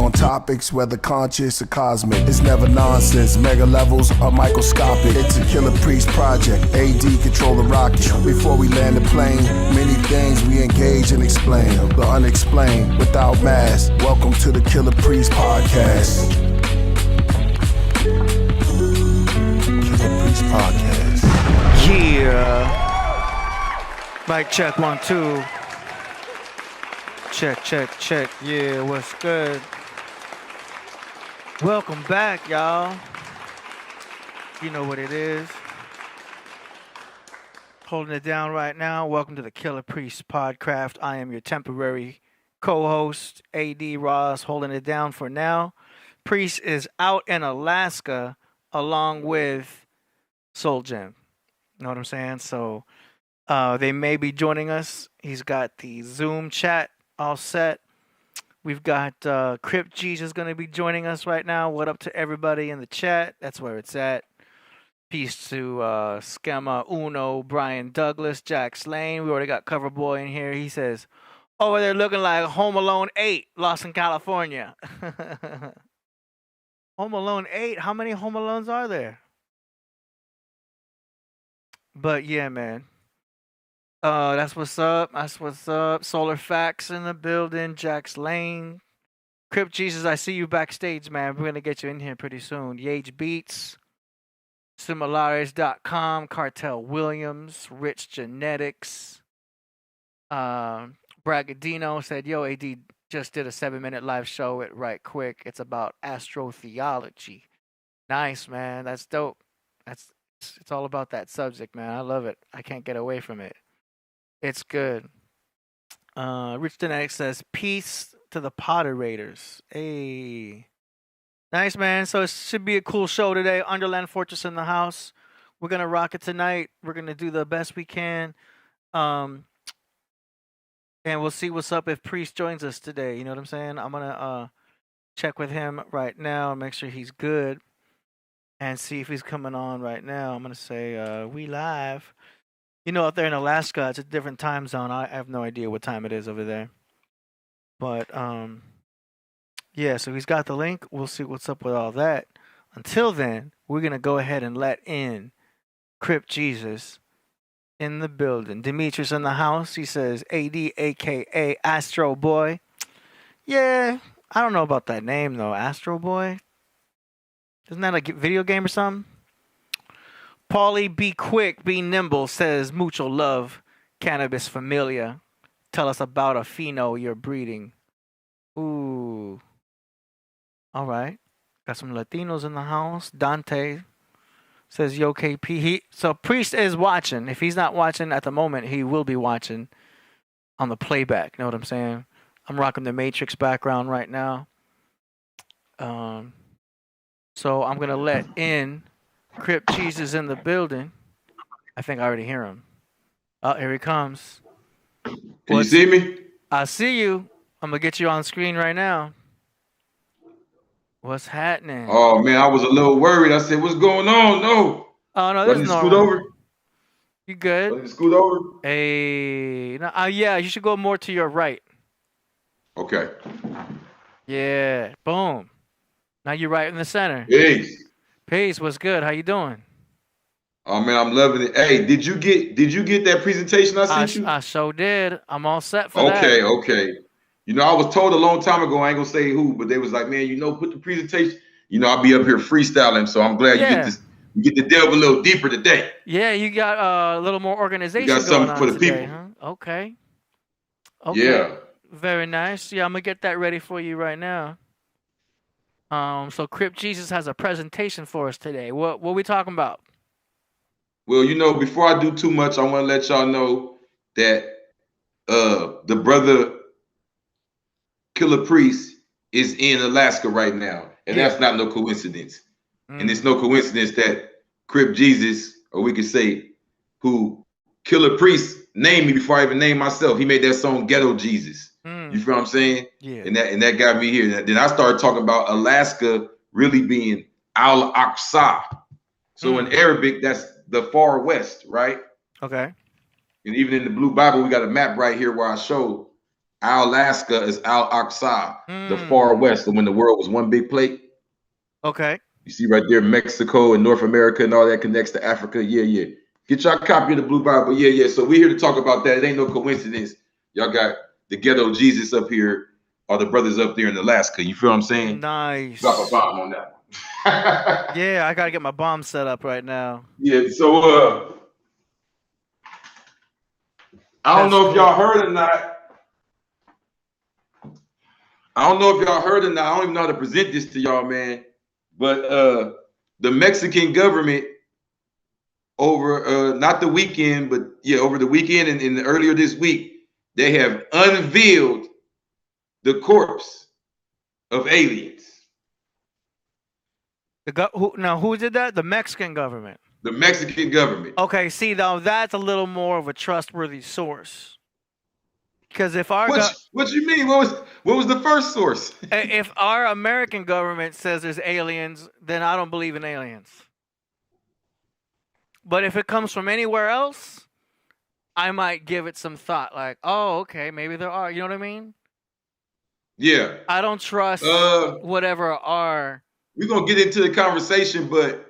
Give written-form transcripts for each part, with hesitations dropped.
on topics, whether conscious or cosmic. It's never nonsense, mega levels are microscopic. It's a Killah Priest project, AD control the rocket. Before we land the plane, many things we engage and explain. The unexplained, without mask. Welcome to the Killah Priest podcast. Killah Priest podcast. Yeah. Mic check 1 2. Check. Yeah, what's good? Welcome back, y'all. You know what it is. Holding it down right now. Welcome to the Killah Priest Podcraft. I am your temporary co-host, AD Ross, holding it down for now. Priest is out in Alaska along with Soul Gem. You know what I'm saying? So they may be joining us. He's got the Zoom chat all set. We've got Crip Jesus going to be joining us right now. What up to everybody in the chat? That's where it's at. Peace to Schema Uno, Brian Douglas, Jack Slane. We already got Cover Boy in here. He says, over there looking like Home Alone 8, lost in California. Home Alone 8? How many Home Alones are there? But yeah, man. That's what's up. Solar Facts in the building. Jack's Lane. Crip Jesus, I see you backstage, man. We're going to get you in here pretty soon. Yage Beats. Similares.com. Cartel Williams. Rich Genetics. Bragadino said, yo, AD just did a 7-minute live show at Right Quick. It's about astrotheology. Nice, man. That's dope. It's all about that subject, man. I love it. I can't get away from it. It's good. Rich Genetics says, peace to the Potter Raiders. Hey. Nice, man. So it should be a cool show today. Underland Fortress in the house. We're going to rock it tonight. We're going to do the best we can. And we'll see what's up if Priest joins us today. You know what I'm saying? I'm going to check with him right now, make sure he's good, and see if he's coming on right now. I'm going to say, we live. You know, out there in Alaska, it's a different time zone. I have no idea what time it is over there. But, yeah, so he's got the link. We'll see what's up with all that. Until then, we're going to go ahead and let in Crip Jesus in the building. Demetrius in the house. He says, AD, a.k.a. Astro Boy. Yeah, I don't know about that name, though. Astro Boy? Isn't that a video game or something? Paulie, be quick, be nimble, says mucho love, cannabis familia. Tell us about a pheno you're breeding. Ooh. All right. Got some Latinos in the house. Dante says, yo, KP. So Priest is watching. If he's not watching at the moment, he will be watching on the playback. Know what I'm saying? I'm rocking the Matrix background right now. So I'm going to let in Crip Jesus in the building. I think I already hear him. Oh, here he comes. Can you see me? I see you. I'm going to get you on screen right now. What's happening? Oh, man, I was a little worried. I said, what's going on? No. Oh, no, there's no. Scoot over? You good? Scoot over? Hey. No, yeah, you should go more to your right. Okay. Yeah. Boom. Now you're right in the center. Peace. What's good? How you doing? Oh man, I'm loving it. Hey, did you get that presentation I sent you? I sure did. I'm all set for that. Okay. You know, I was told a long time ago, I ain't gonna say who, but they was like, man, you know, put the presentation. You know, I'll be up here freestyling, so I'm glad you get to delve a little deeper today. Yeah, you got a little more organization. You got something for the today, people. Huh? Okay. Yeah. Very nice. Yeah, I'm gonna get that ready for you right now. So Crip Jesus has a presentation for us today. What we talking about? Well, you know, before I do too much, I want to let y'all know that the brother Killah Priest is in Alaska right now, and that's not no coincidence. And it's no coincidence that Crip Jesus, or we could say, who Killah Priest named me before I even named myself. He made that song Ghetto Jesus. You feel what I'm saying? Yeah. And that got me here. Then I started talking about Alaska really being Al Aqsa. So in Arabic, that's the far west, right? Okay. And even in the Blue Bible, we got a map right here where I show Alaska is Al Aqsa, the far west, and when the world was one big plate. Okay. You see right there, Mexico and North America and all that connects to Africa. Yeah. Get y'all a copy of the Blue Bible. Yeah. So we're here to talk about that. It ain't no coincidence. Y'all got the ghetto Jesus up here, or the brothers up there in Alaska. You feel what I'm saying? Nice. Drop a bomb on that one. Yeah, I gotta get my bomb set up right now. Yeah, so I don't know if y'all heard or not. I don't even know how to present this to y'all, man. But the Mexican government over not the weekend, but yeah, over the weekend and earlier this week, they have unveiled the corpse of aliens. Who did that? The Mexican government. The Mexican government. Okay, see, now that's a little more of a trustworthy source. Because if our what you mean? What was the first source? If our American government says there's aliens, then I don't believe in aliens. But if it comes from anywhere else, I might give it some thought. Like, oh, okay, maybe there are. You know what I mean? Yeah. I don't trust whatever are. We're gonna get into the conversation, but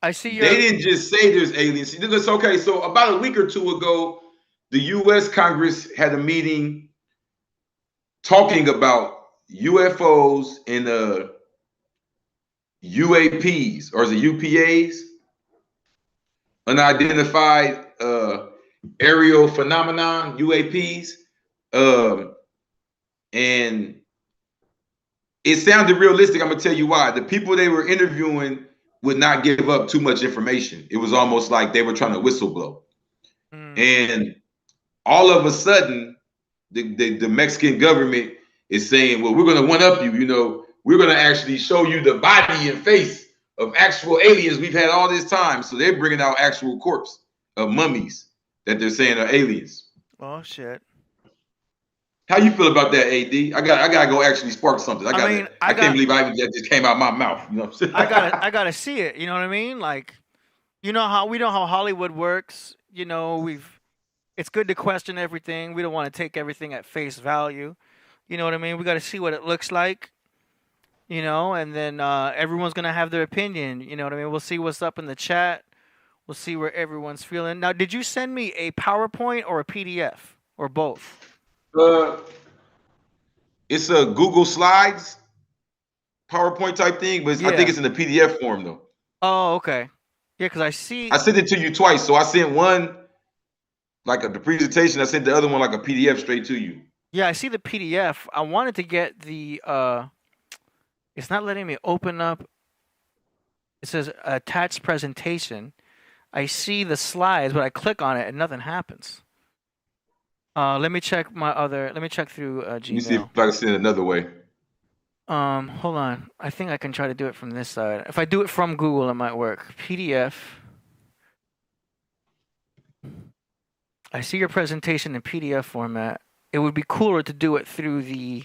I see they didn't just say there's aliens. It's okay. So about a week or two ago, the U.S. Congress had a meeting talking about UFOs and UAPs, or is it UPAs? Unidentified aerial phenomenon, UAPs. And it sounded realistic. I'm gonna tell you why. The people they were interviewing would not give up too much information. It was almost like they were trying to whistleblow. And all of a sudden, the Mexican government is saying, well, we're gonna one up you, you know, we're gonna actually show you the body and face of actual aliens we've had all this time. So they're bringing out actual corpse of mummies that they're saying are aliens. Oh shit. How you feel about that, AD? I gotta go actually spark something. I can't believe that just came out of my mouth. You know what I'm saying? I gotta see it. You know what I mean? Like, we know how Hollywood works. You know, it's good to question everything. We don't want to take everything at face value. You know what I mean? We got to see what it looks like. You know, and then everyone's gonna have their opinion. You know what I mean? We'll see what's up in the chat. We'll see where everyone's feeling. Now, did you send me a PowerPoint or a PDF or both? It's a Google Slides PowerPoint type thing, but I think it's in the PDF form though. Oh, okay. Yeah, because I sent it to you twice. So I sent one like the presentation. I sent the other one like a PDF straight to you. Yeah, I see the PDF. I wanted to get the it's not letting me open up. It says attached presentation. I see the slides, but I click on it and nothing happens. Let me check through Gmail. Let me see if I can send it another way. Hold on. I think I can try to do it from this side. If I do it from Google, it might work. PDF. I see your presentation in PDF format. It would be cooler to do it through the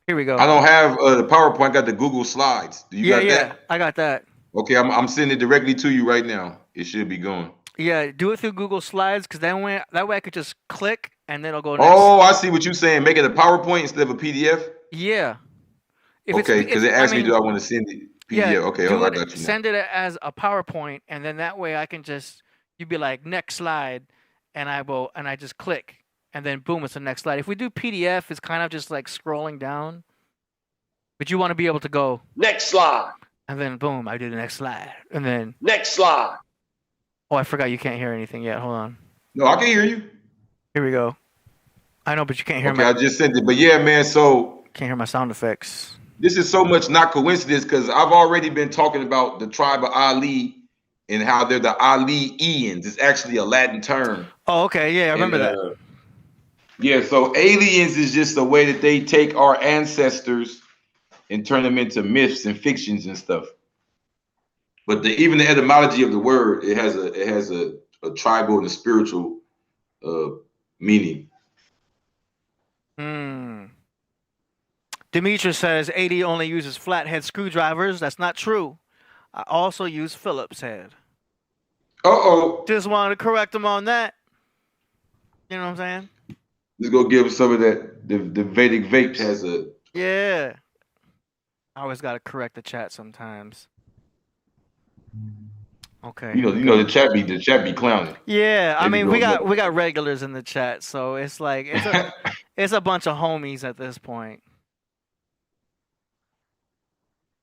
here we go. I don't have the PowerPoint. I got the Google Slides. Do you got that? I got that. Okay, I'm sending it directly to you right now. It should be going. Yeah, do it through Google Slides, because that way I could just click and then it'll go next. Oh, I see what you're saying. Make it a PowerPoint instead of a PDF? Yeah. Okay, because it asked me, do I want to send it PDF? Yeah, okay, I got you now. Send it as a PowerPoint, and then that way I can just, you'd be like, next slide, and I just click, and then boom, it's the next slide. If we do PDF, it's kind of just like scrolling down, but you want to be able to go, next slide. And then boom, I do the next slide, and then next slide. Oh, I forgot you can't hear anything yet. Hold on. No, I can hear you. Here we go. I know, but you can't hear I just sent it. But yeah, man, so can't hear my sound effects. This is so much not coincidence, because I've already been talking about the tribe of Ali and how they're the Ali-ians. It's actually a Latin term. Oh, okay. Yeah, I remember that. Yeah, so aliens is just a way that they take our ancestors and turn them into myths and fictions and stuff. But even the etymology of the word, it has a tribal and a spiritual meaning. Demetrius says AD only uses flathead screwdrivers. That's not true. I also use Phillips head. Uh-oh. Just wanted to correct him on that. You know what I'm saying? Let's go give some of that. The Vedic vapes has a. Yeah. I always gotta correct the chat sometimes. Okay, here we You know go. the chat be clowning. Yeah, I They be mean we doing got regulars in the chat, so it's like that. it's a bunch of homies at this point.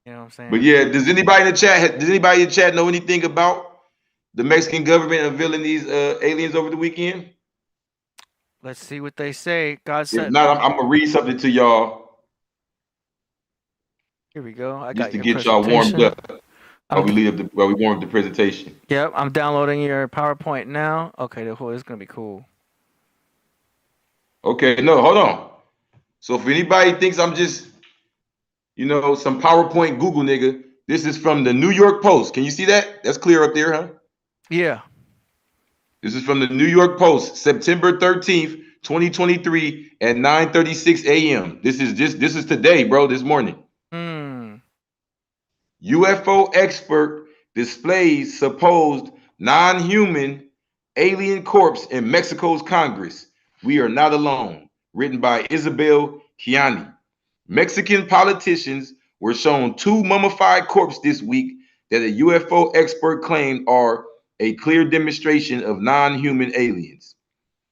You know what I'm But saying? yeah, does anybody in the chat know anything about the Mexican government unveiling these aliens over the weekend? Let's see what they say. God If said, not, I'm gonna read something to y'all here we go. I just got to your get y'all warmed presentation. up while we warm up the presentation. Yep, I'm downloading your PowerPoint now. Okay, this is gonna be cool. Okay, no, hold on. So if anybody thinks I'm just some PowerPoint Google nigga, this is from the New York Post. Can you see that? That's clear up there, huh? Yeah. This is from the New York Post, September 13th, 2023 at 9:36 a.m. This is today, bro, this morning. UFO expert displays supposed non-human alien corpse in Mexico's Congress. We are not alone. Written by Isabel Kiani. Mexican politicians were shown two mummified corpses this week that a UFO expert claimed are a clear demonstration of non-human aliens.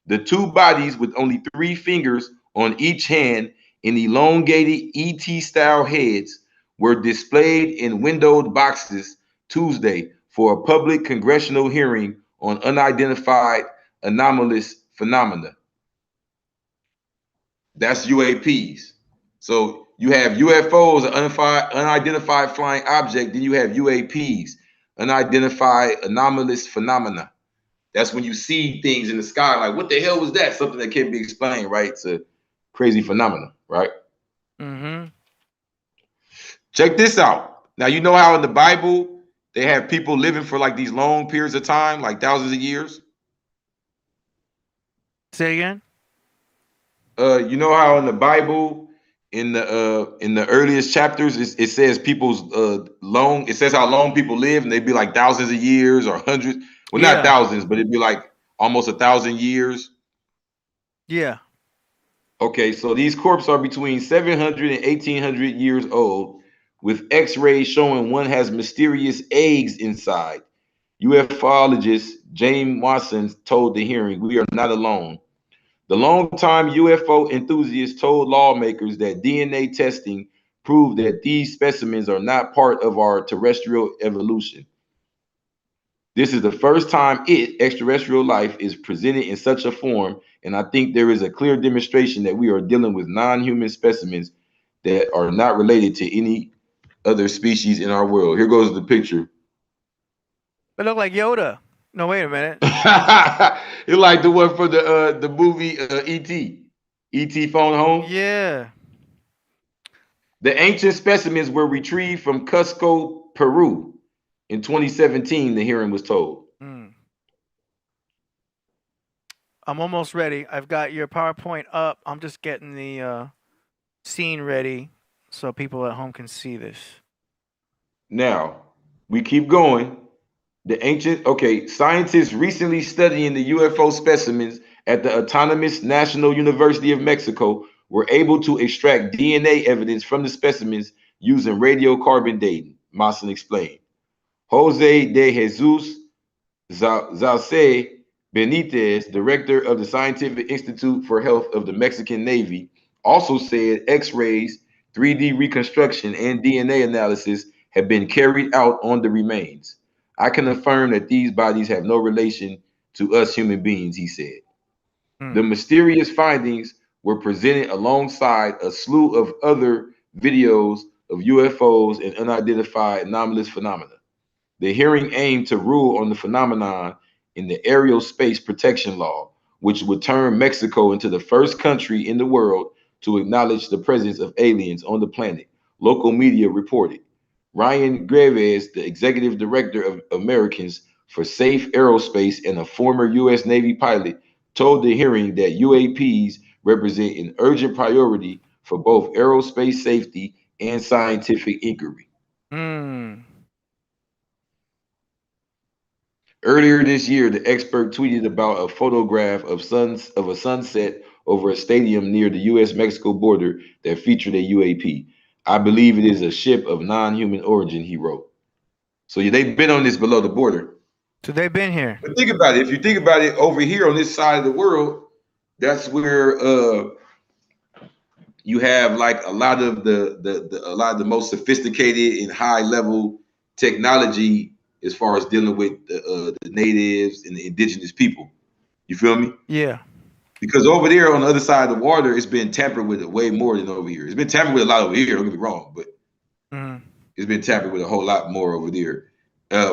The two bodies, with only 3 fingers on each hand and elongated ET-style heads, were displayed in windowed boxes Tuesday for a public congressional hearing on unidentified anomalous phenomena. That's UAPs. So you have UFOs, an unidentified flying object, then you have UAPs, unidentified anomalous phenomena. That's when you see things in the sky like, what the hell was that? Something that can't be explained, right? It's a crazy phenomenon, right? Mm-hmm. Check this out. Now, you know how in the Bible they have people living for like these long periods of time, like thousands of years? Say again? You know how in the Bible, in the earliest chapters, it says people's it says how long people live, and they'd be like thousands of years or hundreds. Well, not Yeah. thousands, but it'd be like almost 1,000 years. Yeah. Okay, so these corpses are between 700 and 1,800 years old, with X-rays showing one has mysterious eggs inside. UFOologist James Watson told the hearing, "We are not alone." The longtime UFO enthusiast told lawmakers that DNA testing proved that these specimens are not part of our terrestrial evolution. This is the first time extraterrestrial life, is presented in such a form, and I think there is a clear demonstration that we are dealing with non-human specimens that are not related to any other species in our world. Here goes the picture. It looked like Yoda. No, wait a minute. It's like the one for the movie E.T. E.T. Phone Home. Yeah. The ancient specimens were retrieved from Cusco, Peru in 2017, the hearing was told. I'm almost ready. I've got your PowerPoint up. I'm just getting the scene ready so people at home can see this. Now, we keep going. Scientists recently studying the UFO specimens at the Autonomous National University of Mexico were able to extract DNA evidence from the specimens using radiocarbon dating, Mawson explained. Jose de Jesus Zalce Benitez, director of the Scientific Institute for Health of the Mexican Navy, also said X-rays, 3D reconstruction, and DNA analysis have been carried out on the remains. I can affirm that these bodies have no relation to us human beings, he said. The mysterious findings were presented alongside a slew of other videos of UFOs and unidentified anomalous phenomena. The hearing aimed to rule on the phenomenon in the Aerial Space Protection Law, which would turn Mexico into the first country in the world to acknowledge the presence of aliens on the planet, local media reported. Ryan Graves, the executive director of Americans for Safe Aerospace and a former U.S. Navy pilot, told the hearing that UAPs represent an urgent priority for both aerospace safety and scientific inquiry. Earlier this year, the expert tweeted about a photograph of a sunset over a stadium near the U.S.-Mexico border that featured a UAP. I believe it is a ship of non-human origin, he wrote. So yeah, they've been on this below the border. So they've been here. But think about it. If you think about it, over here on this side of the world, that's where you have like a lot of the most sophisticated and high level technology as far as dealing with the natives and the indigenous people. You feel me? Yeah. Because over there on the other side of the water, it's been tampered with way more than over here. It's been tampered with a lot over here, don't get me wrong, but it's been tampered with a whole lot more over there.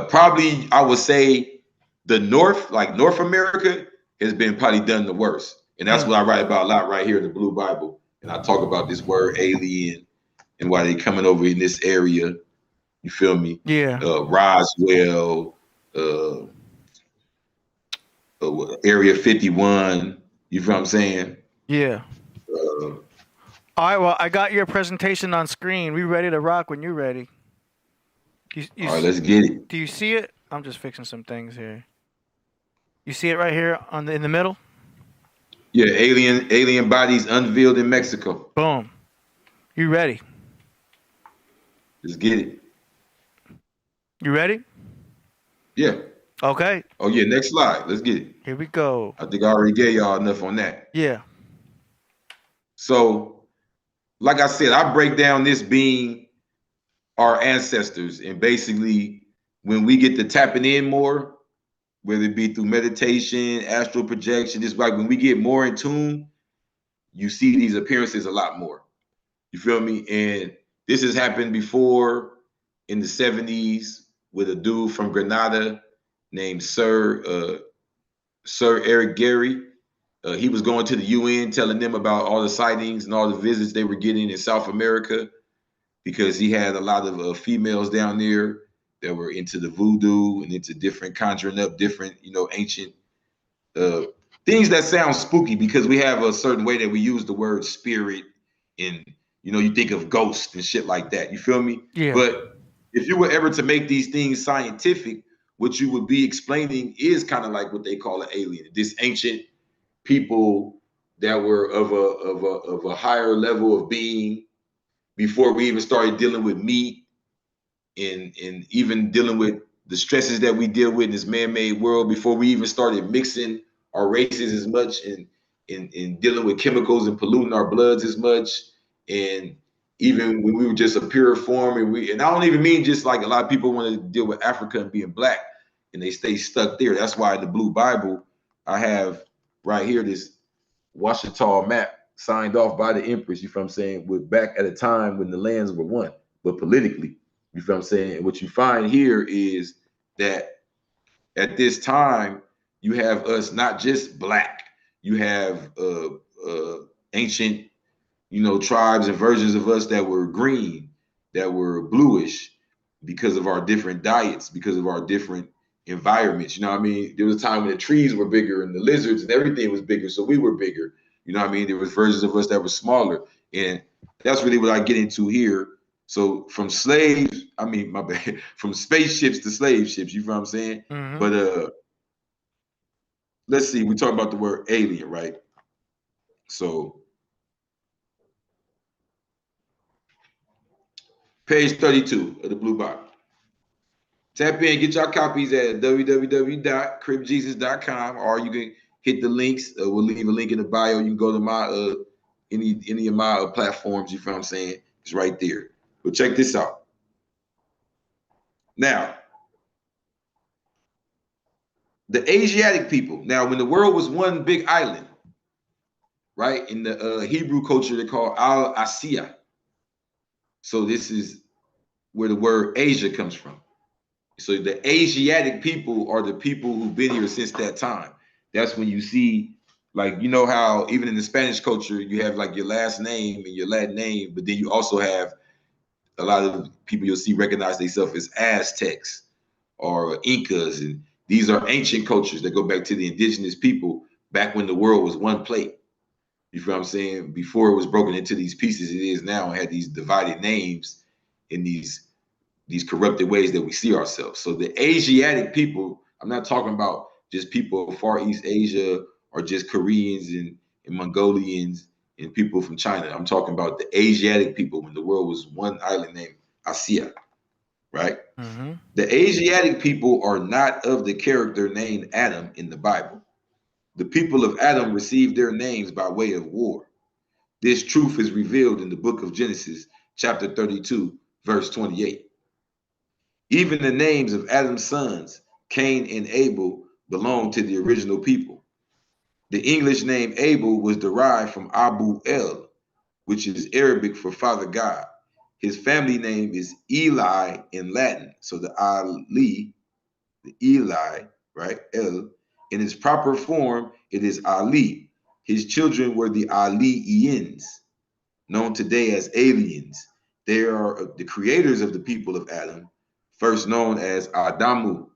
Probably, I would say the North, like North America, has been probably done the worst. And that's what I write about a lot right here in the Blue Bible. And I talk about this word alien and why they coming over in this area. You feel me? Yeah. Roswell, Area 51. You feel what I'm saying? Yeah. All right. Well, I got your presentation on screen. We ready to rock when you're ready. You all right, let's get it. Do you see it? I'm just fixing some things here. You see it right here in the middle? Yeah, alien bodies unveiled in Mexico. Boom. You ready? Let's get it. You ready? Yeah. Okay. Oh yeah, next slide. Let's get it. Here we go. I think I already gave y'all enough on that. Yeah. So, like I said, I break down this being our ancestors, and basically when we get to tapping in more, whether it be through meditation, astral projection, just like when we get more in tune, you see these appearances a lot more. You feel me? And this has happened before in the 70s with a dude from Grenada named Sir Eric Gary. He was going to the UN telling them about all the sightings and all the visits they were getting in South America, because he had a lot of females down there that were into the voodoo and into different conjuring up different, ancient things that sound spooky, because we have a certain way that we use the word spirit, and you think of ghosts and shit like that. You feel me? Yeah. But if you were ever to make these things scientific, what you would be explaining is kind of like what they call an alien. This ancient people that were of a higher level of being before we even started dealing with meat and even dealing with the stresses that we deal with in this man-made world, before we even started mixing our races as much and dealing with chemicals and polluting our bloods as much. And even when we were just a pure form, and I don't even mean just like a lot of people want to deal with Africa and being black and they stay stuck there. That's why in the Blue Bible, I have right here this Washita map signed off by the Empress, you feel what I'm saying, with back at a time when the lands were one, but politically, you feel what I'm saying? And what you find here is that at this time, you have us not just black, you have ancient, tribes and versions of us that were green, that were bluish, because of our different diets, because of our different environments. You know what I mean? There was a time when the trees were bigger and the lizards and everything was bigger, so we were bigger. You know what I mean? There was versions of us that were smaller. And that's really what I get into here. So from slaves, from spaceships to slave ships, you know what I'm saying? Mm-hmm. But let's see, we talk about the word alien, right? So page 32 of the Blue Bible. Tap in, get your copies at www.cripjesus.com, or you can hit the links. We'll leave a link in the bio. You can go to my any of my platforms. You feel what I'm saying? It's right there. But check this out. Now, the Asiatic people. Now, when the world was one big island, right? In the Hebrew culture, they call Al-Asiya. So this is where the word Asia comes from. So the Asiatic people are the people who've been here since that time. That's when you see, like, how even in the Spanish culture, you have like your last name and your Latin name, but then you also have a lot of people you'll see recognize themselves as Aztecs or Incas. And these are ancient cultures that go back to the indigenous people back when the world was one plate. You feel what I'm saying? Before it was broken into these pieces it is now, and had these divided names in these corrupted ways that we see ourselves. So the Asiatic people, I'm not talking about just people of Far East Asia or just Koreans and Mongolians and people from China. I'm talking about the Asiatic people when the world was one island named Asia, right? Mm-hmm. The Asiatic people are not of the character named Adam in the Bible. The people of Adam received their names by way of war. This truth is revealed in the book of Genesis, chapter 32, verse 28. Even the names of Adam's sons, Cain and Abel, belong to the original people. The English name Abel was derived from Abu El, which is Arabic for Father God. His family name is Eli in Latin. So the Ali, the Eli, right? El. In its proper form, it is Ali. His children were the Aliians, known today as aliens. They are the creators of the people of Adam, first known as Adamu.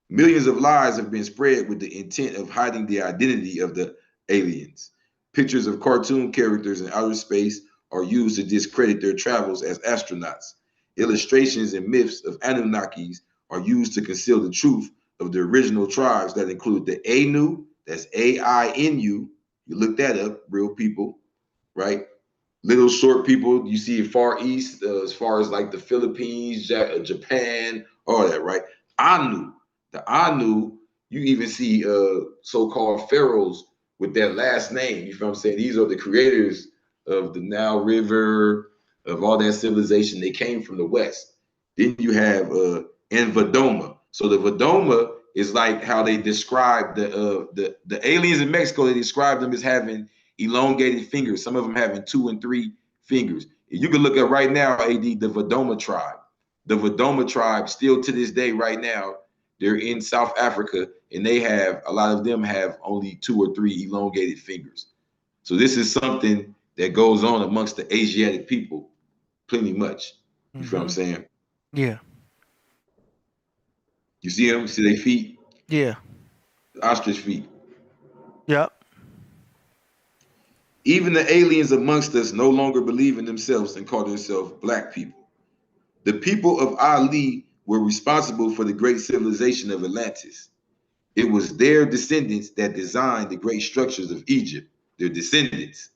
Millions of lies have been spread with the intent of hiding the identity of the aliens. Pictures of cartoon characters in outer space are used to discredit their travels as astronauts. Illustrations and myths of Anunnakis are used to conceal the truth of the original tribes that include the Anu, that's Ainu. You look that up, real people, right? Little short people you see Far East, as far as like the Philippines, Japan, all that, right? Anu, the Anu, you even see so-called pharaohs with that last name. You feel what I'm saying? These are the creators of the Nile River, of all that civilization. They came from the West. Then you have Envedoma. So the Vedoma is like how they describe the aliens in Mexico. They describe them as having elongated fingers, some of them having 2 and 3 fingers. You can look at right now, AD, the Vedoma tribe. The Vedoma tribe, still to this day, right now, they're in South Africa, and they have, a lot of them have only 2 or 3 elongated fingers. So this is something that goes on amongst the Asiatic people, plenty much. You feel what I'm saying? Yeah. You see them? You see their feet? Yeah. Ostrich feet. Yep. Even the aliens amongst us no longer believe in themselves and call themselves black people. The people of Ali were responsible for the great civilization of Atlantis. It was their descendants that designed the great structures of Egypt, their descendants.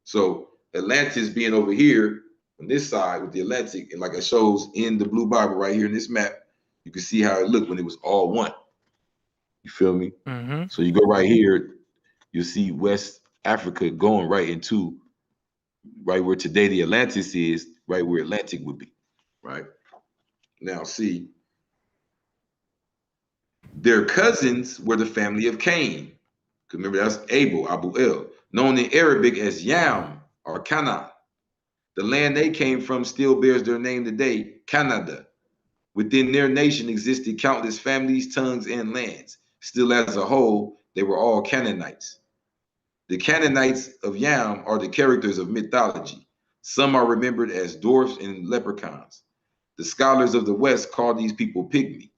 So Atlantis being over here on this side with the Atlantic, and like it shows in the Blue Bible right here in this map, you can see how it looked when it was all one. You feel me? Mm-hmm. So you go right here, you'll see West Africa going right into right where today the Atlantis is, right where Atlantic would be, right? Now see, their cousins were the family of Cain. Remember, that's Abel, Abu El, known in Arabic as Yam or Canaan. The land they came from still bears their name today, Canada. Within their nation existed countless families, tongues, and lands. Still, as a whole, they were all Canaanites. The Canaanites of Yam are the characters of mythology. Some are remembered as dwarfs and leprechauns. The scholars of the West call these people pygmy.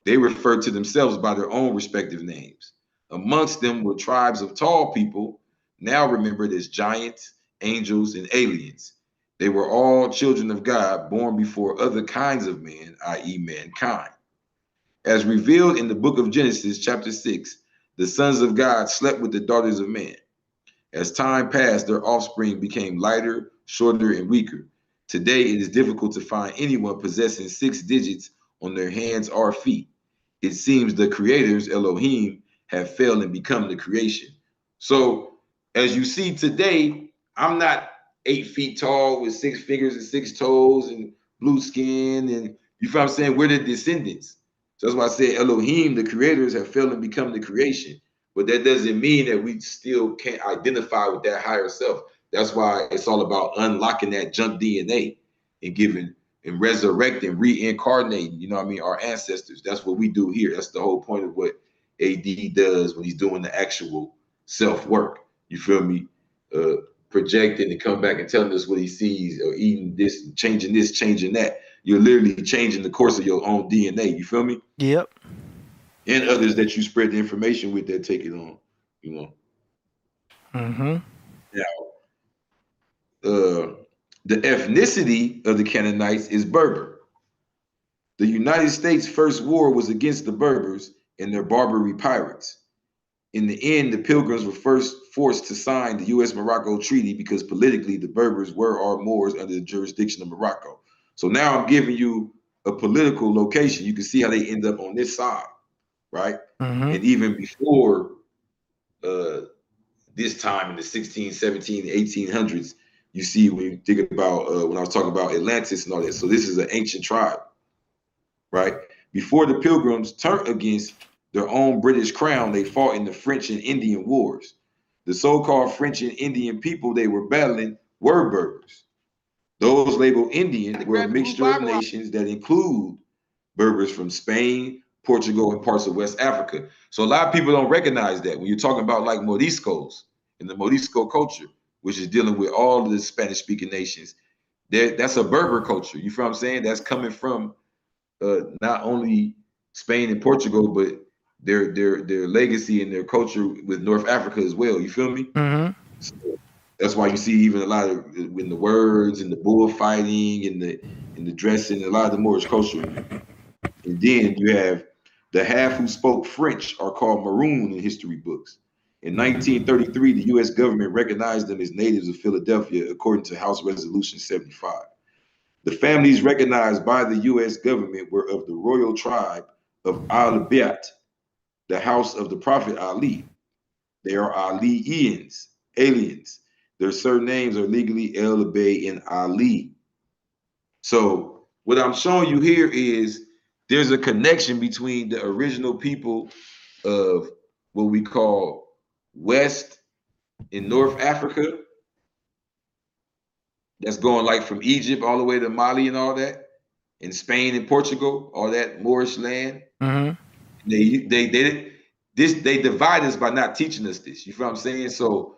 They refer to themselves by their own respective names. Amongst them were tribes of tall people, now remembered as giants, angels, and aliens. They were all children of God, born before other kinds of men, i.e., mankind. As revealed in the book of Genesis, chapter 6, the sons of God slept with the daughters of man. As time passed, their offspring became lighter, shorter, and weaker. Today, it is difficult to find anyone possessing 6 digits on their hands or feet. It seems the creators, Elohim, have failed and become the creation. So, as you see today, I'm not 8 feet tall with 6 fingers and 6 toes and blue skin, and you feel what I'm saying? We're the descendants. So that's why I say Elohim, the creators, have failed and become the creation. But that doesn't mean that we still can't identify with that higher self. That's why it's all about unlocking that junk DNA and giving and resurrecting, reincarnating, you know what I mean, our ancestors. That's what we do here. That's the whole point of what AD does when he's doing the actual self-work. You feel me? Projecting and come back and telling us what he sees, or eating this, changing that. You're literally changing the course of your own DNA. You feel me? Yep. And others that you spread the information with that take it on, you know. Mm-hmm. Now, the ethnicity of the Canaanites is Berber. The United States' first war was against the Berbers and their Barbary pirates. In the end, the Pilgrims were first forced to sign the U.S.-Morocco Treaty because politically the Berbers were our Moors under the jurisdiction of Morocco. So now I'm giving you a political location. You can see how they end up on this side, right? And even before this time in the 16, 17, 1800s, you see when you think about when I was talking about Atlantis and all that. So this is an ancient tribe, right? Before the Pilgrims turned against their own British crown, they fought in the French and Indian wars. The so-called French and Indian people they were battling were Berbers. Those labeled Indian were a mixture of nations that include Berbers from Spain, Portugal, and parts of West Africa. So a lot of people don't recognize that when you're talking about like Moriscos and the Morisco culture, which is dealing with all of the Spanish-speaking nations. That's a Berber culture. You feel what I'm saying? That's coming from not only Spain and Portugal, but their legacy and their culture with North Africa as well. You feel me? So that's why you see even a lot of in the words and the bullfighting and the dressing, a lot of the Moorish culture. And then you have the half who spoke French are called Maroon in history books. In 1933, the U.S. government recognized them as natives of Philadelphia, according to House Resolution 75. The families recognized by the U.S. government were of the royal tribe of Al-Bayt, the house of the Prophet Ali. They are Alians, aliens. Their surnames are legally El Bay and Ali. So what I'm showing you here is there's a connection between the original people of what we call West and North Africa. That's going like from Egypt all the way to Mali and all that, and Spain and Portugal, all that Moorish land. They divide us by not teaching us this. You feel what I'm saying? So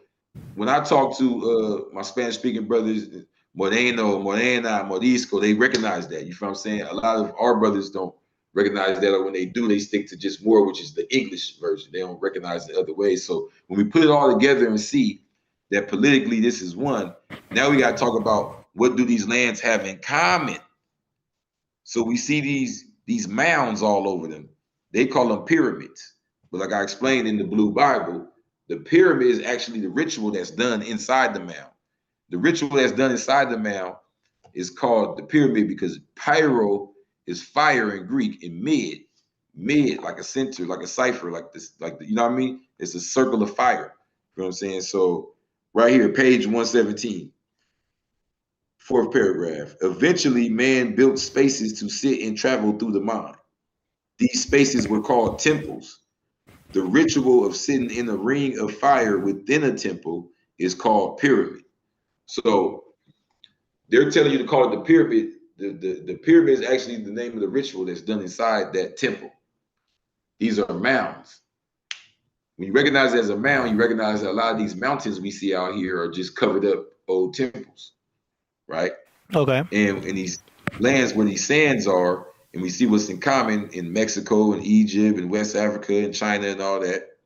when I talk to my Spanish-speaking brothers, Moreno, Morena, Morisco, they recognize that. You feel what I'm saying? A lot of our brothers don't recognize that, or when they do, they stick to just Moor, which is the English version. They don't recognize the other way. So when we put it all together and see that politically this is one, now we got to talk about what do these lands have in common. So we see these mounds all over them. They call them pyramids. But like I explained in the Blue Bible, the pyramid is actually the ritual that's done inside the mound. The ritual that's done inside the mound is called the pyramid because pyro is fire in Greek, and mid like a center, like a cipher, like this, like you know what I mean? It's a circle of fire. You know what I'm saying? So right here, page 117, fourth paragraph. Eventually, man built spaces to sit and travel through the mind. These spaces were called temples. The ritual of sitting in a ring of fire within a temple is called pyramid. So they're telling you to call it the pyramid. The pyramid is actually the name of the ritual that's done inside that temple. These are mounds. When you recognize it as a mound, you recognize that a lot of these mountains we see out here are just covered up old temples, right? Okay. And in these lands where these sands are, and we see what's in common in Mexico and Egypt and West Africa and China and all that,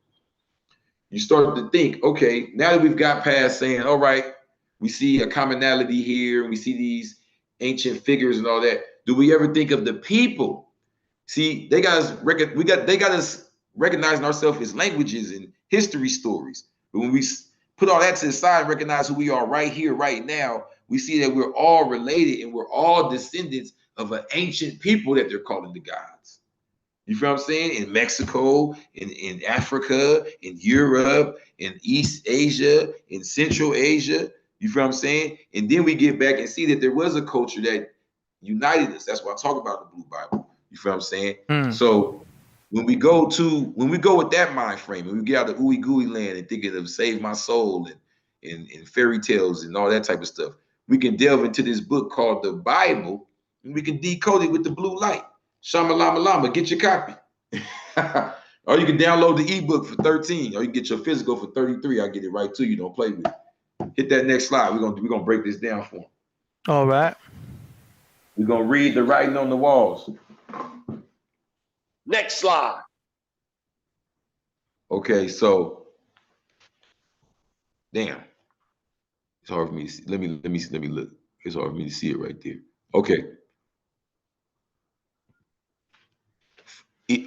you start to think, okay, now that we've got past saying, all right, we see a commonality here, we see these ancient figures and all that, do we ever think of the people? See, they got us recognizing ourselves as languages and history stories. But when we put all that to the side and recognize who we are right here, right now, we see that we're all related and we're all descendants of an ancient people that they're calling the gods. You feel what I'm saying? In Mexico, in Africa, in Europe, in East Asia, in Central Asia. You feel what I'm saying? And then we get back and see that there was a culture that united us. That's what I talk about in the Blue Bible. You feel what I'm saying? So when we go with that mind frame, and we get out of ooey gooey land and thinking of Save My Soul and fairy tales and all that type of stuff, we can delve into this book called the Bible, and we can decode it with the blue light. Shama Lama Lama, get your copy. Or you can download the ebook for 13, or you can get your physical for 33. I'll get it right to you. Don't play with it. Hit that next slide. We're gonna break this down for them. All right. We're gonna read the writing on the walls. Next slide. Okay, so damn. It's hard for me to see. Let me look. It's hard for me to see it right there. Okay.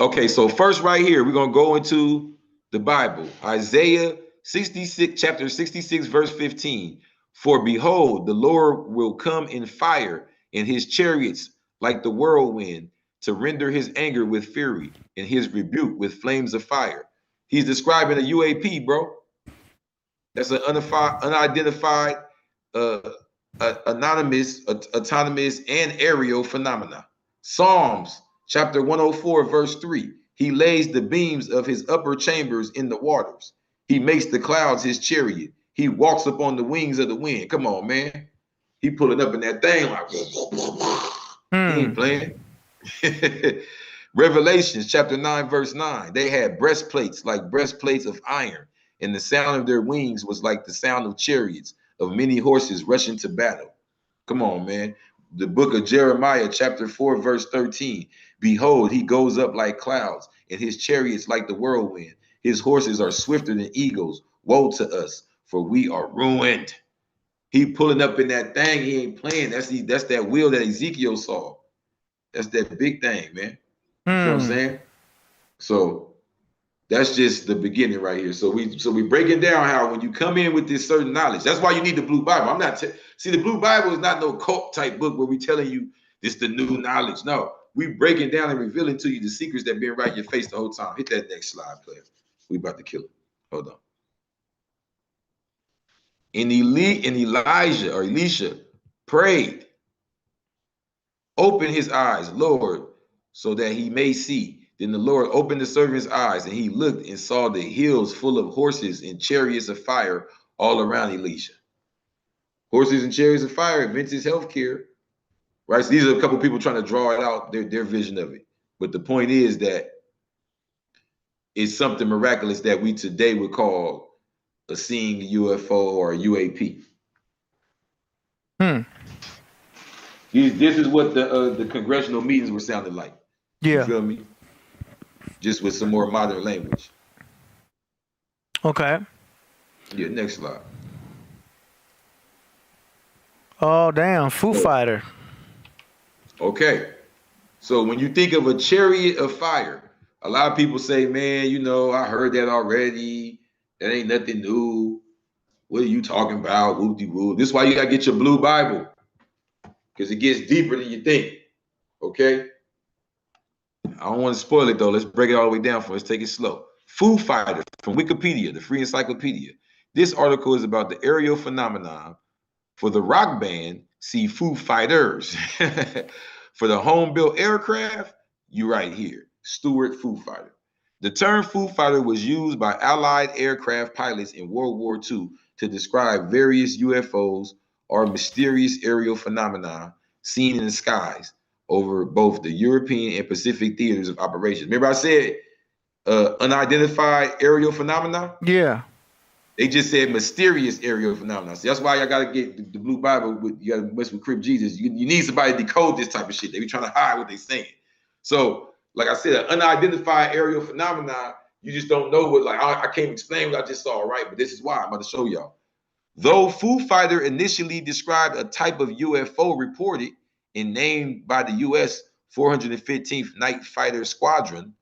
Okay, so first right here, we're going to go into the Bible. Isaiah 66, chapter 66, verse 15. For behold, the Lord will come in fire, and his chariots like the whirlwind, to render his anger with fury and his rebuke with flames of fire. He's describing a UAP, bro. That's an unidentified, anonymous, autonomous, and aerial phenomena. Psalms chapter 104, verse 3. He lays the beams of his upper chambers in the waters. He makes the clouds his chariot. He walks upon the wings of the wind. Come on, man. He pulling up in that thing like he ain't playing. Revelations chapter 9, verse 9. They had breastplates like breastplates of iron, and the sound of their wings was like the sound of chariots of many horses rushing to battle. Come on, man. The book of Jeremiah, chapter 4, verse 13. Behold, he goes up like clouds, and his chariots like the whirlwind. His horses are swifter than eagles. Woe to us, for we are ruined. He pulling up in that thing. He ain't playing. That's that wheel that Ezekiel saw. That's that big thing, man. You know what I'm saying? So that's just the beginning right here. So we breaking down how when you come in with this certain knowledge, that's why you need the Blue Bible. I'm not see the Blue Bible is not no cult type book where we telling you this the new knowledge. No, we breaking down and revealing to you the secrets that been right in your face the whole time. Hit that next slide, player. We about to kill it. Hold on. And Elisha prayed, open his eyes, Lord, so that he may see. Then the Lord opened the servant's eyes, and he looked and saw the hills full of horses and chariots of fire all around Elisha. Horses and chariots of fire, Vince's healthcare, right? So these are a couple people trying to draw it out, their vision of it. But the point is that it's something miraculous that we today would call a seeing UFO or a UAP. This is what the congressional meetings were sounding like. Yeah. You feel me? Just with some more modern language. Okay. Yeah, next slide. Oh, damn. Foo Fighter. Okay. So when you think of a chariot of fire, a lot of people say, man, you know, I heard that already. That ain't nothing new. What are you talking about? Whoop-de-whoop. This is why you got to get your Blue Bible. Because it gets deeper than you think. Okay? I don't want to spoil it, though. Let's break it all the way down for us. Take it slow. Foo Fighter from Wikipedia, the free encyclopedia. This article is about the aerial phenomenon. For the rock band, see Foo Fighters. For the home-built aircraft, you right here. Stuart Foo Fighter. The term Foo Fighter was used by Allied aircraft pilots in World War II to describe various UFOs or mysterious aerial phenomena seen in the skies over both the European and Pacific theaters of operations. Remember I said unidentified aerial phenomena? Yeah. They just said mysterious aerial phenomena. So that's why y'all gotta get the Blue Bible. You gotta mess with Crip Jesus. You need somebody to decode this type of shit. They be trying to hide what they saying. So, like I said, an unidentified aerial phenomena, you just don't know what. Like I can't explain what I just saw, right? But this is why I'm about to show y'all. Though Foo Fighter initially described a type of UFO reported and named by the U.S. 415th Night Fighter Squadron,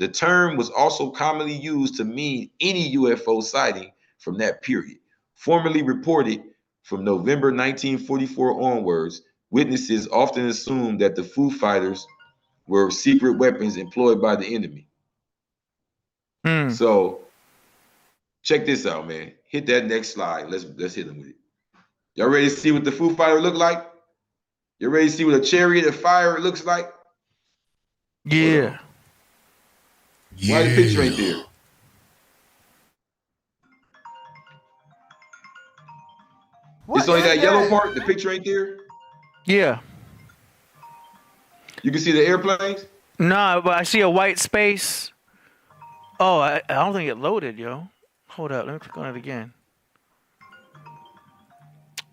the term was also commonly used to mean any UFO sighting from that period. Formerly reported from November 1944 onwards, witnesses often assumed that the Foo Fighters were secret weapons employed by the enemy. So check this out, man. Hit that next slide. Let's hit them with it. Y'all ready to see what the Foo Fighter look like? You ready to see what a chariot of fire looks like? Yeah. Why the picture ain't there? It's only that yellow part. The picture ain't there. Yeah. You can see the airplanes. No, but I see a white space. Oh, I don't think it loaded, yo. Hold up. Let me click on it again.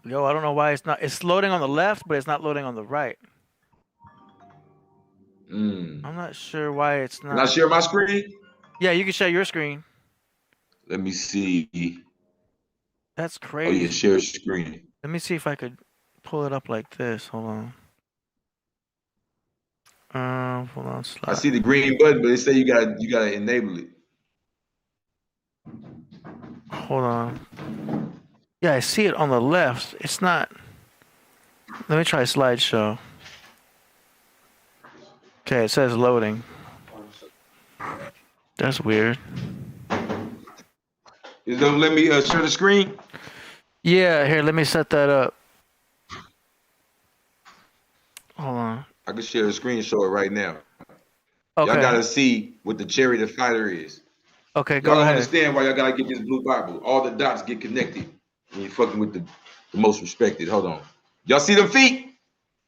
Yo, I don't know why it's not. It's loading on the left, but it's not loading on the right. I'm not sure why it's not. Can I share my screen? Yeah, you can share your screen. Let me see. That's Oh crazy. yeah, share screen. Let me see if I could pull it up like this. Hold on. Hold on, slide. I see the green button, but it say you gotta enable it. Hold on. Yeah, I see it on the left. It's not. Let me try slideshow. Okay, it says loading. That's weird. It don't let me share the screen. Yeah, here, let me set that up. Hold on. I can share the screen, show it right now. Okay. Y'all gotta see what the Chariot of Fighter is. Okay, go Y'all ahead. understand why y'all gotta get this blue Bible. All the dots get connected when you're fucking with the most respected. Hold on. Y'all see them feet?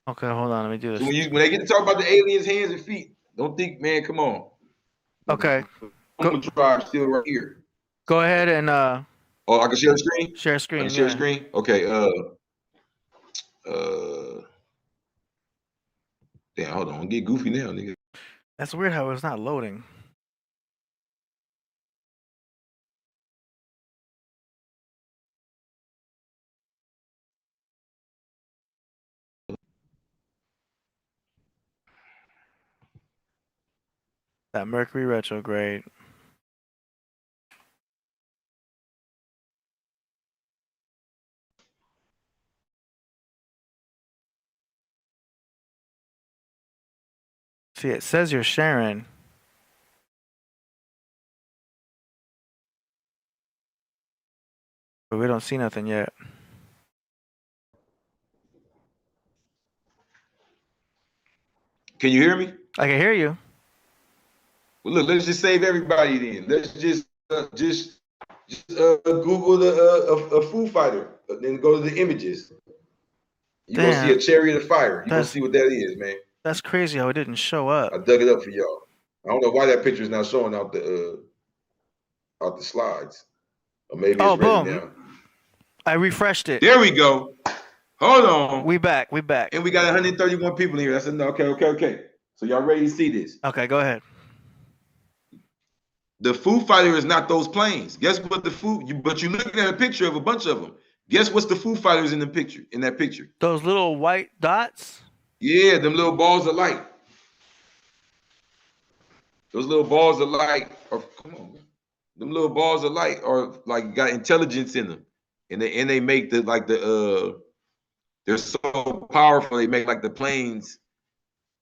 Okay, hold on. Let me do So this. when they get to talk about the aliens' hands and feet, don't think, man, come on. Okay. I'm gonna drive still right here. Go ahead and Oh, I can share the screen? share I screen. can share the Yeah. screen? Okay, damn, hold on. Get goofy now, nigga. That's weird how it's not loading. That Mercury retrograde. See, it says you're sharing. But we don't see nothing yet. Can you hear me? I can hear you. Well, look, let's just save everybody then. Let's just Google a Foo Fighter, then go to the images. You're gonna see a Chariot of Fire. You're gonna see what that is, man. That's crazy how it didn't show up. I dug it up for y'all. I don't know why that picture is not showing out the slides. Or maybe it's ready now. I refreshed it. There we go. Hold on. We back. And we got 131 people in here. I said, no, okay. So y'all ready to see this? Okay, go ahead. The Foo Fighter is not those planes. Guess what but you're looking at a picture of a bunch of them. Guess what's the Foo Fighters in that picture? Those little white dots? Yeah, them little balls of light. Those little balls of light come on, man. Them little balls of light are like got intelligence in them. And they make they're so powerful, they make like the planes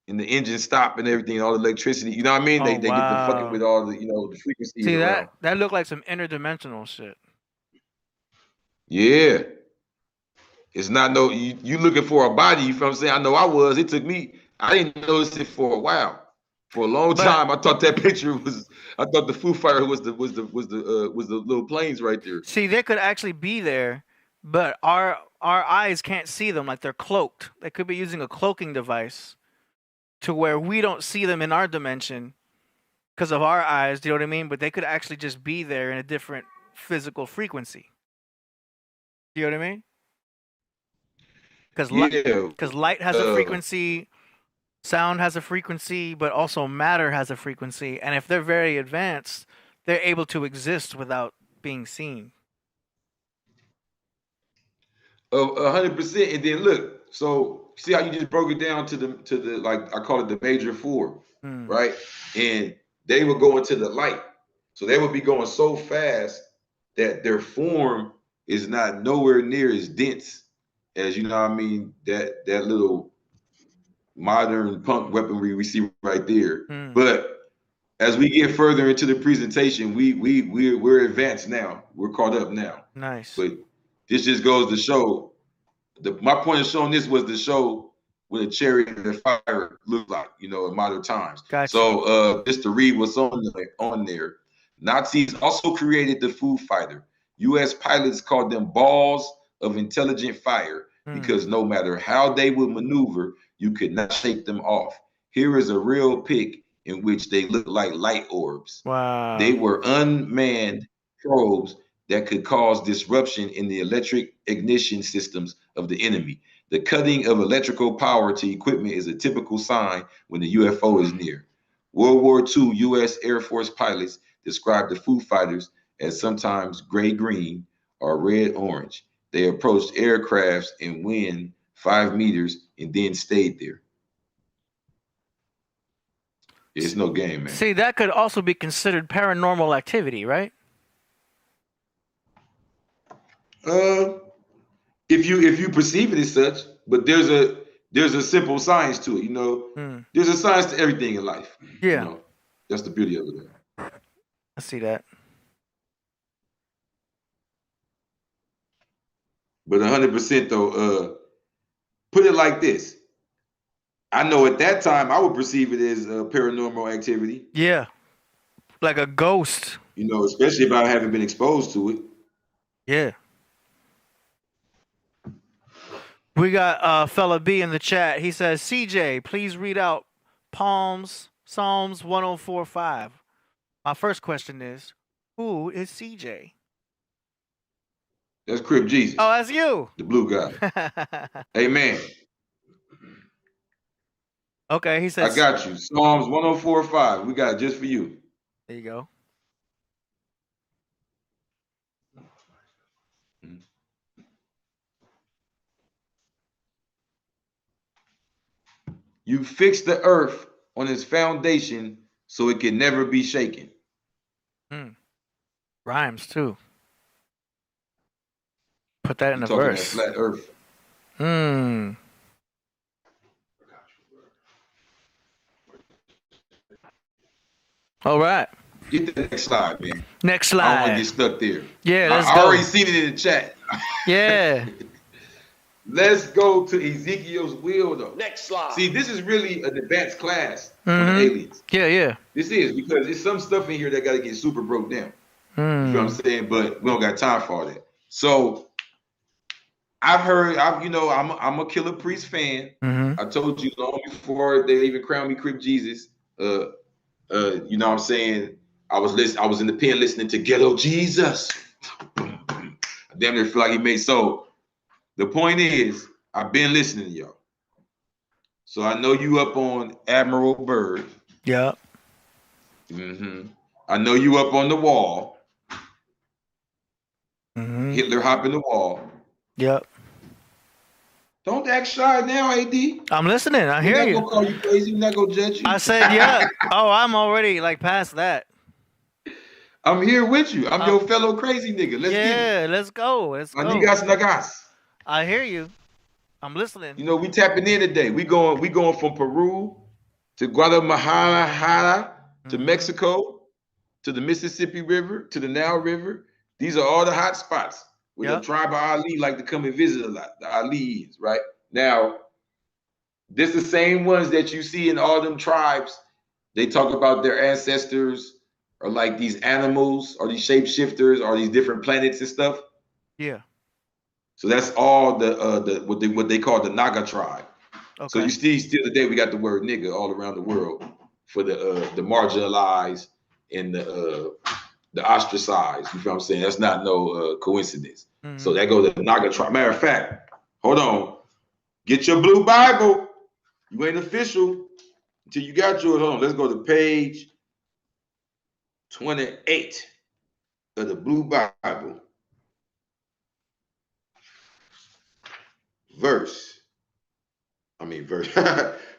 and the engine stop and everything, all the electricity. You know what I mean? They get to fucking with all the, the frequency. See around. That looked like some interdimensional shit. Yeah. It's not you looking for a body, you feel what I'm saying? I know I was. It took me, I didn't notice it for a while. For a long time, I thought that picture I thought the Foo Fighter was the little planes right there. See, they could actually be there, but our eyes can't see them, like they're cloaked. They could be using a cloaking device to where we don't see them in our dimension because of our eyes, do you know what I mean? But they could actually just be there in a different physical frequency. Do you know what I mean? Because light has a frequency, sound has a frequency, but also matter has a frequency. And if they're very advanced, they're able to exist without being seen. 100%. And then look, so see how you just broke it down to the like I call it the major four, right? And they would go into the light. So they would be going so fast that their form is not nowhere near as dense as, you know what I mean, that little modern punk weaponry we see right there. But as we get further into the presentation, we're advanced now. We're caught up now. Nice. But this just goes to show, my point of showing this was to show what a Chariot of Fire looked like, in modern times. Gotcha. So just to read what's on there. Nazis also created the Foo Fighter. U.S. pilots called them balls of intelligent fire because no matter how they would maneuver, you could not shake them off. Here is a real pic in which they look like light orbs. Wow. They were unmanned probes that could cause disruption in the electric ignition systems of the enemy. The cutting of electrical power to equipment is a typical sign when the UFO is near. World War II U.S. Air Force pilots described the Foo Fighters as sometimes gray-green or red-orange. They approached aircrafts in wind 5 meters and then stayed there. It's no game, man. See, that could also be considered paranormal activity, right? If you perceive it as such, but there's a simple science to it, you know. There's a science to everything in life. Yeah. You know? That's the beauty of it. I see that. But 100% though, put it like this. I know at that time I would perceive it as paranormal activity. Yeah. Like a ghost. You know, especially if I haven't been exposed to it. Yeah. We got fella B in the chat. He says, CJ, please read out Psalms 1045. My first question is, who is CJ? That's Crip Jesus. Oh, that's you. The blue guy. Amen. Okay, he says. I got you. Psalms 1045. We got it just for you. There you go. You fix the earth on its foundation so it can never be shaken. Rhymes too. Put that in a Talking verse. that flat earth. All right. Get the next slide, man. Next slide. I don't want to get stuck there. Yeah, let's go. I already seen it in the chat. Yeah. Let's go to Ezekiel's will, though. Next slide. See, this is really an advanced class on the aliens. Yeah. This is because there's some stuff in here that got to get super broke down. You know what I'm saying? But we don't got time for all that. So I've heard, I'm a Killah Priest fan. I told you long before they even crowned me Crip Jesus. You know what I'm saying? I was in the pen listening to Ghetto Jesus. I damn near feel like he made so. The point is, I've been listening to y'all. So I know you up on Admiral Byrd. Yeah. I know you up on the wall. Hitler hopping the wall. Yep. Don't act shy now, AD. I'm listening. I hear you. We're not gonna call you crazy. We're not gonna judge you. I said, yeah. Oh, I'm already like past that. I'm here with you. I'm your fellow crazy nigga. Let's get it. Let's go. Let's go. Niggas, nagas. I hear you. I'm listening. You know, we tapping in today. We going from Peru to Guatemala to Mexico to the Mississippi River to the Nile River. These are all the hot spots where the tribe of Ali like to come and visit a lot. The Ali's, right? Now, this the same ones that you see in all them tribes. They talk about their ancestors or like these animals or these shapeshifters or these different planets and stuff. Yeah. So that's all the what they call the Naga tribe. Okay. So you see still today we got the word nigga all around the world for the marginalized and the ostracized. You feel what I'm saying? That's not no coincidence. So that goes to the Naga tribe. Matter of fact, hold on. Get your blue Bible. You ain't official until you got yours. Hold on. Let's go to page 28 of the blue Bible.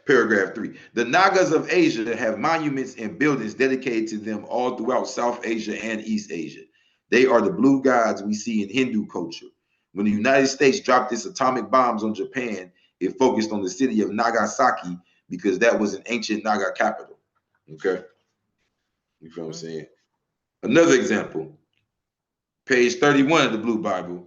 Paragraph 3. The Nagas of Asia have monuments and buildings dedicated to them all throughout South Asia and East Asia. They are the blue gods we see in Hindu culture. When the United States dropped its atomic bombs on Japan, it focused on the city of Nagasaki because that was an ancient Naga capital. Okay? You feel what I'm saying? Another example, page 31 of the blue Bible.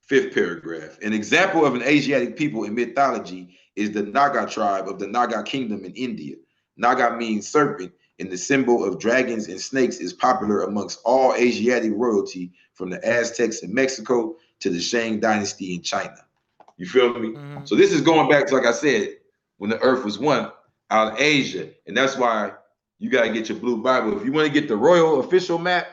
5th paragraph. An example of an Asiatic people in mythology is the Naga tribe of the Naga kingdom in India. Naga means serpent, and the symbol of dragons and snakes is popular amongst all Asiatic royalty from the Aztecs in Mexico to the Shang dynasty in China. You feel me? So this is going back to, like I said, when the earth was one out of Asia. And that's why you got to get your blue Bible. If you want to get the royal official map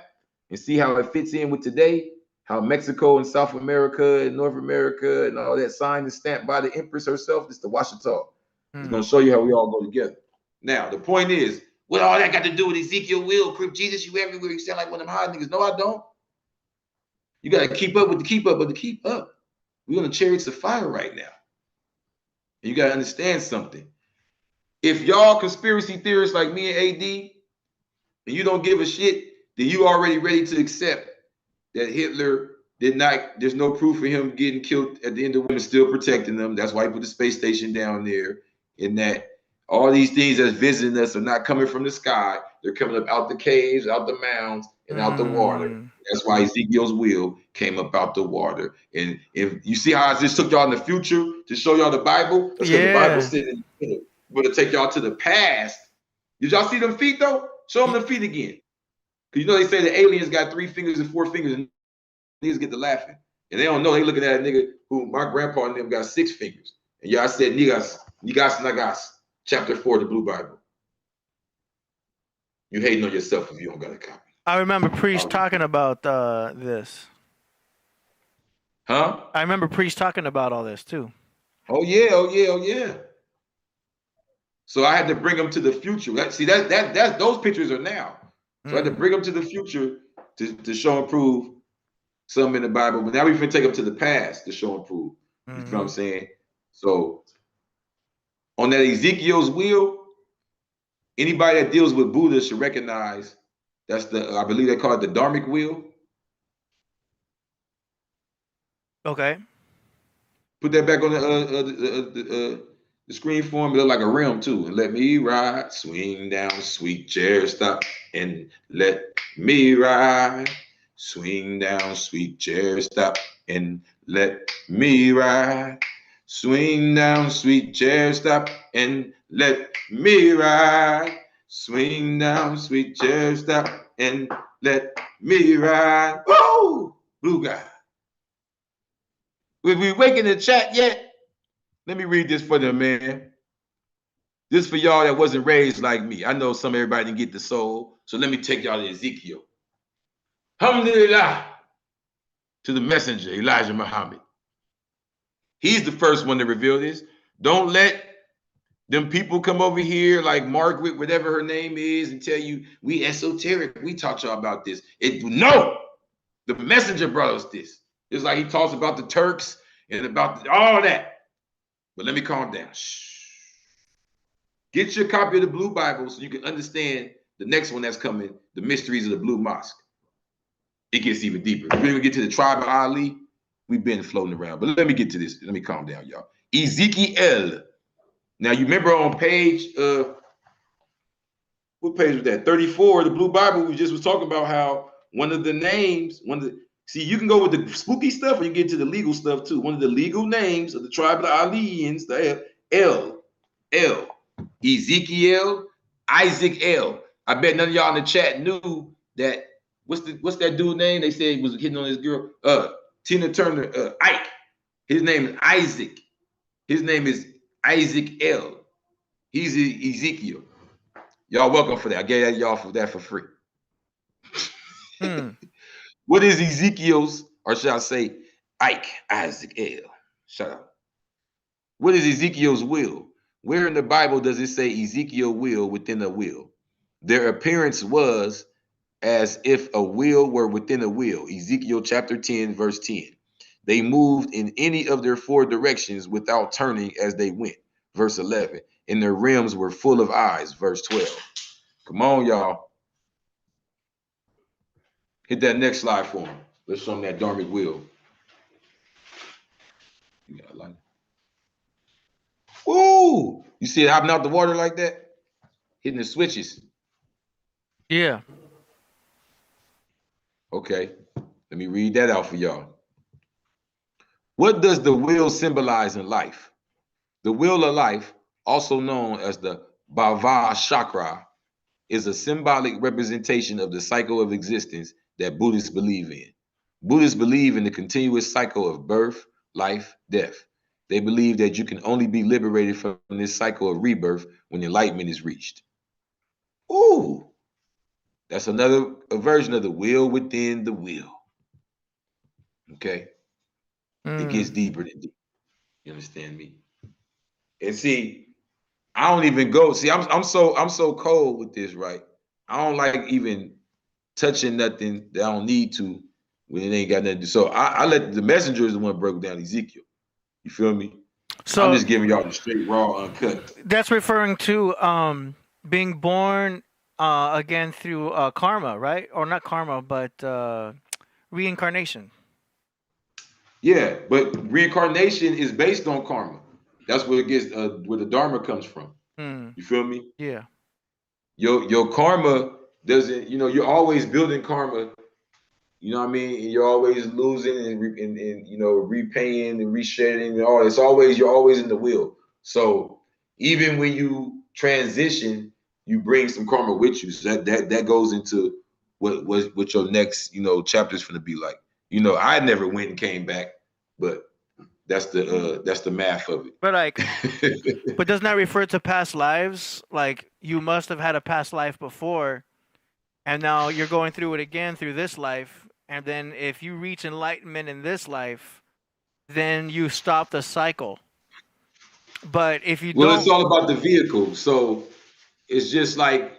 and see how it fits in with today, how Mexico and South America and North America and all that signed and stamped by the Empress herself, it's the Washita. It's going to show you how we all go together. Now, the point is, what all that got to do with Ezekiel will, Crip Jesus, you everywhere. You sound like one of them hot niggas. No, I don't. You got to keep up with the keep up of the keep up. We're on the chariots of fire right now. And you got to understand something. If y'all conspiracy theorists like me and AD, and you don't give a shit, then you already ready to accept that Hitler did not, there's no proof of him getting killed at the end of women still protecting them. That's why he put the space station down there. And that all these things that's visiting us are not coming from the sky. They're coming up out the caves, out the mounds, and out the water. That's why Ezekiel's wheel came up out the water. And if you see how I just took y'all in the future to show y'all the Bible, that's because the Bible said in the middle. We're going to take y'all to the past. Did y'all see them feet though? Show them the feet again. Because you know they say the aliens got 3 fingers and 4 fingers, and niggas get to laughing. And they don't know. They looking at a nigga who my grandpa and them got 6 fingers. And y'all said niggas, nagas, chapter 4 of the Blue Bible. You hating on yourself if you don't got a copy. I remember Priest talking about this. Huh? I remember Priest talking about all this too. Oh yeah. So I had to bring them to the future. See, that's those pictures are now. So I had to bring them to the future to show and prove something in the Bible. But now we can take them to the past to show and prove. You know what I'm saying? So on that Ezekiel's wheel, anybody that deals with Buddha should recognize that's I believe they call it the Dharmic wheel. Okay. Put that back on the screen for him. It look like a rim too. And let me ride, swing down, sweet chair, stop, and let me ride, swing down, sweet chair, stop, and let me ride, swing down, sweet chair, stop, and let me ride, swing down, sweet chair, stop, and let me ride. Woo! Blue guy. Will we wake in the chat yet? Let me read this for them, man. This for y'all that wasn't raised like me. I know everybody didn't get the soul, so let me take y'all to Ezekiel. Alhamdulillah, to the messenger, Elijah Muhammad. He's the first one to reveal this. Don't let them people come over here like Margaret, whatever her name is, and tell you we esoteric. We taught y'all about this. No, the messenger brought us this. It's like he talks about the Turks and about all that. But let me calm down. Shh. Get your copy of the Blue Bible so you can understand the next one that's coming, the mysteries of the Blue Mosque. It gets even deeper. If we're gonna get to the tribe of Ali, we've been floating around. But let me get to this. Let me calm down, y'all. Ezekiel. Now you remember on page, what page was that? 34, the Blue Bible, we just was talking about how one of the names, see, you can go with the spooky stuff or you get to the legal stuff too. One of the legal names of the tribe of the Alians, the El, Ezekiel, Isaac El. I bet none of y'all in the chat knew that. What's that dude name? They said he was hitting on this girl, Tina Turner, Ike. His name is Isaac. His name is Isaac El. He's Ezekiel. Y'all welcome for that. I gave y'all for that for free. What is Ezekiel's, or should I say, Isaac El? Shut up. What is Ezekiel's will? Where in the Bible does it say Ezekiel will within a will? Their appearance was as if a wheel were within a wheel. Ezekiel chapter 10, verse 10. They moved in any of their 4 directions without turning as they went. Verse 11. And their rims were full of eyes. Verse 12. Come on, y'all. Hit that next slide for them. Let's show them that Dharmic wheel. You got a light. Ooh! You see it hopping out the water like that? Hitting the switches. Yeah. Okay. Let me read that out for y'all. What does the wheel symbolize in life? The wheel of life, also known as the Bhava Chakra, is a symbolic representation of the cycle of existence that Buddhists believe in. Buddhists believe in the continuous cycle of birth, life, death. They believe that you can only be liberated from this cycle of rebirth when enlightenment is reached. Ooh, that's another version of the wheel within the wheel. Okay, it gets deeper than deep. You understand me? And see, I don't even go. See, I'm so cold with this, right? I don't like even touching nothing that I don't need to when it ain't got nothing to do. So I let the messenger is the one who broke down Ezekiel. You feel me? So I'm just giving y'all the straight raw uncut. that's referring to being born again through karma, right? Or not karma, but reincarnation. Yeah, but reincarnation is based on karma. That's where it gets where the dharma comes from. Hmm. You feel me? Yeah. Your karma doesn't, you're always building karma. You know what I mean? And you're always losing and repaying and reshedding and all. You're always in the wheel. So even when you transition, you bring some karma with you. So that goes into what your next chapter is going to be like. I never went and came back, but that's the math of But like, it. but doesn't that refer to past lives? Like you must have had a past life before, and now you're going through it again through this life. And then if you reach enlightenment in this life, then you stop the cycle. But if you Well, it's don't, all about the vehicle. So it's just like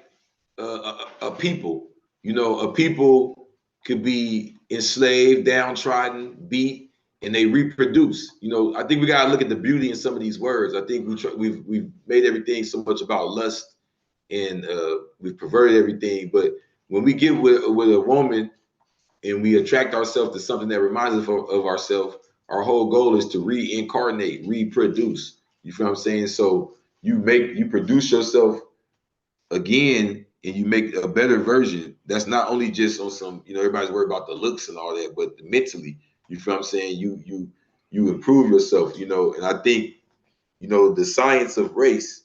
a people. A people could be enslaved, downtrodden, beat, and they reproduce. I think we gotta look at the beauty in some of these words. I think we've made everything so much about lust, and we've perverted everything. But when we get with a woman and we attract ourselves to something that reminds us of ourselves, our whole goal is to reincarnate, reproduce. You feel what I'm saying? So you produce yourself again, and you make a better version. That's not only just on some, everybody's worried about the looks and all that, but mentally, you feel what I'm saying? You improve yourself, and I think, the science of race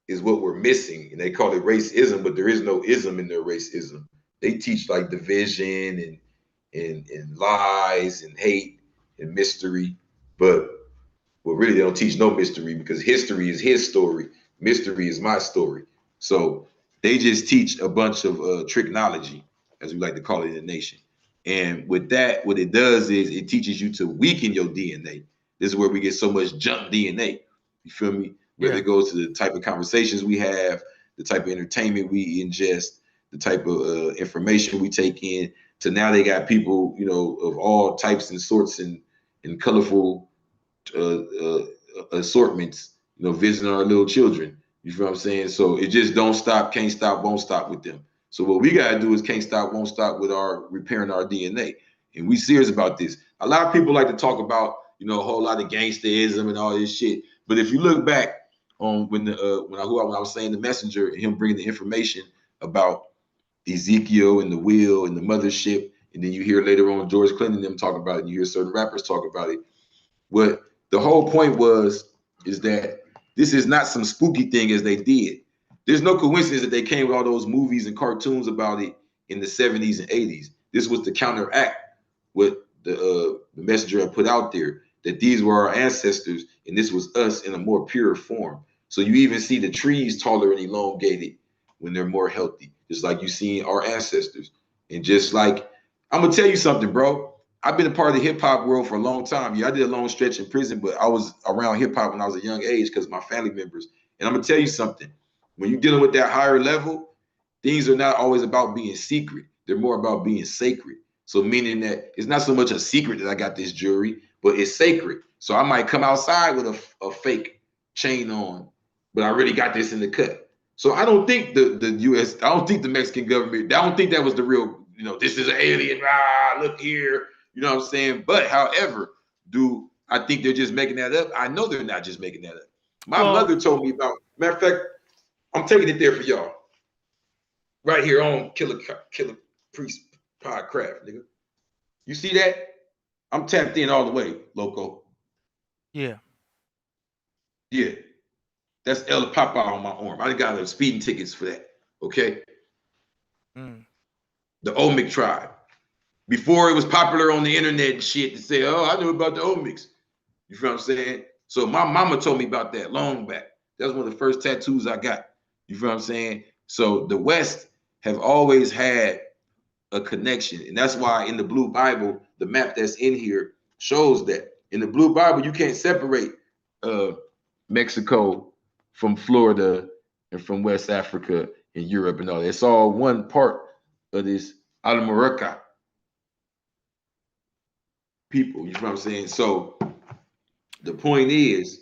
is what we're missing. And they call it racism, but there is no ism in their racism. They teach like division and lies and hate and mystery. But really they don't teach no mystery, because history is his story. Mystery is my story. So they just teach a bunch of tricknology, as we like to call it in the nation. And with that, what it does is it teaches you to weaken your DNA. This is where we get so much junk DNA. You feel me? Whether yeah. it goes to the type of conversations we have, the type of entertainment we ingest, the type of information we take in, to now they got people, of all types and sorts and colorful assortments, visiting our little children. You feel what I'm saying? So it just don't stop, can't stop, won't stop with them. So what we gotta do is can't stop, won't stop with our repairing our DNA. And we serious about this. A lot of people like to talk about, a whole lot of gangsterism and all this shit. But if you look back on when I was saying the messenger and him bringing the information about Ezekiel and the wheel and the mothership, and then you hear later on George Clinton them talk about it, and you hear certain rappers talk about it. What the whole point is that this is not some spooky thing as they did. There's no coincidence that they came with all those movies and cartoons about it in the 70s and 80s. This was to counteract what the messenger had put out there, that these were our ancestors and this was us in a more pure form. So you even see the trees taller and elongated when they're more healthy, just like you see our ancestors. And just like, I'm gonna tell you something, bro. I've been a part of the hip hop world for a long time. Yeah, I did a long stretch in prison, but I was around hip hop when I was a young age because of my family members. And I'm gonna tell you something. When you're dealing with that higher level, things are not always about being secret. They're more about being sacred. So meaning that it's not so much a secret that I got this jewelry, but it's sacred. So I might come outside with a fake chain on, but I really got this in the cut. So I don't think the US, I don't think the Mexican government, I don't think that was the real, this is an alien, look here. You know what I'm saying? But however, I think they're just making that up? I know they're not just making that up. My mother told me about, matter of fact, I'm taking it there for y'all. Right here on Killah Priest Podcraft, nigga. You see that? I'm tapped in all the way, loco. Yeah. Yeah. That's El Papa on my arm. I got the speeding tickets for that. Okay. The Olmec tribe. Before it was popular on the internet and shit to say, oh, I knew about the Olmecs. You feel what I'm saying? So my mama told me about that long back. That was one of the first tattoos I got. You feel what I'm saying? So the West have always had a connection. And that's why in the Blue Bible, the map that's in here shows that. In the Blue Bible, you can't separate Mexico from Florida and from West Africa and Europe and all that. It's all one part of this Almaraca people. You know what I'm saying? So the point is,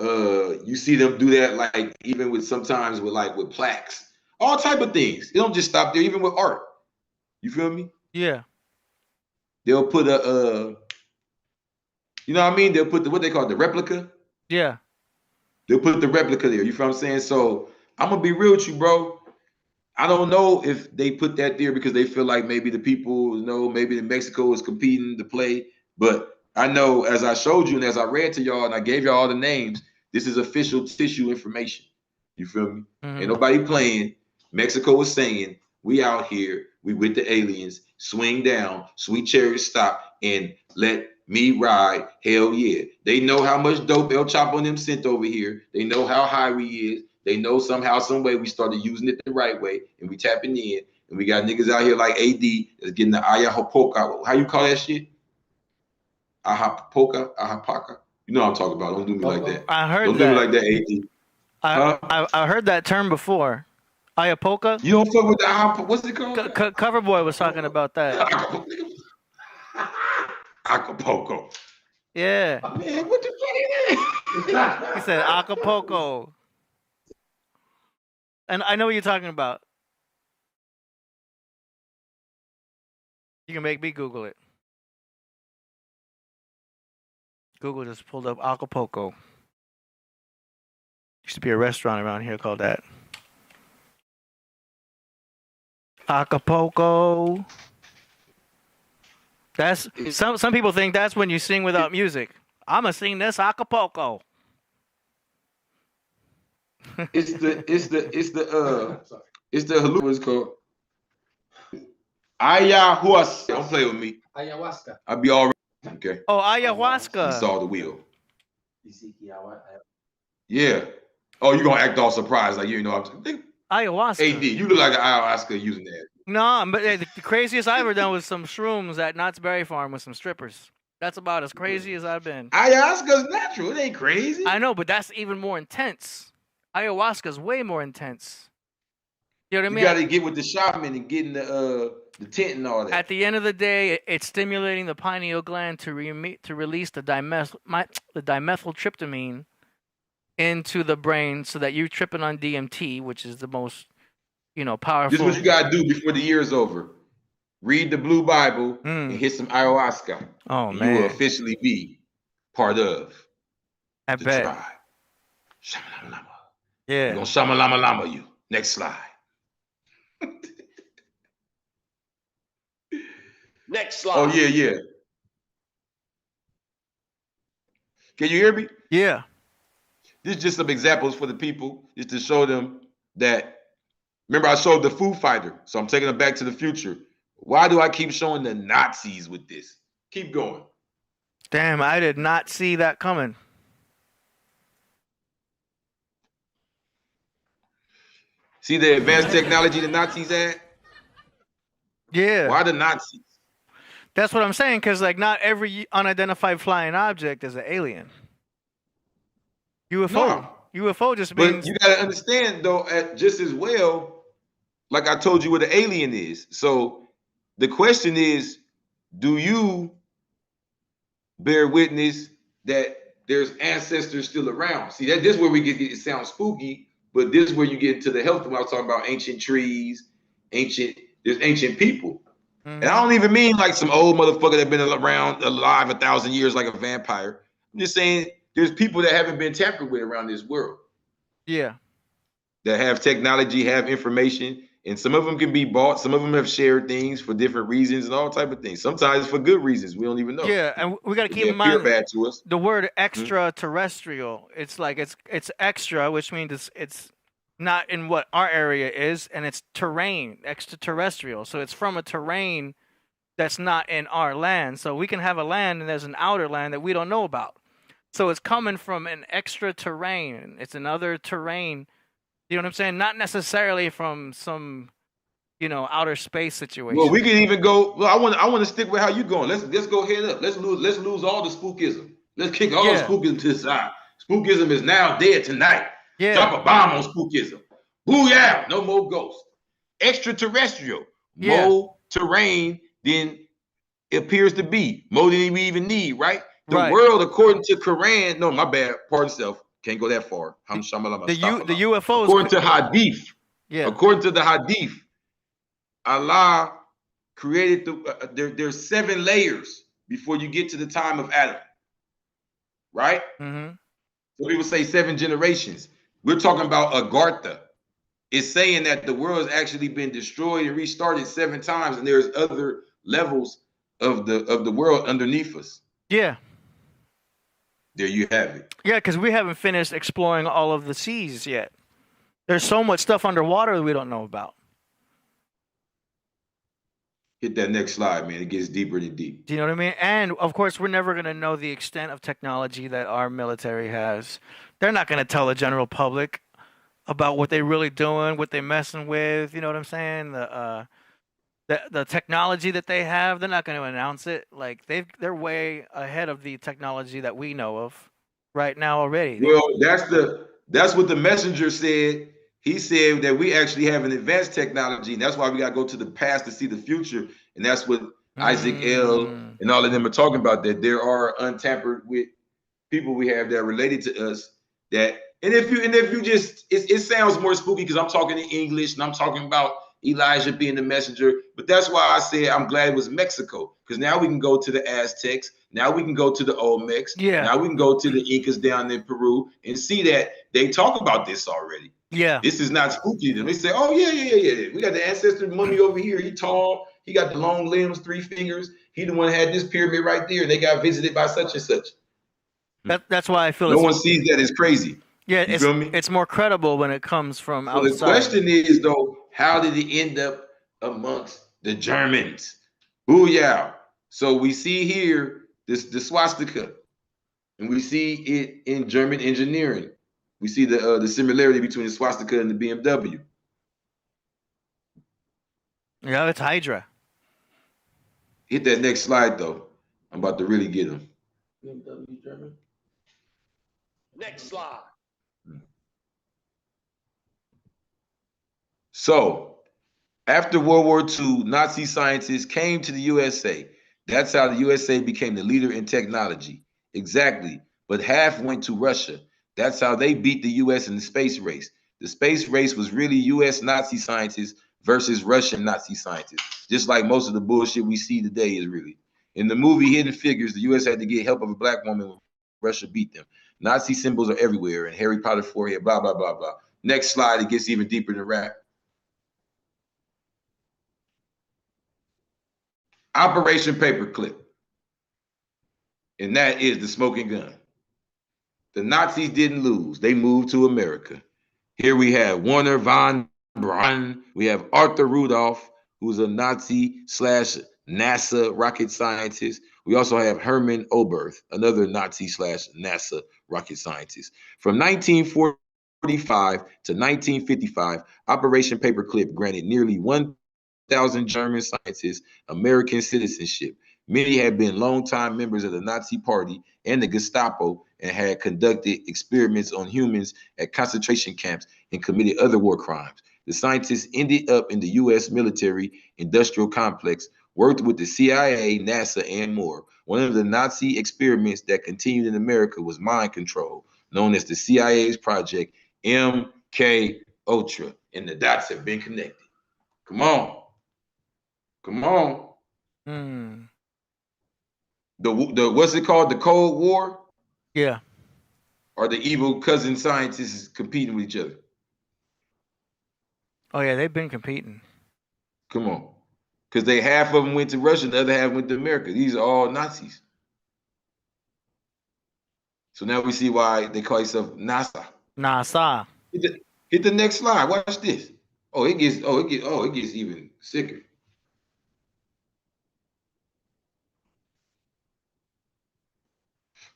You see them do that, like even with sometimes with plaques, all type of things. It don't just stop there. Even with art, you feel me? Yeah. They'll put you know what I mean? They'll put what they call the replica. Yeah. They'll put the replica there. You feel what I'm saying? So I'm gonna be real with you, bro. I don't know if they put that there because they feel like maybe the people, maybe the Mexico is competing to play. But I know, as I showed you and as I read to y'all and I gave y'all all the names, this is official tissue information. You feel me? Ain't nobody playing. Mexico is saying, we out here, we with the aliens, swing down, sweet chariot stop, and let me ride. Hell yeah. They know how much dope El Chapo and them sent over here. They know how high we is. They know somehow, some way we started using it the right way, and we tapping in, and we got niggas out here like AD that's getting the Ayahuasca. How you call that shit? Ahapaka. You know what I'm talking about. Don't do me like that. I heard Don't that. do me like that, AD. I heard that term before. Ayapoca. You don't fuck with the what's it called? Coverboy was talking about that. Acapulco. Yeah. Man, what the fuck is that? He said Acapulco. And I know what you're talking about. You can make me Google it. Google just pulled up Acapulco. Used to be a restaurant around here called that. Acapulco. That's some people think that's when you sing without music. I'ma sing this Acapulco. It's the haluva. It's called ayahuasca. Don't play with me. Ayahuasca. I'll be all right. Okay. Oh, ayahuasca. You saw the wheel. Ezekiel. Yeah. Oh, you gonna act all surprised like you know I'm Ayahuasca. AD, you look like an ayahuasca using that. No, but the craziest I ever done was some shrooms at Knott's Berry Farm with some strippers. That's about as crazy as I've been. Ayahuasca's natural. It ain't crazy. I know, but that's even more intense. Ayahuasca's way more intense. You know what I mean? You gotta get with the shaman and get in the tent and all that. At the end of the day, it's stimulating the pineal gland to release the dimethyltryptamine into the brain, so that you're tripping on DMT, which is the most, powerful. This is what you gotta do before the year is over. Read the Blue Bible and hit some ayahuasca. Oh man! You will officially be part of the tribe. Shamalama. Yeah. We're gonna shamalama you. Next slide. Next slide. Oh yeah. Can you hear me? Yeah. This is just some examples for the people, just to show them that. Remember, I showed the Foo Fighter, so I'm taking them back to the future. Why do I keep showing the Nazis with this? Keep going. Damn, I did not see that coming. See the advanced technology the Nazis had? Yeah. Why the Nazis? That's what I'm saying, because not every unidentified flying object is an alien. UFO. No. UFO just means. But you gotta understand though, just as well, like I told you what an alien is. So the question is, do you bear witness that there's ancestors still around? See, this is where we get it sounds spooky, but this is where you get into the health when I was talking about ancient trees, there's ancient people. And I don't even mean like some old motherfucker that been around alive 1,000 years like a vampire. I'm just saying there's people that haven't been tampered with around this world. Yeah. That have technology, have information, and some of them can be bought. Some of them have shared things for different reasons and all type of things. Sometimes for good reasons. We don't even know. Yeah, and we got to keep in mind bad to us. The word extraterrestrial. It's like it's extra, which means it's not in what our area is, and it's terrain, extraterrestrial. So it's from a terrain that's not in our land. So we can have a land and there's an outer land that we don't know about. So it's coming from an extra terrain. It's another terrain. You know what I'm saying? Not necessarily from some, outer space situation. Well, we can even go. Well, I want to stick with how you going. Let's go head up. Let's lose all the spookism. Let's kick all the spookism to the side. Spookism is now dead tonight. Yeah. Drop a bomb on spookism. Booyah! No more ghosts. Extraterrestrial. Yeah. More terrain than it appears to be. More than we even need, right? The world, according to Quran, no, my bad, pardon self. Can't go that far. The UFOs. According to Hadith, Yeah. according to the Hadith, Allah created there's 7 layers before you get to the time of Adam. Right? Mm-hmm. So people say 7 generations. We're talking about Agartha. It's saying that the world has actually been destroyed and restarted 7 times, and there's other levels of the world underneath us. Yeah. There you have it. Yeah, because we haven't finished exploring all of the seas yet. There's so much stuff underwater that we don't know about. Hit that next slide, man. It gets deeper and deep. Do you know what I mean? And of course, we're never going to know the extent of technology that our military has. They're not going to tell the general public about what they're really doing, what they're messing with. You know what I'm saying? The technology that they have, they're not going to announce it. Like they're way ahead of the technology that we know of right now already. Well, that's what the messenger said. He said that we actually have an advanced technology, and that's why we got to go to the past to see the future. And that's what Ezekiel and all of them are talking about, that there are untampered with people we have that are related to us. That and if you just it sounds more spooky because I'm talking in English and I'm talking about Elijah being the messenger. But that's why I said I'm glad it was Mexico, because now we can go to the Aztecs. Now we can go to the Olmecs. Yeah. Now we can go to the Incas down in Peru and see that they talk about this already. Yeah. This is not spooky to them. They say, oh, yeah. We got the ancestor mummy over here. He tall. He got the long limbs, 3 fingers. He the one that had this pyramid right there. And they got visited by such and such. That's why I feel no one sees that as crazy. Yeah, you feel me? It's more credible when it comes from outside. The question is, though, how did it end up amongst the Germans? Booyah. So we see here the swastika, and we see it in German engineering. We see the similarity between the swastika and the BMW. Yeah, it's Hydra. Hit that next slide, though. I'm about to really get them. BMW German. Next slide. So, after World War II, Nazi scientists came to the USA. That's how the USA became the leader in technology. Exactly. But half went to Russia. That's how they beat the US in the space race. The space race was really US Nazi scientists versus Russian Nazi scientists. Just like most of the bullshit we see today is really. In the movie Hidden Figures, the US had to get help of a black woman when Russia beat them. Nazi symbols are everywhere, and Harry Potter forehead, blah, blah, blah, blah. Next slide, it gets even deeper than rap. Operation Paperclip. And that is the smoking gun. The Nazis didn't lose. They moved to America. Here we have Werner von Braun. We have Arthur Rudolph, who's a Nazi/NASA rocket scientist. We also have Hermann Oberth, another Nazi/NASA rocket scientist. From 1945 to 1955, Operation Paperclip granted nearly 1,000 German scientists American citizenship. Many had been longtime members of the Nazi Party and the Gestapo and had conducted experiments on humans at concentration camps and committed other war crimes. The scientists ended up in the U.S. military industrial complex, worked with the CIA, NASA, and more. One of the Nazi experiments that continued in America was mind control, known as the CIA's Project MK Ultra, and the dots have been connected. Come on. The what's it called? The Cold War? Yeah. Or the evil cousin scientists competing with each other? Oh yeah, they've been competing. Come on. Because half of them went to Russia, the other half went to America. These are all Nazis. So now we see why they call themselves NASA. NASA. Hit the next slide. Watch this. It gets even sicker.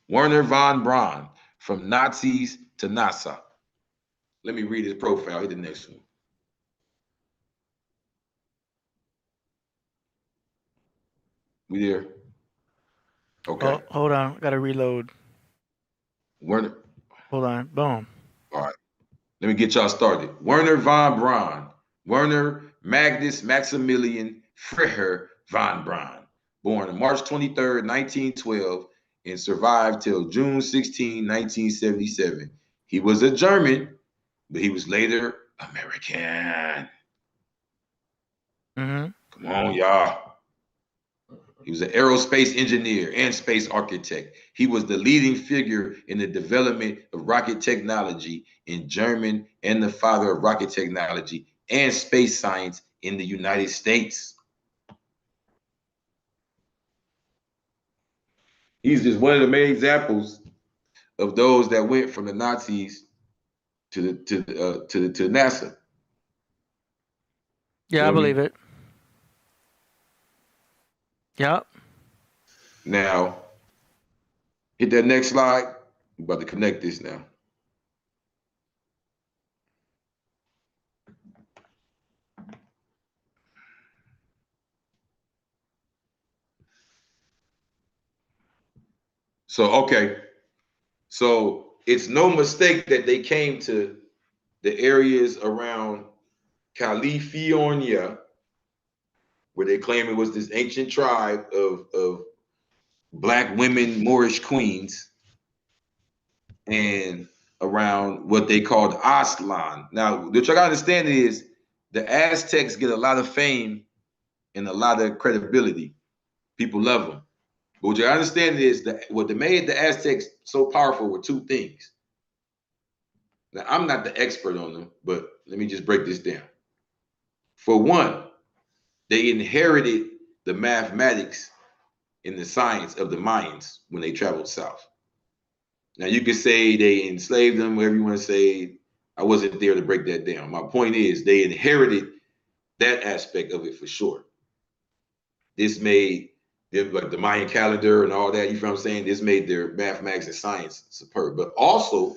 Werner von Braun, from Nazis to NASA. Let me read his profile. Hit the next one. We there? Okay. Oh, hold on. Got to reload. Werner. Hold on. Boom. All right. Let me get y'all started. Werner von Braun. Werner Magnus Maximilian Freiherr von Braun. Born on March 23rd, 1912, and survived till June 16, 1977. He was a German, but he was later American. Mm-hmm. Come on, y'all. He was an aerospace engineer and space architect. He was the leading figure in the development of rocket technology in Germany and the father of rocket technology and space science in the United States. He's just one of the main examples of those that went from the Nazis to NASA. Yeah, I believe it. Yep. Now, hit that next slide. We're about to connect this now. So, okay. So it's no mistake that they came to the areas around California, where they claim it was this ancient tribe of Black women, Moorish queens, and around what they called Aztlan. Now, what you gotta understand is the Aztecs get a lot of fame and a lot of credibility. People love them. But what you gotta understand is that what made the Aztecs so powerful were two things. Now, I'm not the expert on them, but let me just break this down. For one, they inherited the mathematics and the science of the Mayans when they traveled south. Now, you could say they enslaved them, whatever you want to say. I wasn't there to break that down. My point is they inherited that aspect of it for sure. This made them, like the Mayan calendar and all that, you feel what I'm saying? This made their mathematics and science superb. But also,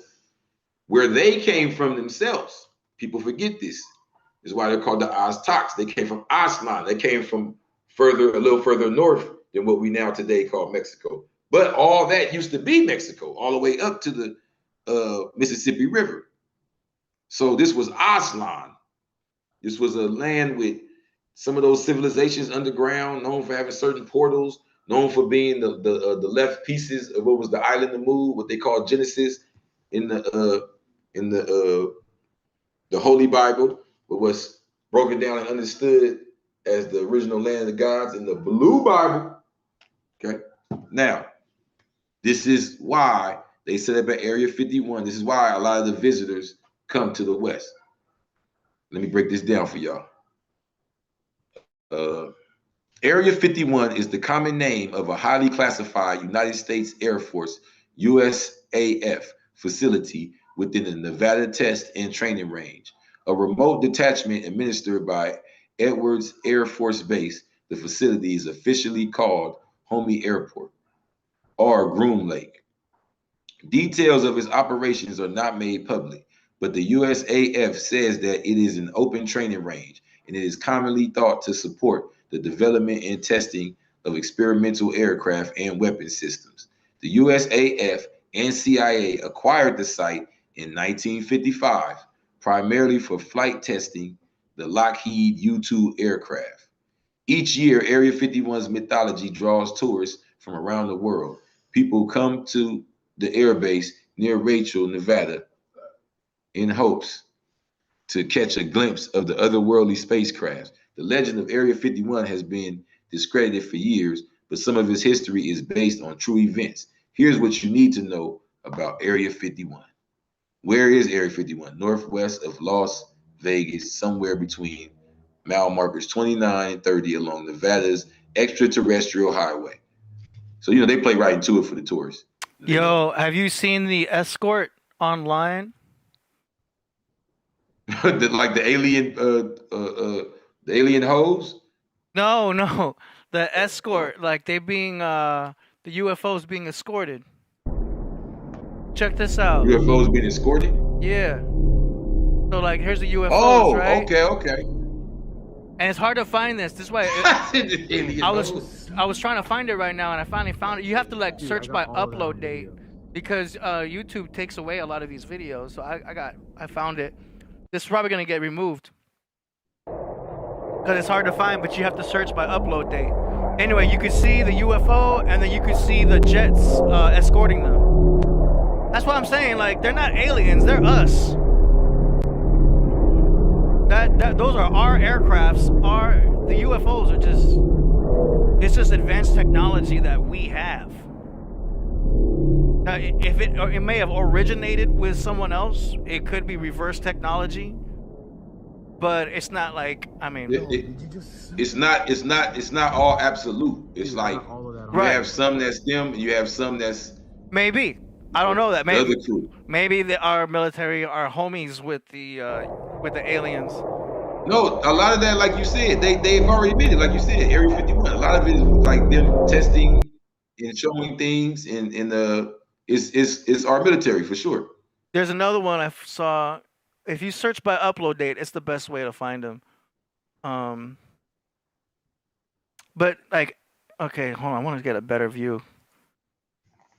where they came from themselves, people forget this. This is why they're called the Aztecs. They came from Aztlan. They came from a little further north than what we now today call Mexico. But all that used to be Mexico, all the way up to the Mississippi River. So this was Aztlan. This was a land with some of those civilizations underground, known for having certain portals, known for being the left pieces of what was the island of Mu, what they call Genesis in the Holy Bible, but was broken down and understood as the original land of the gods in the Blue Bible. Okay, now this is why they set up at Area 51. This is why a lot of the visitors come to the West. Let me break this down for y'all. Area 51 is the common name of a highly classified United States Air Force, USAF, facility within the Nevada Test and Training Range. A remote detachment administered by Edwards Air Force Base, the facility is officially called Homey Airport or Groom Lake. Details of its operations are not made public, but the USAF says that it is an open training range and it is commonly thought to support the development and testing of experimental aircraft and weapon systems. The USAF and CIA acquired the site in 1955, primarily for flight testing the Lockheed U-2 aircraft. Each year, Area 51's mythology draws tourists from around the world. People come to the airbase near Rachel, Nevada, in hopes to catch a glimpse of the otherworldly spacecraft. The legend of Area 51 has been discredited for years, but some of its history is based on true events. Here's what you need to know about Area 51. Where is Area 51? Northwest of Las Vegas, somewhere between mile markers 29 and 30 along Nevada's extraterrestrial highway. So, they play right into it for the tourists. Yo, have you seen the escort online? Like the alien hose? No. The escort, like they being the UFOs being escorted. Check this out. UFOs being escorted? Yeah. So like here's the UFOs, oh, right? Okay. And it's hard to find this. This way I was trying to find it right now and I finally found it. You have to like search by upload date because YouTube takes away a lot of these videos. So I found it. This is probably gonna get removed because it's hard to find, but you have to search by upload date. Anyway, you could see the UFO and then you could see the jets escorting them. That's what I'm saying. Like, they're not aliens, they're us. Those are our aircrafts. The UFOs are just, it's just advanced technology that we have. Now, if it may have originated with someone else, it could be reverse technology, but it's not like, I mean, It's not all absolute. It's like you have some that's them, and you have some that's maybe. I don't know that. the other crew. Maybe our military are homies with the aliens. No, a lot of that, like you said, they've already admitted, like you said, Area 51. A lot of it is like them testing and showing things, and it's our military for sure. There's another one I saw. If you search by upload date, it's the best way to find them. But like, okay, hold on. I want to get a better view.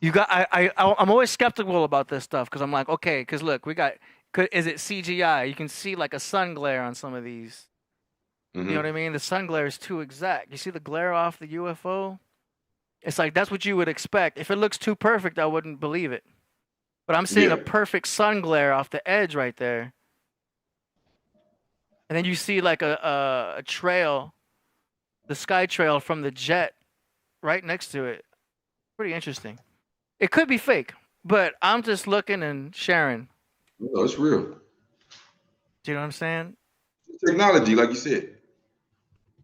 I'm always skeptical about this stuff because I'm like, okay, because look, is it CGI? You can see like a sun glare on some of these. Mm-hmm. You know what I mean? The sun glare is too exact. You see the glare off the UFO? It's like that's what you would expect. If it looks too perfect, I wouldn't believe it. But I'm seeing a perfect sun glare off the edge right there. And then you see like a trail, the sky trail from the jet right next to it. Pretty interesting. It could be fake, but I'm just looking and sharing. No, it's real. Do you know what I'm saying? Technology, like you said.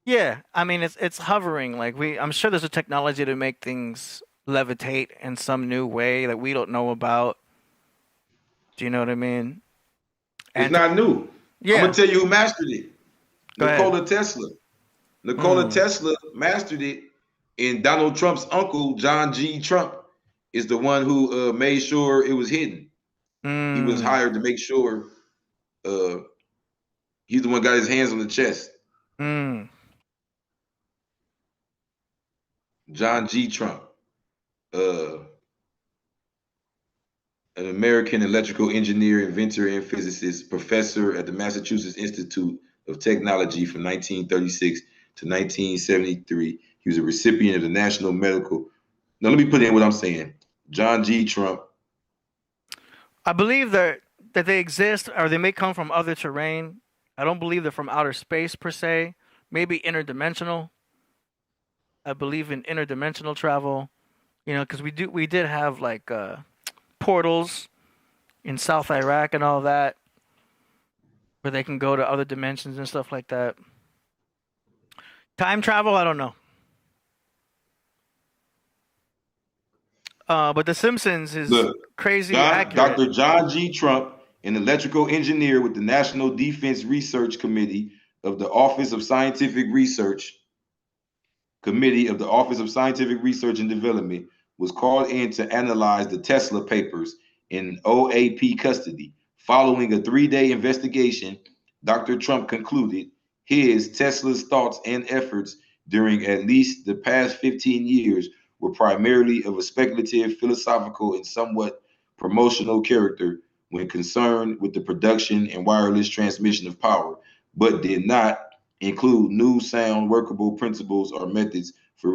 Yeah, I mean it's hovering. Like I'm sure there's a technology to make things levitate in some new way that we don't know about. Do you know what I mean? It's not new. Yeah. I'm gonna tell you who mastered it. Nikola ahead. Tesla. Nikola Tesla mastered it, and Donald Trump's uncle, John G. Trump, is the one who made sure it was hidden. He was hired to make sure he's the one got his hands on the chest. John G. Trump, an American electrical engineer, inventor, and physicist, professor at the Massachusetts Institute of Technology from 1936 to 1973. He was a recipient of the National Medical. Now, let me put in what I'm saying. John G. Trump. I believe that they exist, or they may come from other terrain. I don't believe they're from outer space per se. Maybe interdimensional. I believe in interdimensional travel. You know, because we did have like portals in South Iraq and all that, where they can go to other dimensions and stuff like that. Time travel, I don't know. But The Simpsons is crazy accurate. Dr. John G. Trump, an electrical engineer with the National Defense Research Committee of the Office of Scientific Research and Development, was called in to analyze the Tesla papers in OAP custody. Following a 3-day investigation, Dr. Trump concluded Tesla's thoughts and efforts during at least the past 15 years were primarily of a speculative, philosophical, and somewhat promotional character when concerned with the production and wireless transmission of power, but did not include new sound workable principles or methods for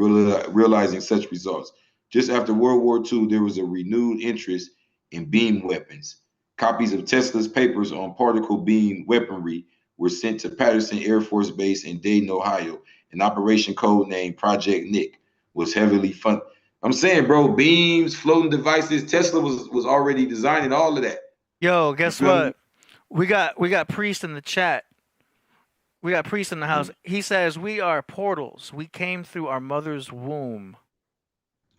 realizing such results. Just after World War II, there was a renewed interest in beam weapons. Copies of Tesla's papers on particle beam weaponry were sent to Patterson Air Force Base in Dayton, Ohio. An operation code named Project Nick was heavily funded. I'm saying, bro, beams, floating devices, Tesla was already designing all of that. Yo, guess what? We got Priest in the chat. We got Priest in the house. He says we are portals. We came through our mother's womb.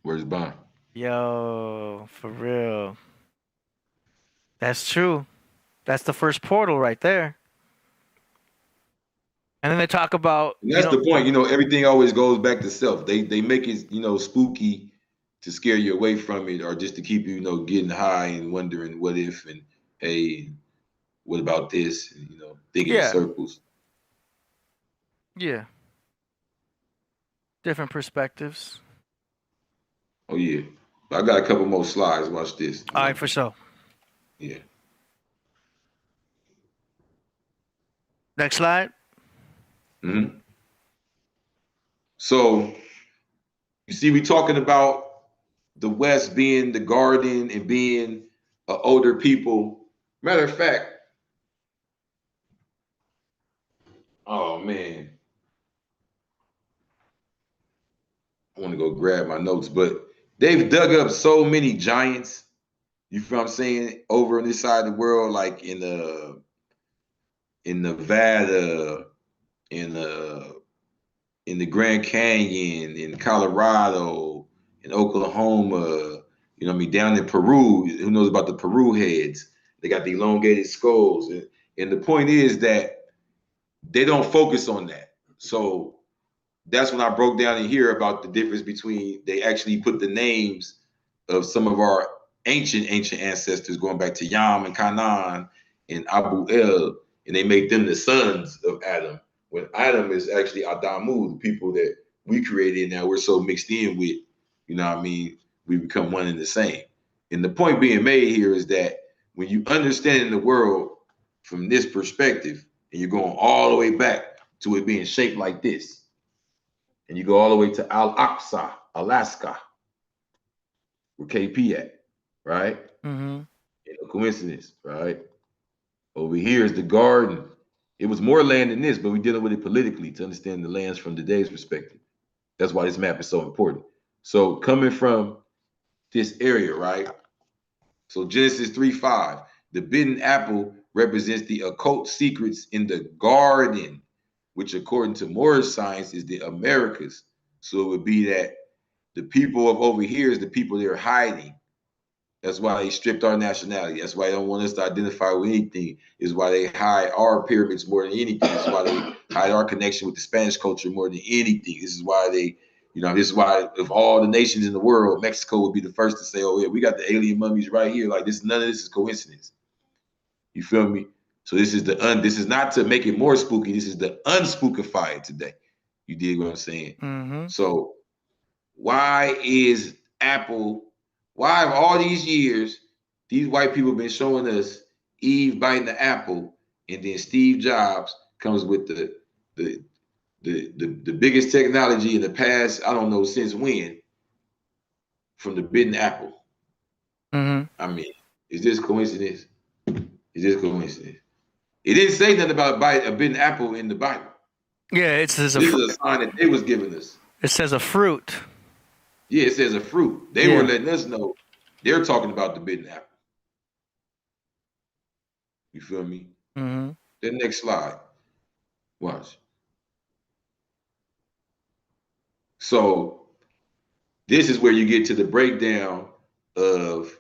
Where's Bond? Yo, for real. That's true. That's the first portal right there. And then they talk about... And that's the point. Everything always goes back to self. They make it, spooky to scare you away from it, or just to keep you, getting high and wondering what if, and hey, what about this? And, thinking in circles. Yeah. Different perspectives. Oh, yeah. I got a couple more slides. Watch this. All right, for sure. Yeah. Next slide. Mm-hmm. So, you see, we talking about the West being the garden and being older people. Matter of fact, oh man, I want to go grab my notes, but they've dug up so many giants. You feel what I'm saying? Over on this side of the world, like in Nevada, in the Grand Canyon, in Colorado, in Oklahoma, you know what I mean, down in Peru. Who knows about the Peru heads? They got the elongated skulls. And the point is that they don't focus on that. So that's when I broke down in here about the difference between, they actually put the names of some of our ancient ancestors going back to Yam and Canaan and Abu El, and they make them the sons of Adam, when Adam is actually Adamu, the people that we created. Now we're so mixed in with, you know what I mean, we become one and the same. And the point being made here is that when you understand the world from this perspective, and you're going all the way back to it being shaped like this, and you go all the way to Al-Aqsa, Alaska, where KP at, right? Mm-hmm. No coincidence, right? Over here is the garden. It was more land than this, but we're dealing with it politically to understand the lands from today's perspective. That's why this map is so important. So coming from this area, right? So Genesis 3:5, the bitten apple represents the occult secrets in the garden, which according to Moore's science is the Americas. So it would be that the people of over here is the people they're hiding. That's why they stripped our nationality. That's why they don't want us to identify with anything. Is why they hide our pyramids more than anything. This is why they hide our connection with the Spanish culture more than anything. This is why they, this is why of all the nations in the world, Mexico would be the first to say, oh yeah, we got the alien mummies right here. Like this, none of this is coincidence. You feel me? So this is this is not to make it more spooky. This is the unspookified today. You dig what I'm saying? Mm-hmm. So why have all these years, these white people been showing us Eve biting the apple, and then Steve Jobs comes with the biggest technology in the past, I don't know since when, from the bitten apple. Mm-hmm. I mean, is this coincidence? Is this coincidence? It didn't say nothing about a bitten apple in the Bible. Yeah, it says this is a sign that they was giving us. It says a fruit. Yeah, it says a fruit. They were letting us know they're talking about the bitten apple. You feel me? Mm-hmm. The next slide. Watch. So this is where you get to the breakdown of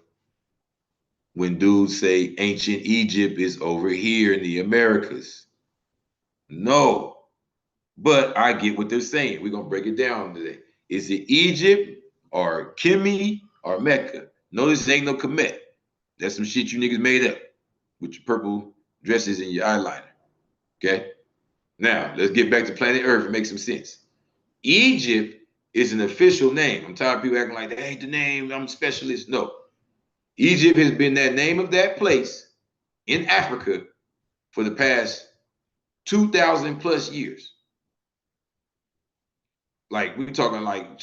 when dudes say ancient Egypt is over here in the Americas. No, but I get what they're saying. We're going to break it down today. Is it Egypt or Kimi or Mecca? Notice ain't no Kemet. That's some shit you niggas made up with your purple dresses and your eyeliner. Okay? Now, let's get back to planet Earth and make some sense. Egypt is an official name. I'm tired of people acting like that ain't the name, I'm a specialist. No. Egypt has been that name of that place in Africa for the past 2,000 plus years. Like we're talking like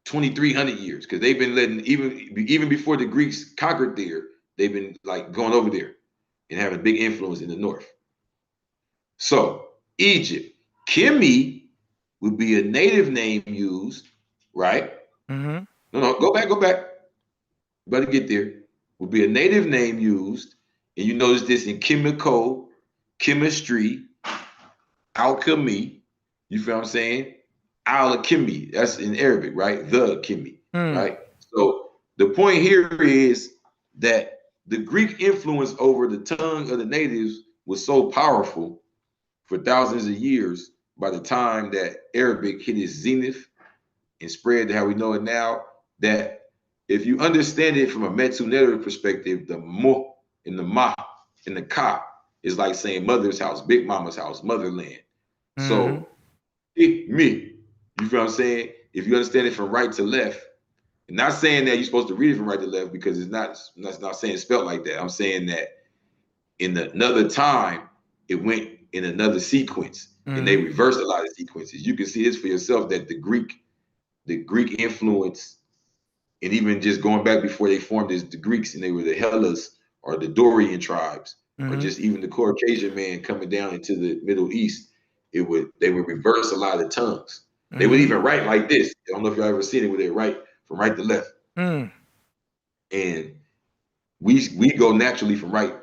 2,300 years, because they've been letting, even before the Greeks conquered there, they've been like going over there and having a big influence in the north. So Egypt, Kimi would be a native name used, right? Mm-hmm. No, go back. Better get there. Would be a native name used, and you notice this in chemical, chemistry, alchemy. You feel what I'm saying? Al-Kimi, that's in Arabic, right? The Kimi, right? So the point here is that the Greek influence over the tongue of the natives was so powerful for thousands of years. By the time that Arabic hit its zenith and spread to how we know it now, that if you understand it from a Metu perspective, the mo and the ma and the ka is like saying mother's house, big mama's house, motherland. Mm-hmm. So me, you feel what I'm saying? If you understand it from right to left, and not saying that you're supposed to read it from right to left, because it's not saying it's spelled like that. I'm saying that in another time, it went in another sequence, and they reversed a lot of sequences. You can see this for yourself, that the Greek influence And even just going back before they formed as the Greeks, and they were the Hellas or the Dorian tribes, or just even the Caucasian man coming down into the Middle East, they would reverse a lot of the tongues. They would even write like this. I don't know if y'all ever seen it where they write from right to left. And we go naturally from right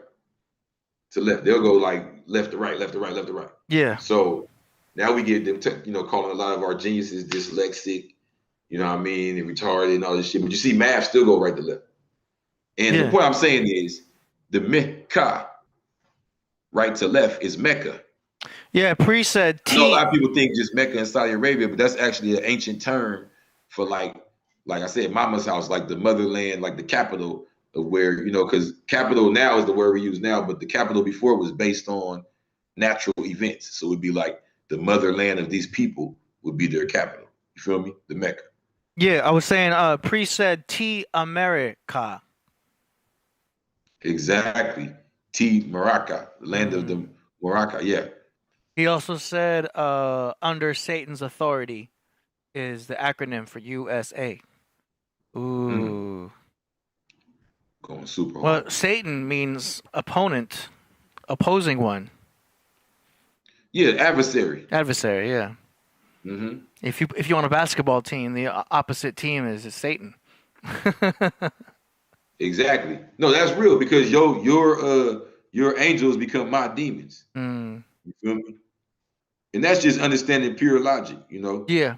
to left. They'll go like left to right, left to right, left to right. Yeah. So now we get them, calling a lot of our geniuses dyslexic, you know what I mean, and retarded and all this shit. But you see, math still go right to left. And the point I'm saying is the Mecca, right to left, is Mecca. Yeah, Priest said a lot of people think just Mecca and Saudi Arabia, but that's actually an ancient term for like I said, Mama's house, like the motherland, like the capital of where, because capital now is the word we use now, but the capital before was based on natural events. So it would be like the motherland of these people would be their capital. You feel me? The Mecca. Yeah, I was saying, Priest said T America. Exactly. T Maraca, the land of the Maraca, yeah. He also said under Satan's authority is the acronym for USA. Ooh. Going super hard. Well, Satan means opponent, opposing one. Yeah, adversary. Adversary, yeah. If you on a basketball team, the opposite team is Satan. Exactly. No, that's real, because your angels become my demons. You feel me? And that's just understanding pure logic, Yeah.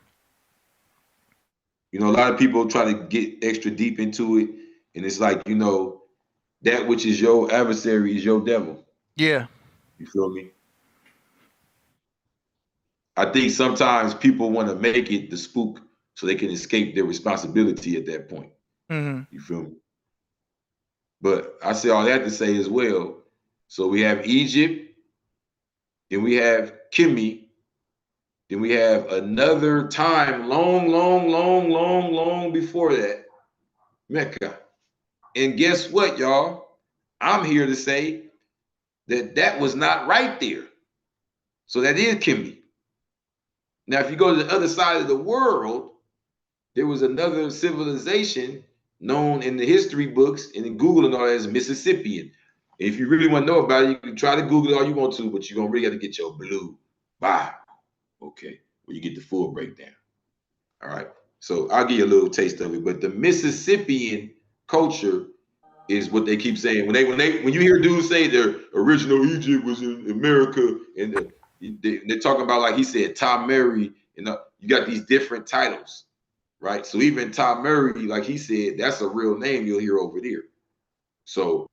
A lot of people try to get extra deep into it, and it's like, that which is your adversary is your devil. Yeah. You feel me? I think sometimes people want to make it the spook so they can escape their responsibility at that point. You feel me? But I say all that to say as well. So we have Egypt, then we have Kimi, then we have another time long before that, Mecca. And guess what, y'all? I'm here to say that was not right there. So that is Kimi. Now, if you go to the other side of the world, there was another civilization known in the history books and in Google and all that as Mississippian. If you really want to know about it, you can try to Google it all you want to, but you're going to really have to get your blue Bible, okay, where you get the full breakdown. All right. So I'll give you a little taste of it. But the Mississippian culture is what they keep saying. When you hear dudes say their original Egypt was in America, and they're talking about, like he said, Tom Murray, you got these different titles, right? So even Tom Murray, like he said, that's a real name you'll hear over there. So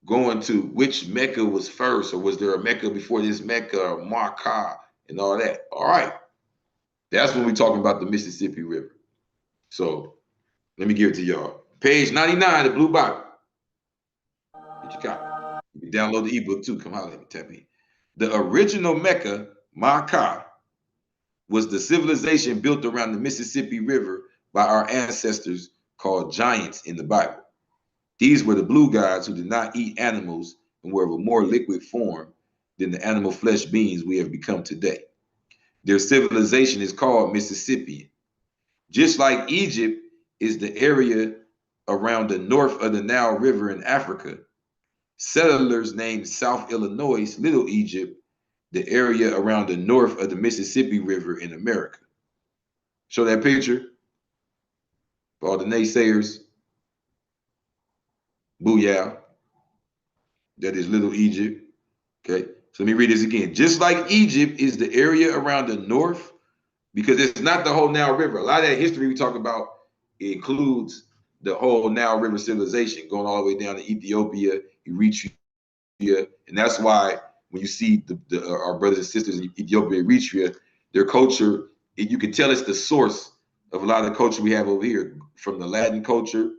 going to which Mecca was first, or was there a Mecca before this Mecca, or Makkah, and all that? All right. That's when we're talking about the Mississippi River. So let me give it to y'all. Page 99, the Blue Bible. Get your copy. You can download the ebook too. Come holler at me, tap in. The original Mecca, Makkah, was the civilization built around the Mississippi River by our ancestors called giants in the Bible. These were the blue gods who did not eat animals and were of a more liquid form than the animal flesh beings we have become today. Their civilization is called Mississippian. Just like Egypt is the area around the north of the Nile River in Africa, settlers named South Illinois Little Egypt the area around the north of the Mississippi River in America. Show that picture for all the naysayers. Booyah. That is Little Egypt. Okay, so let me read this again. Just like Egypt is the area around the north, because it's not the whole Nile River. A lot of that history we talk about includes the whole Nile River civilization going all the way down to Ethiopia, Eritrea, and that's why when you see our brothers and sisters in Ethiopia, Eritrea, their culture, you can tell it's the source of a lot of the culture we have over here, from the Latin culture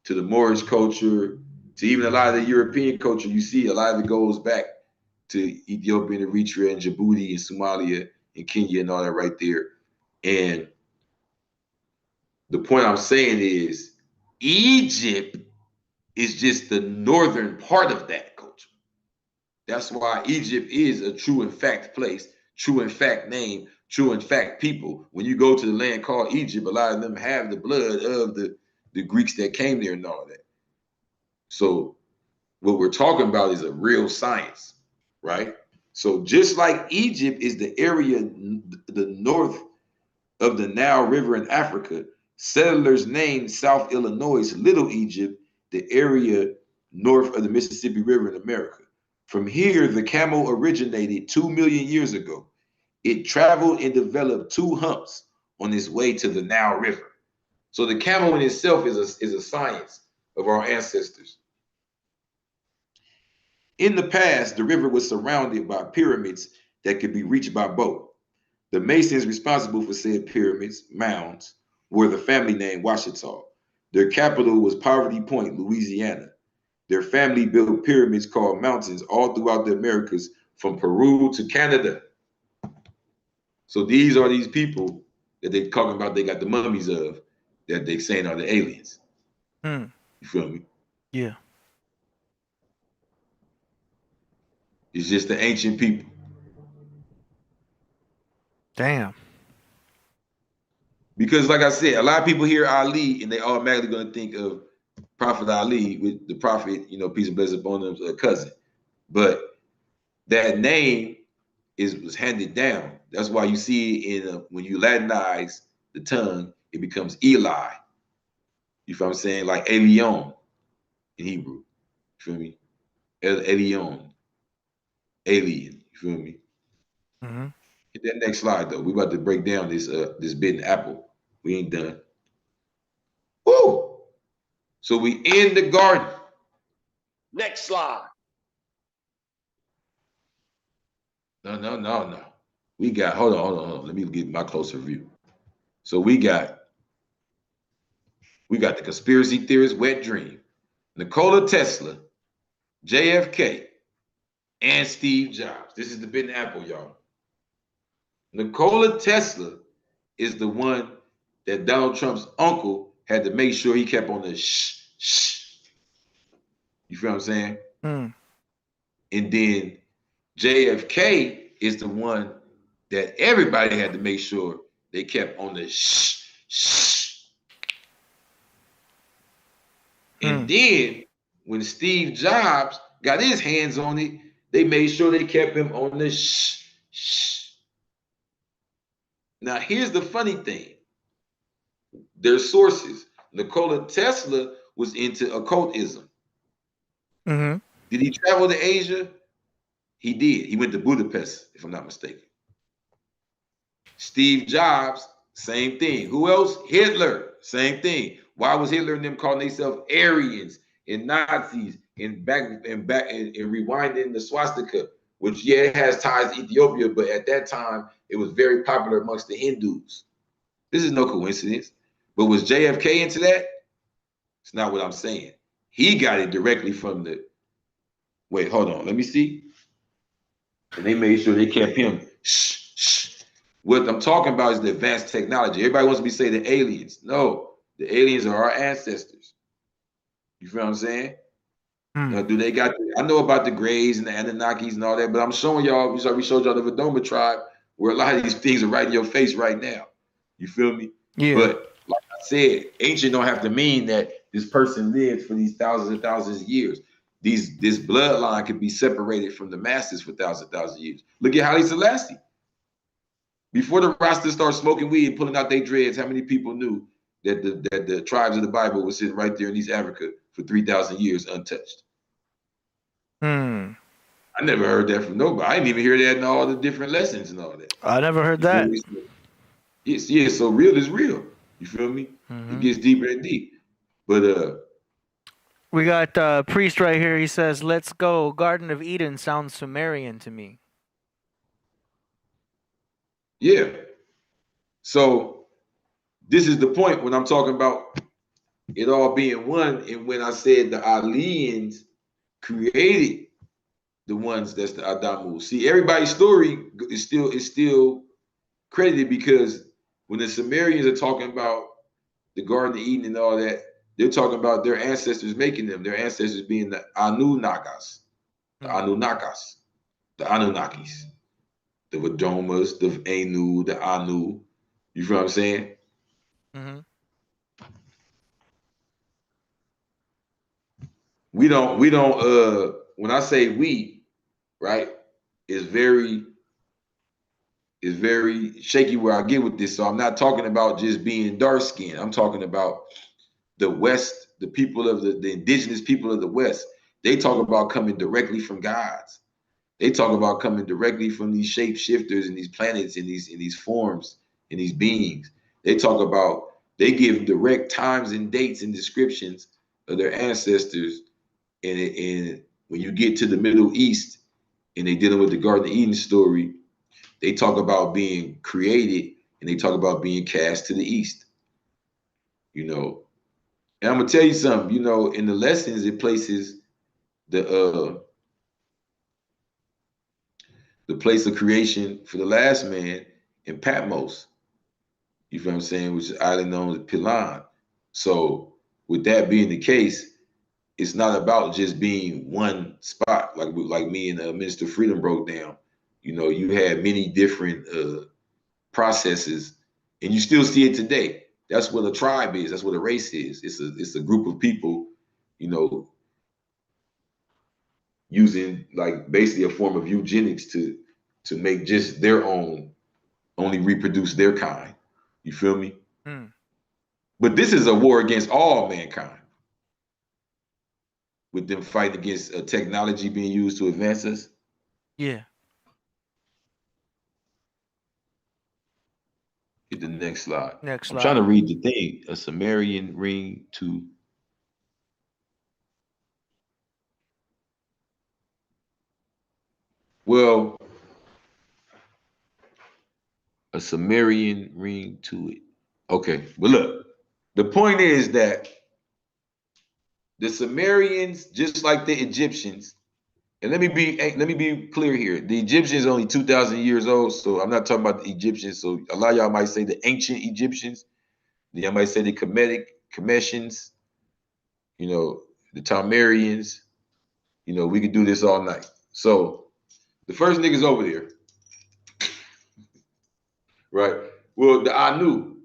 to the Moorish culture to even a lot of the European culture. You see a lot of it goes back to Ethiopia and Eritrea and Djibouti and Somalia and Kenya and all that right there. And the point I'm saying is Egypt is just the northern part of that culture. That's why Egypt is a true in fact place, true in fact name, true in fact people. When you go to the land called Egypt, a lot of them have the blood of the Greeks that came there and all that. So what we're talking about is a real science, right? So just like Egypt is the area, the north of the Nile River in Africa, settlers named South Illinois Little Egypt, the area north of the Mississippi River in America. From here, the camel originated 2 million years ago. It traveled and developed 2 humps on its way to the Nile River. So the camel in itself is a science of our ancestors. In the past, the river was surrounded by pyramids that could be reached by boat. The masons responsible for said pyramids, mounds, were the family name Ouachita. Their capital was Poverty Point, Louisiana. Their family built pyramids called mountains all throughout the Americas, from Peru to Canada. So these are these people that they talking about they got the mummies of, that they saying are the aliens. You feel me? Yeah. It's just the ancient people. Damn. Because like I said, a lot of people hear Ali and they automatically going to think of Prophet Ali, with the prophet, you know, peace and blessings upon him, cousin. But that name was handed down. That's why you see in when you Latinize the tongue, it becomes Eli. You feel what I'm saying? Like Elion in Hebrew. You feel me? Elion. Alien. You feel me? Mm-hmm. Hit that next slide though. We about to break down this bitten apple. We ain't done. Woo! So we in the garden. Next slide. No. We got, hold on. Let me get my closer view. So we got the conspiracy theorist wet dream, Nikola Tesla, JFK, and Steve Jobs. This is the bitten apple, y'all. Nikola Tesla is the one that Donald Trump's uncle had to make sure he kept on the shh. You feel what I'm saying? And then JFK is the one that everybody had to make sure they kept on the shh. And then when Steve Jobs got his hands on it, they made sure they kept him on the shh. Now, here's the funny thing. Their sources. Nikola Tesla was into occultism. Mm-hmm. Did he travel to Asia? He did. He went to Budapest, if I'm not mistaken. Steve Jobs, same thing. Who else? Hitler, same thing. Why was Hitler and them calling themselves Aryans and Nazis and rewinding the swastika, which it has ties to Ethiopia, but at that time it was very popular amongst the Hindus. This is no coincidence. But was JFK into that? It's not what I'm saying. He got it directly from the. Wait, hold on. Let me see. And they made sure they kept him. Shh. What I'm talking about is the advanced technology. Everybody wants me to say the aliens. No, the aliens are our ancestors. You feel what I'm saying? Now, do they got? I know about the Greys and the Anunnakis and all that, but I'm showing y'all. We showed y'all the Vedoma tribe, where a lot of these things are right in your face right now. You feel me? Yeah. But like I said, ancient don't have to mean that this person lived for these thousands and thousands of years. This bloodline could be separated from the masses for thousands of years. Look at Haile Selassie. Before the Rastas started smoking weed and pulling out their dreads, how many people knew that the tribes of the Bible was sitting right there in East Africa for 3,000 years untouched? I never heard that from nobody. I didn't even hear that in all the different lessons and all that. I never heard that. Yes. So real is real. You feel me? It gets deeper and deep. But we got Priest right here. He says, "Let's go. Garden of Eden sounds Sumerian to me." Yeah. So this is the point when I'm talking about it all being one, and when I said the aliens created the ones that's the Adamu. See, everybody's story is still credited, because when the Sumerians are talking about the Garden of Eden and all that, they're talking about their ancestors making them, their ancestors being the Anunnakas, the Anunnakis, the Anunnakis, the Vadomas, the Anu, the Anu. You feel what I'm saying? Mm-hmm. We don't, when I say we, right, it's very shaky where I get with this. So I'm not talking about just being dark skinned. I'm talking about the West, the people of the indigenous people of the West. They talk about coming directly from gods. They talk about coming directly from these shapeshifters and these planets and these forms and these beings. They talk about, they give direct times and dates and descriptions of their ancestors. And when you get to the Middle East and they dealing with the Garden of Eden story, they talk about being created and they talk about being cast to the east. You know, and I'm gonna tell you something. You know, in the lessons, it places the place of creation for the last man in Patmos. You feel what I'm saying? Which is island known as Pilan. So with that being the case, it's not about just being one spot like me and Minister Freedom broke down. You know, you had many different processes, and you still see it today. That's what a tribe is. That's what a race is. It's a group of people, you know, using like basically a form of eugenics to make just their own, only reproduce their kind. You feel me? Mm. But this is a war against all mankind, with them fighting against technology being used to advance us. Yeah. Get the next slide. Next I'm trying slide. to read the thing. A Sumerian ring to. Well, a Sumerian ring to it. Okay, but look, the point is that the Sumerians, just like the Egyptians, and let me be clear here. The Egyptians are only 2,000 years old, so I'm not talking about the Egyptians. So a lot of y'all might say the ancient Egyptians. Y'all might say the Cometians, you know, the Talmerians. You know, we could do this all night. So the first niggas over there, right? Well, the Anu,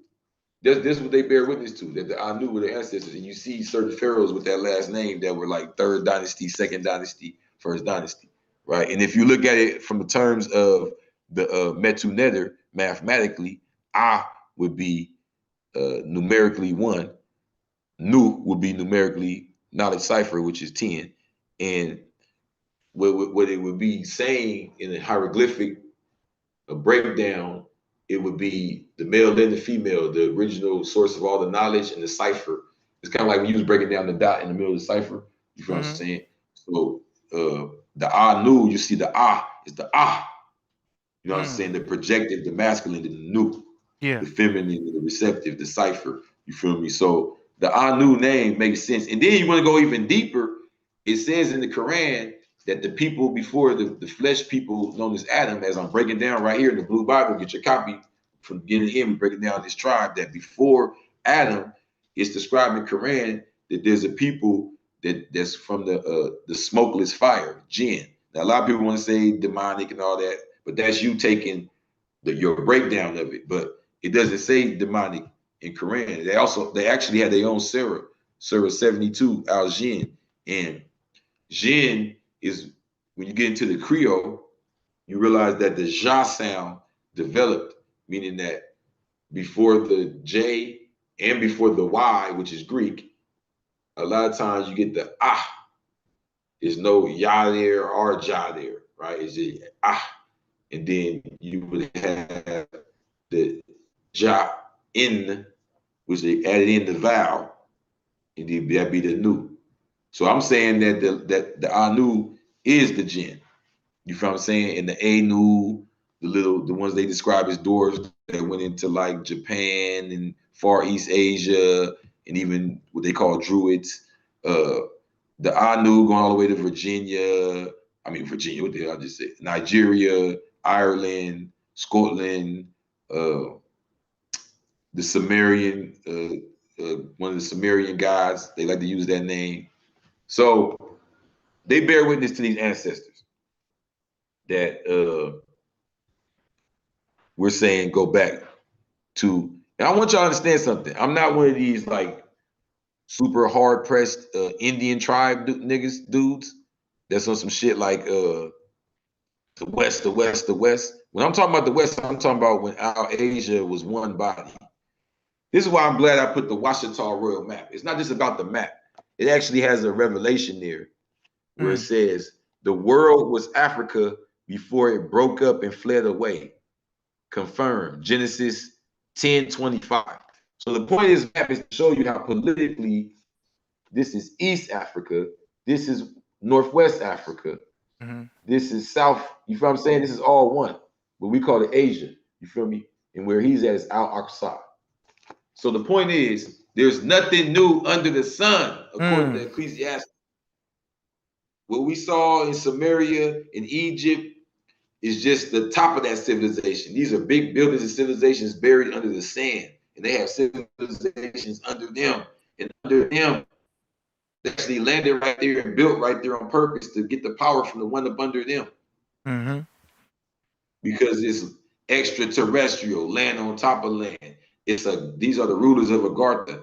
that's what they bear witness to, that the Anu were their ancestors. And you see certain pharaohs with that last name that were like third dynasty, second dynasty, first dynasty, right? And if you look at it from the terms of the Metu Neter, mathematically, A would be numerically 1. Nu would be numerically knowledge cipher, which is 10. And what it would be saying in a hieroglyphic breakdown, it would be the male and the female, the original source of all the knowledge, and the cipher. It's kind of like when you was breaking down the dot in the middle of the cipher. You feel what I'm saying? So the Anu, you see the is the You know what I'm saying? The projective, the masculine, the Nu. Yeah. The feminine, the receptive, the cipher. You feel me? So the Anu name makes sense. And then you want to go even deeper. It says in the Quran that the people before the flesh people known as Adam, as I'm breaking down right here in the Blue Bible, get your copy from beginning to end, breaking down this tribe, that before Adam, it's described in Quran that there's a people that's from the smokeless fire, jinn. Now a lot of people want to say demonic and all that, but that's you taking your breakdown of it. But it doesn't say demonic in Quran. They actually had their own Surah 72, Al Jinn. And Jinn is, when you get into the Creole, you realize that the Ja sound developed, meaning that before the J and before the Y, which is Greek, a lot of times you get the Ah. There's no Ya there or Ja there, right? It's just Ah. And then you would have the Ja in, which they added in the vowel, and then that'd be the Nu. So I'm saying that the Anu is the jinn. You feel what I'm saying? And the Anu, the ones they describe as doors that went into like Japan and Far East Asia, and even what they call Druids. The Anu going all the way to Virginia. What the hell I just said? Nigeria, Ireland, Scotland, the Sumerian, one of the Sumerian gods. They like to use that name. So they bear witness to these ancestors that we're saying go back to, and I want y'all to understand something. I'm not one of these like super hard pressed Indian tribe dudes that's on some shit like the West. When I'm talking about the West, I'm talking about when our Asia was one body. This is why I'm glad I put the Washita Royal map. It's not just about the map. It actually has a revelation there where it says the world was Africa before it broke up and fled away. Confirmed. Genesis 10:25. So the point of this map is to show you how politically this is East Africa, this is Northwest Africa, this is South. You feel what I'm saying? This is all one, but we call it Asia. You feel me? And where he's at is Al-Aqsa. So the point is, there's nothing new under the sun, according to Ecclesiastes. What we saw in Samaria, in Egypt, is just the top of that civilization. These are big buildings and civilizations buried under the sand, and they have civilizations under them. And under them, they actually landed right there and built right there on purpose to get the power from the one up under them. Because it's extraterrestrial, land on top of land. These are the rulers of Agartha.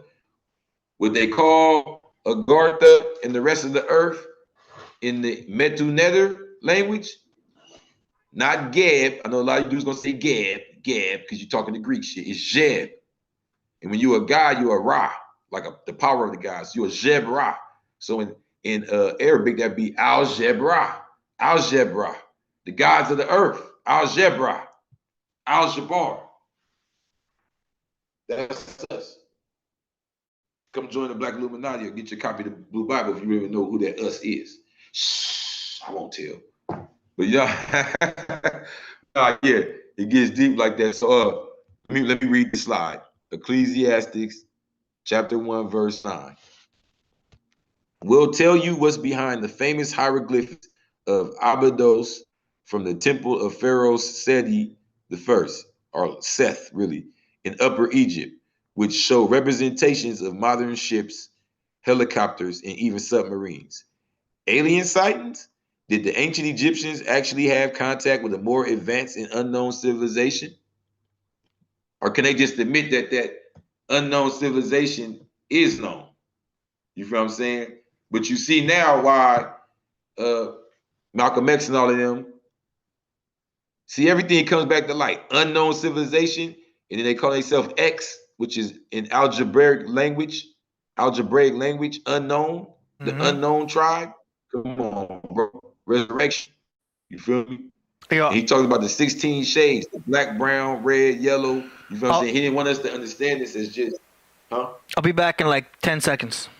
What they call Agartha and the rest of the earth in the Metu Nether language, not Geb. I know a lot of you dudes gonna say Geb, because you're talking the Greek shit. It's Jeb. And when you're a god, you're a Ra, like the power of the gods. You're a Jeb Ra. So in Arabic, that'd be Al-Jebra, Al-Jebra, the gods of the earth, Al-Jebra, Al-Jabbar. That's us. Come join the Black Illuminati or get your copy of the Blue Bible if you really know who that us is. Shh, I won't tell. But yeah, yeah, it gets deep like that. So let me read the slide. Ecclesiastes chapter 1, verse 9. We'll tell you what's behind the famous hieroglyphs of Abydos from the temple of Pharaoh Seti I, or Seth, really, in Upper Egypt, which show representations of modern ships, helicopters, and even submarines. Alien sightings? Did the ancient Egyptians actually have contact with a more advanced and unknown civilization? Or can they just admit that that unknown civilization is known? You feel what I'm saying? But you see now why Malcolm X and all of them, see, everything comes back to light. Unknown civilization, and then they call themselves X, which is in algebraic language, unknown, the unknown tribe. Come on, bro. Resurrection. You feel me? Yeah. And he talks about the 16 shades, the black, brown, red, yellow. You feel what I'm saying? He didn't want us to understand this as just, huh? I'll be back in like 10 seconds.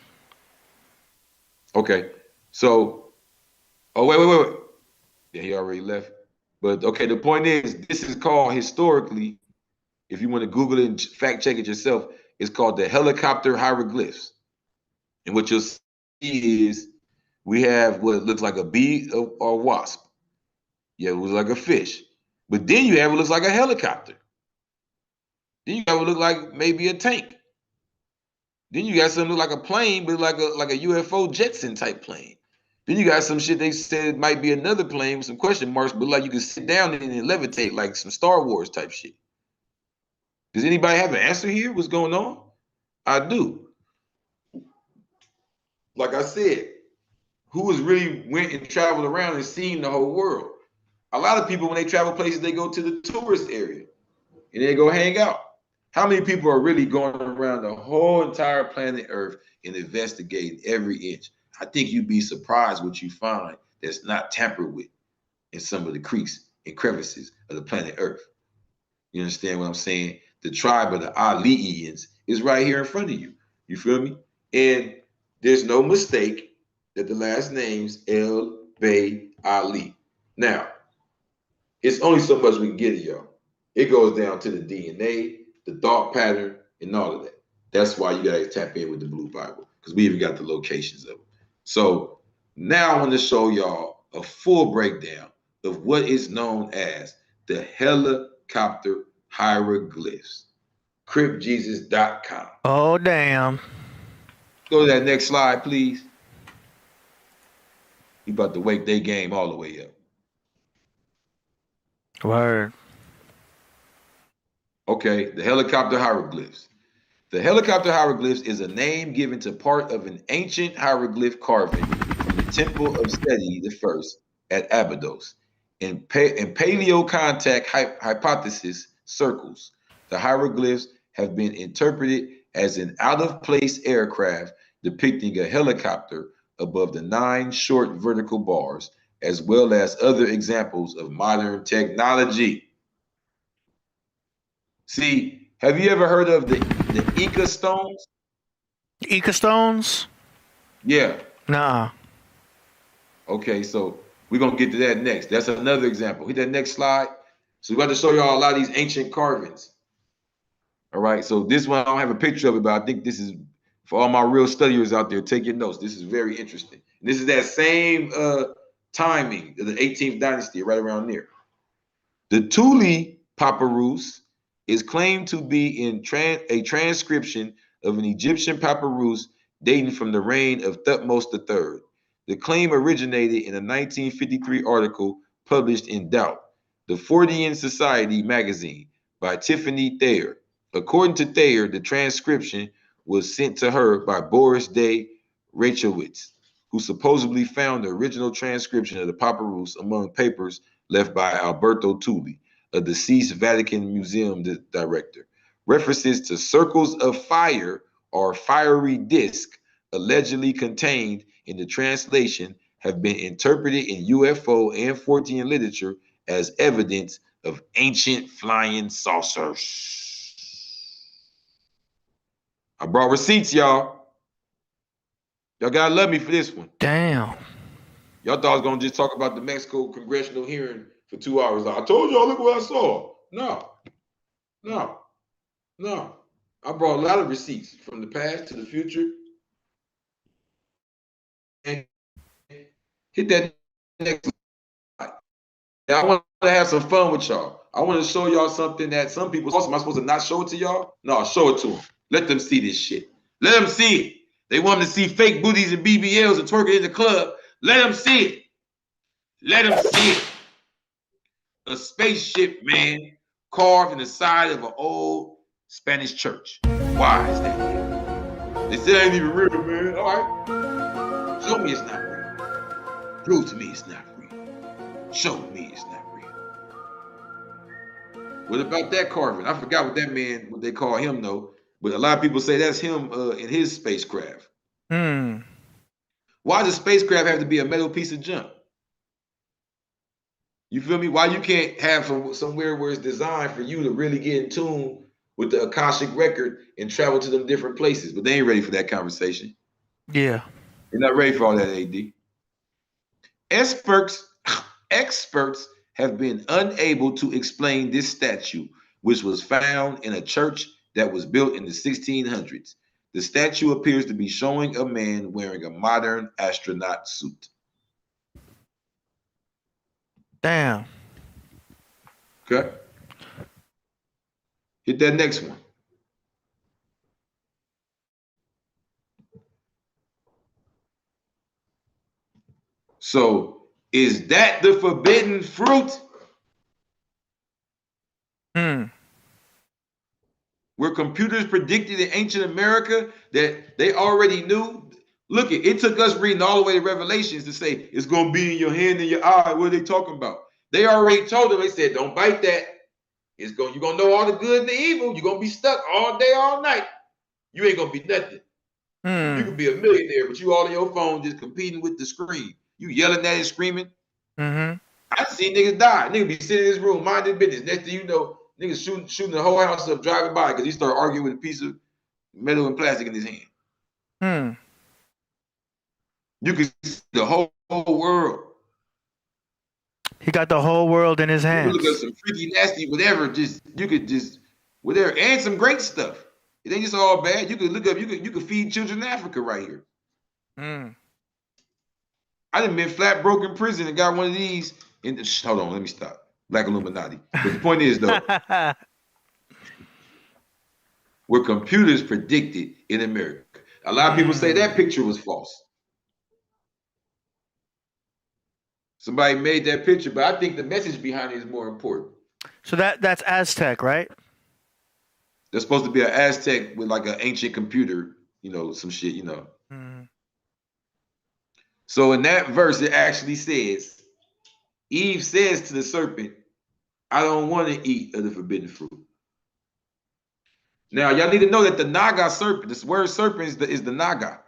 Okay. So, wait. Yeah, he already left. But okay, the point is, this is called historically, if you want to Google it and fact check it yourself, it's called the helicopter hieroglyphs. And what you'll see is we have what looks like a bee or wasp. Yeah, it was like a fish. But then you have what looks like a helicopter. Then you have what look like maybe a tank. Then you got something look like a plane, but like a UFO Jetson type plane. Then you got some shit they said might be another plane with some question marks, but like you can sit down in it and levitate like some Star Wars type shit. Does anybody have an answer here? What's going on? I do. Like I said, who has really went and traveled around and seen the whole world? A lot of people, when they travel places, they go to the tourist area and they go hang out. How many people are really going around the whole entire planet Earth and investigating every inch? I think you'd be surprised what you find that's not tampered with in some of the creeks and crevices of the planet Earth. You understand what I'm saying? The tribe of the Aliians is right here in front of you. You feel me? And there's no mistake that the last name's El Bay Ali. Now, it's only so much we can get of y'all. It goes down to the DNA, the thought pattern, and all of that. That's why you guys tap in with the Blue Bible, because we even got the locations of them. So now I want to show y'all a full breakdown of what is known as the helicopter hieroglyphs. CripJesus.com. Oh, damn. Go to that next slide, please. You about to wake their game all the way up. Word. Okay, the helicopter hieroglyphs. The helicopter hieroglyphs is a name given to part of an ancient hieroglyph carving from the Temple of Seti I at Abydos. In paleocontact hypothesis circles, the hieroglyphs have been interpreted as an out-of-place aircraft depicting a helicopter above the 9 short vertical bars, as well as other examples of modern technology. See, have you ever heard of the Ica stones? Ica stones? Yeah. Nah. Okay, so we're gonna get to that next. That's another example. Hit that next slide. So we're going to show y'all a lot of these ancient carvings. All right, so this one I don't have a picture of it, but I think this is for all my real studiers out there. Take your notes. This is very interesting. And this is that same timing of the 18th dynasty, right around there. The Thule papyrus is claimed to be in a transcription of an Egyptian papyrus dating from the reign of Thutmose III. The claim originated in a 1953 article published in Doubt, the Fortean Society magazine, by Tiffany Thayer. According to Thayer, the transcription was sent to her by Boris de Rachowitz, who supposedly found the original transcription of the papyrus among papers left by Alberto Thule, a deceased Vatican Museum director. References to circles of fire or fiery disk allegedly contained in the translation have been interpreted in UFO and Fortean literature as evidence of ancient flying saucers. I brought receipts, y'all. Y'all gotta love me for this one. Damn. Y'all thought I was gonna just talk about the Mexico congressional hearing for 2 hours. I told y'all, look what I saw. No. I brought a lot of receipts from the past to the future. And hit that next slide. I want to have some fun with y'all. I want to show y'all something that some people awesome. Am I supposed to not show it to y'all? No, show it to them. Let them see this shit. Let them see it. They want to see fake booties and BBLs and twerking in the club. Let them see it. Let them see it. A spaceship, man, carved in the side of an old Spanish church. Why is that? They said it ain't even real, man. All right. Show me it's not real. Prove to me it's not real. Show me it's not real. What about that carving? I forgot what they call him though. But a lot of people say that's him in his spacecraft. Why does a spacecraft have to be a metal piece of junk? You feel me? Why you can't have somewhere where it's designed for you to really get in tune with the Akashic record and travel to them different places? But they ain't ready for that conversation. Yeah. They're not ready for all that, AD. Experts have been unable to explain this statue, which was found in a church that was built in the 1600s. The statue appears to be showing a man wearing a modern astronaut suit. Damn. Okay. Hit that next one. So, is that the forbidden fruit? Where computers predicted in ancient America that they already knew. Look, it took us reading all the way to Revelations to say it's going to be in your hand and your eye. What are they talking about? They already told them. They said, don't bite that. You're going to know all the good and the evil. You're going to be stuck all day, all night. You ain't going to be nothing. You could be a millionaire, but you all on your phone just competing with the screen. You yelling at it, screaming. I see niggas die. Niggas be sitting in this room, minding business. Next thing you know, niggas shooting the whole house up, driving by because he started arguing with a piece of metal and plastic in his hand. You could see the whole world. He got the whole world in his hands. You look at some freaky, nasty, whatever. You could whatever, and some great stuff. It ain't just all bad. You could look up. You could feed children in Africa right here. I done been flat broke in prison and got one of these. Hold on, let me stop. Black Illuminati. But the point is though, where computers predicted in America. A lot of people say that picture was false. Somebody made that picture, but I think the message behind it is more important. So that's Aztec, right? There's supposed to be an Aztec with like an ancient computer, you know, some shit, you know. So in that verse, it actually says, Eve says to the serpent, I don't want to eat of the forbidden fruit. Now, y'all need to know that the Naga serpent, this word serpent is the Naga.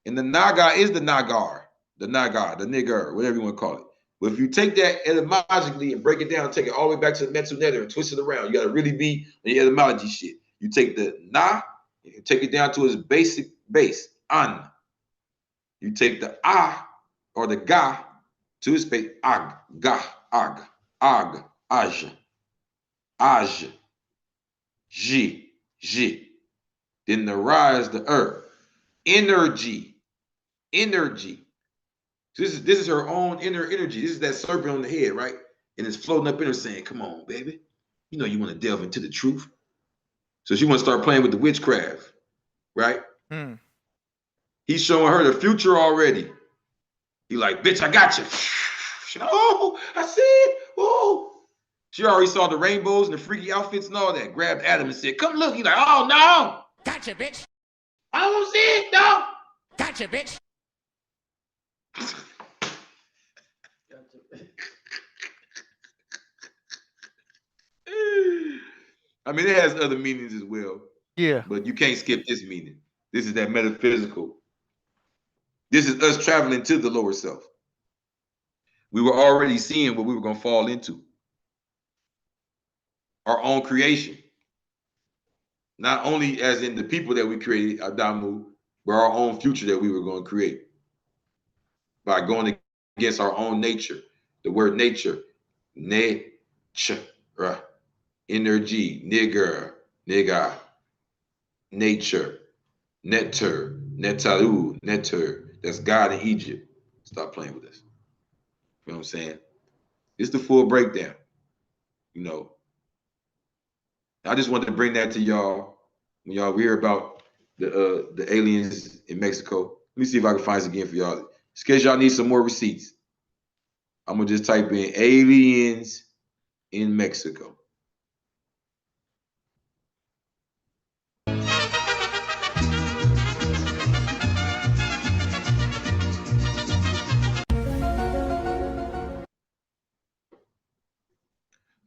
And the Naga is the Nagar, the nigger, whatever you want to call it. But if you take that etymologically and break it down, take it all the way back to the mental nether and twist it around, you got to really be on the etymology shit. You take the na, you take it down to its basic base, an. You take the a or the ga to its base, ag, ga, ag, aj, ji. Then the ra is the energy. So this is her own inner energy. This is that serpent on the head, right? And it's floating up in her saying, come on, baby. You know you want to delve into the truth. So she wants to start playing with the witchcraft, right? He's showing her the future already. He like, bitch, I got you. She, oh, I see it. Oh. She already saw the rainbows and the freaky outfits and all that. Grabbed Adam and said, come look. He's like, oh, no. Gotcha, bitch. I don't see it, no. Gotcha, bitch. I mean, it has other meanings as well. Yeah. But you can't skip this meaning. This is that metaphysical. This is us traveling to the lower self. We were already seeing what we were going to fall into. Our own creation. Not only as in the people that we created, Adamu, but our own future that we were going to create. By going against our own nature. The word nature. Nature. Energy. Nigga. Nature. Netter. That's God in Egypt. Stop playing with us. You know what I'm saying? It's the full breakdown. You know. I just wanted to bring that to y'all. When y'all hear about the aliens in Mexico. Let me see if I can find this again for y'all. In case y'all need some more receipts. I'm gonna just type in aliens in Mexico.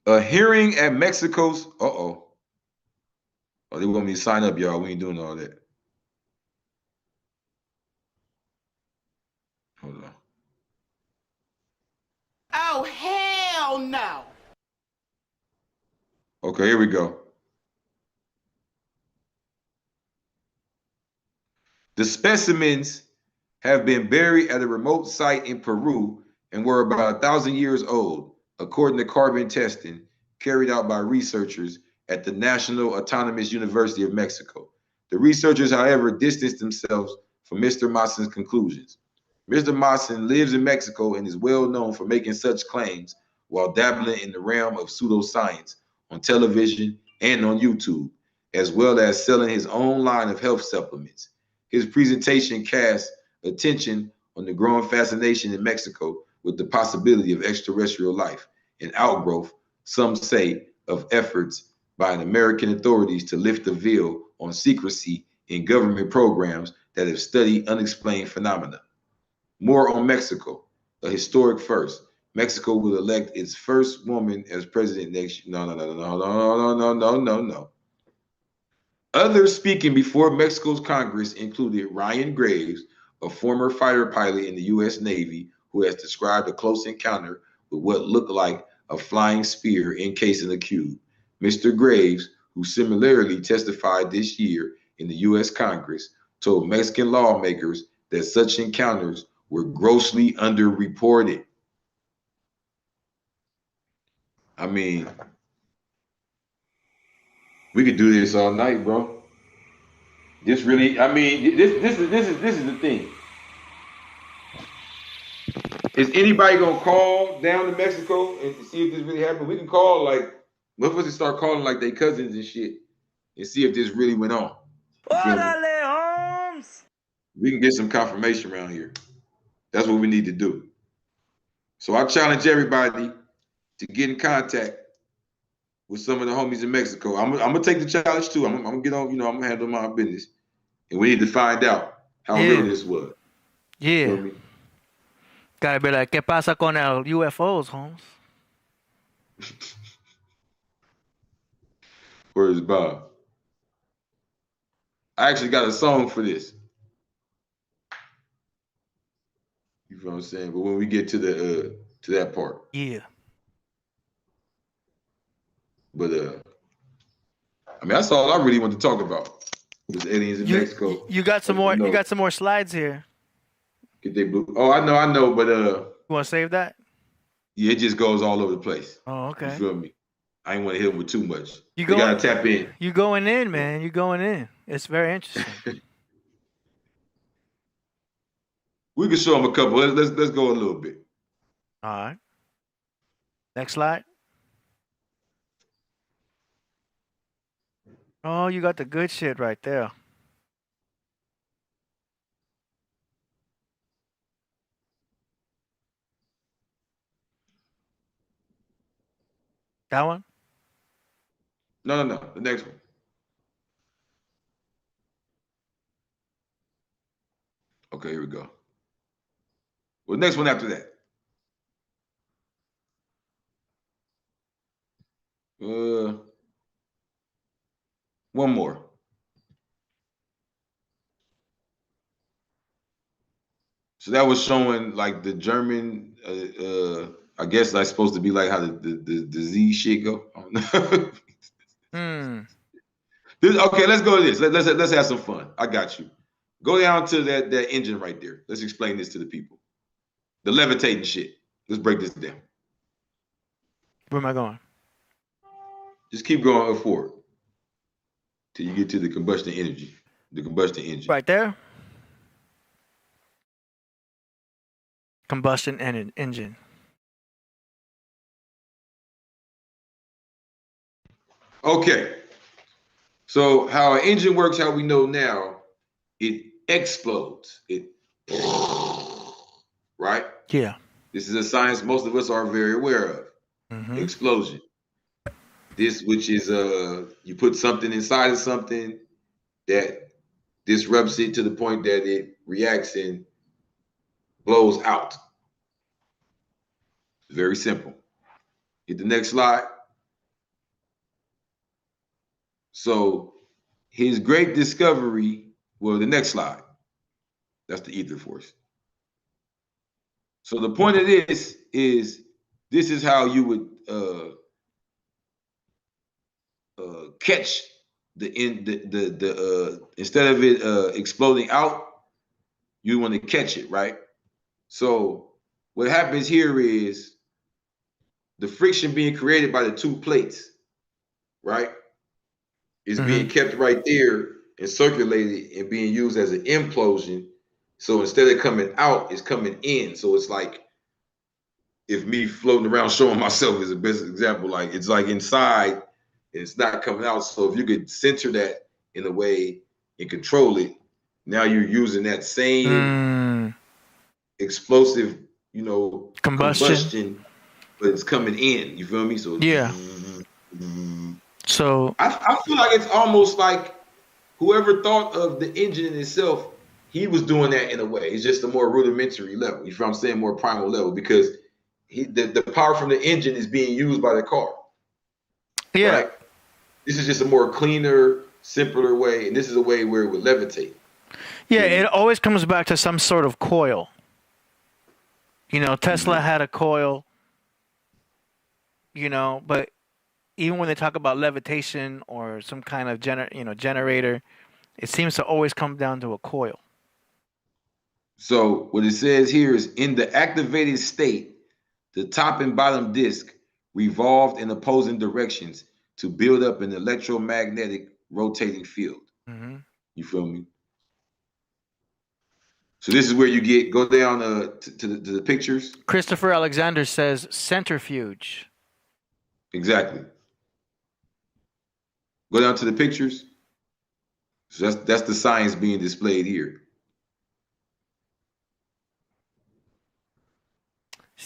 A hearing at Mexico's, oh, they want me to sign up, y'all. We ain't doing all that. Hold on. Oh, hell no. Okay, here we go. The specimens have been buried at a remote site in Peru and were about 1,000 years old, according to carbon testing carried out by researchers at the National Autonomous University of Mexico. The researchers, however, distanced themselves from Mr. Massen's conclusions. Mr. Massen lives in Mexico and is well known for making such claims while dabbling in the realm of pseudoscience on television and on YouTube, as well as selling his own line of health supplements. His presentation casts attention on the growing fascination in Mexico with the possibility of extraterrestrial life and outgrowth, some say, of efforts by American authorities to lift the veil on secrecy in government programs that have studied unexplained phenomena. More on Mexico, a historic first. Mexico will elect its first woman as president next year. No. Others speaking before Mexico's Congress included Ryan Graves, a former fighter pilot in the U.S. Navy, who has described a close encounter with what looked like a flying spear encased in a cube. Mr. Graves, who similarly testified this year in the U.S. Congress, told Mexican lawmakers that such encounters were grossly underreported. I mean, we could do this all night, bro. This really, I mean, this is the thing. Is anybody gonna call down to Mexico and see if this really happened? We can call like, what if we start calling like their cousins and shit and see if this really went on. Holmes. We can get some confirmation around here. That's what we need to do. So I challenge everybody to get in contact with some of the homies in Mexico. I'm gonna take the challenge too. I'm gonna get on. You know, I'm gonna handle my business, and we need to find out how real this was. Yeah. You know what I mean? Gotta be like, ¿qué pasa con el UFOs, Holmes? Where's Bob? I actually got a song for this. You know what I'm saying? But when we get to the to that part. Yeah. But I mean, that's all I really want to talk about. Was aliens in Mexico. You got some more. You got some more slides here. Get they blue. Oh, I know, but You want to save that? yeah, it just goes all over the place. Oh, okay. You feel me? I ain't want to hit them with too much. You gotta tap in. You going in, man. You going in. It's very interesting. We can show them a couple. Let's go a little bit. All right. Next slide. Oh, you got the good shit right there. That one? No. The next one. Okay, here we go. Well, next one after that. One more. So that was showing like the German. I guess that's supposed to be like how the Z shit go. I don't know. Okay, let's go to this. Let's have some fun. I got you. Go down to that engine right there. Let's explain this to the people. The levitating shit. Let's break this down. Where am I going? Just keep going forward till you get to the combustion energy. The combustion engine. Right there. Combustion engine. Okay. So how an engine works, how we know now, it explodes. It right? Yeah. This is a science most of us are very aware of. Explosion. This, which is you put something inside of something that disrupts it to the point that it reacts and blows out. Very simple. Hit the next slide. So his great discovery, well, the next slide. That's the ether force. So the point of this is how you would catch the instead of it exploding out, you want to catch it, right? So what happens here is the friction being created by the two plates, right, is being kept right there and circulated and being used as an implosion. So instead of coming out, it's coming in. So it's like if me floating around showing myself is the best example. Like it's like inside, and it's not coming out. So if you could center that in a way and control it, now you're using that same explosive, combustion, but it's coming in. You feel me? So yeah. So I feel like it's almost like whoever thought of the engine in itself, he was doing that in a way. It's just a more rudimentary level. You feel what I'm saying? More primal level, because the power from the engine is being used by the car. Yeah. Right? This is just a more cleaner, simpler way, and this is a way where it would levitate. Yeah, it always comes back to some sort of coil. Tesla had a coil, but even when they talk about levitation or some kind of generator, it seems to always come down to a coil. So what it says here is, in the activated state, the top and bottom disc revolved in opposing directions to build up an electromagnetic rotating field. You feel me? So this is where you go down to the pictures. Christopher Alexander says centrifuge. Exactly. Go down to the pictures. So that's the science being displayed here.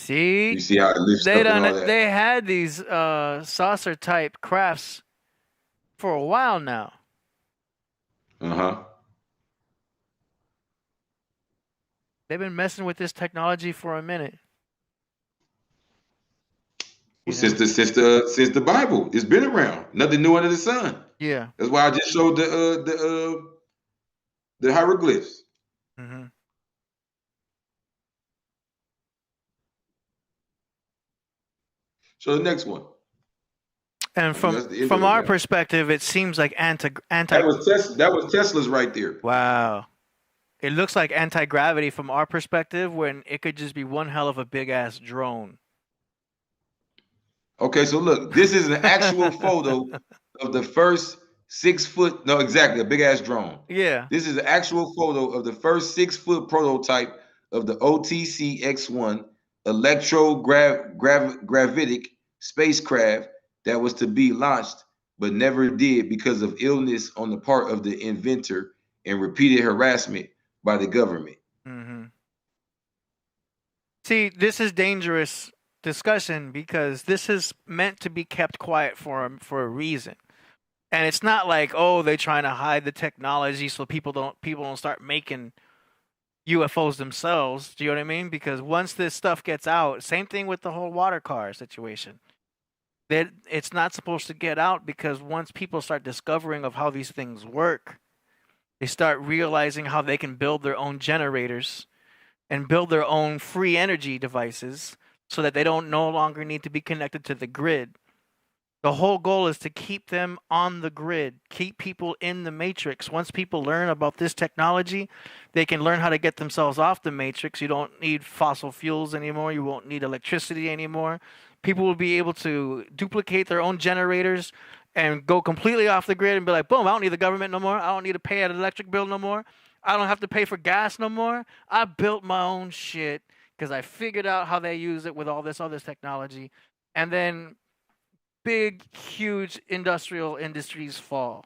See, You see how it lifts up and all that. they had these saucer type crafts for a while now. They've been messing with this technology for a minute. Well, since the Bible, it's been around. Nothing new under the sun. Yeah. That's why I just showed the hieroglyphs. Mm-hmm. So the next one. And from our perspective, it seems like anti. That was Tesla's right there. Wow. It looks like anti-gravity from our perspective, when it could just be one hell of a big ass drone. Okay, so look, this is an actual photo of the first 6 foot. No, exactly, a big ass drone. Yeah. This is an actual photo of the first 6 foot prototype of the OTC X1 electrogravitic spacecraft that was to be launched, but never did because of illness on the part of the inventor and repeated harassment by the government. Mm-hmm. See, this is dangerous discussion because this is meant to be kept quiet for a reason, and it's not like, oh, they're trying to hide the technology so people don't start making UFOs themselves. Do you know what I mean? Because once this stuff gets out, same thing with the whole water car situation. That it's not supposed to get out, because once people start discovering of how these things work, they start realizing how they can build their own generators and build their own free energy devices so that they don't no longer need to be connected to the grid. The whole goal is to keep them on the grid, keep people in the matrix. Once people learn about this technology, they can learn how to get themselves off the matrix. You don't need fossil fuels anymore. You won't need electricity anymore. People will be able to duplicate their own generators and go completely off the grid and be like, boom, I don't need the government no more. I don't need to pay an electric bill no more. I don't have to pay for gas no more. I built my own shit because I figured out how they use it with all this other technology. And then big, huge industries fall.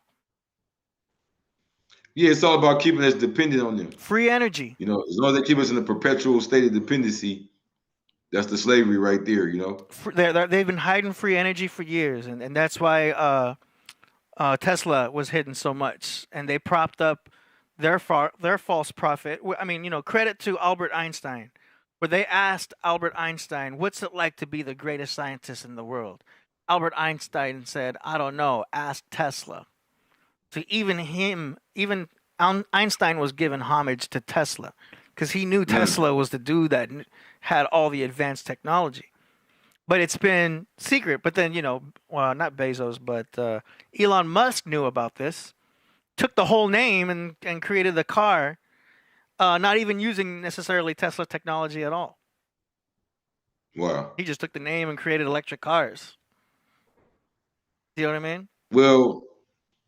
Yeah, it's all about keeping us dependent on them. Free energy. You know, as long as they keep us in a perpetual state of dependency, that's the slavery right there, you know? They've been hiding free energy for years, and that's why Tesla was hidden so much. And they propped up their false prophet. I mean, you know, credit to Albert Einstein, where they asked Albert Einstein, what's it like to be the greatest scientist in the world? Albert Einstein said, I don't know, ask Tesla. So even Einstein was given homage to Tesla, because he knew Tesla was the dude that had all the advanced technology. But it's been secret. But then, you know, well, not Bezos, but Elon Musk knew about this, took the whole name and created the car, not even using necessarily Tesla technology at all. Wow. He just took the name and created electric cars. Do you know what I mean? Well,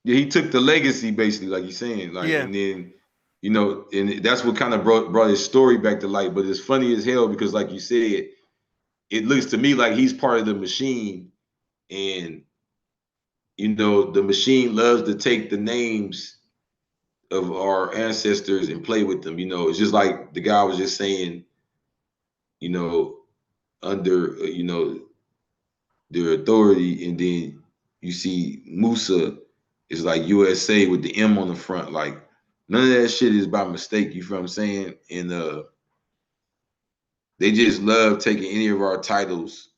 yeah, he took the legacy, basically, like you're saying. Like, yeah. And then, you know, and that's what kind of brought his story back to light. But it's funny as hell because, like you said, it looks to me like he's part of the machine. And, you know, the machine loves to take the names of our ancestors and play with them. You know, it's just like the guy was just saying, you know, under, you know, their authority. And then you see Musa is like USA with the M on the front. Like, none of that shit is by mistake. You feel what I'm saying? And they just love taking any of our titles,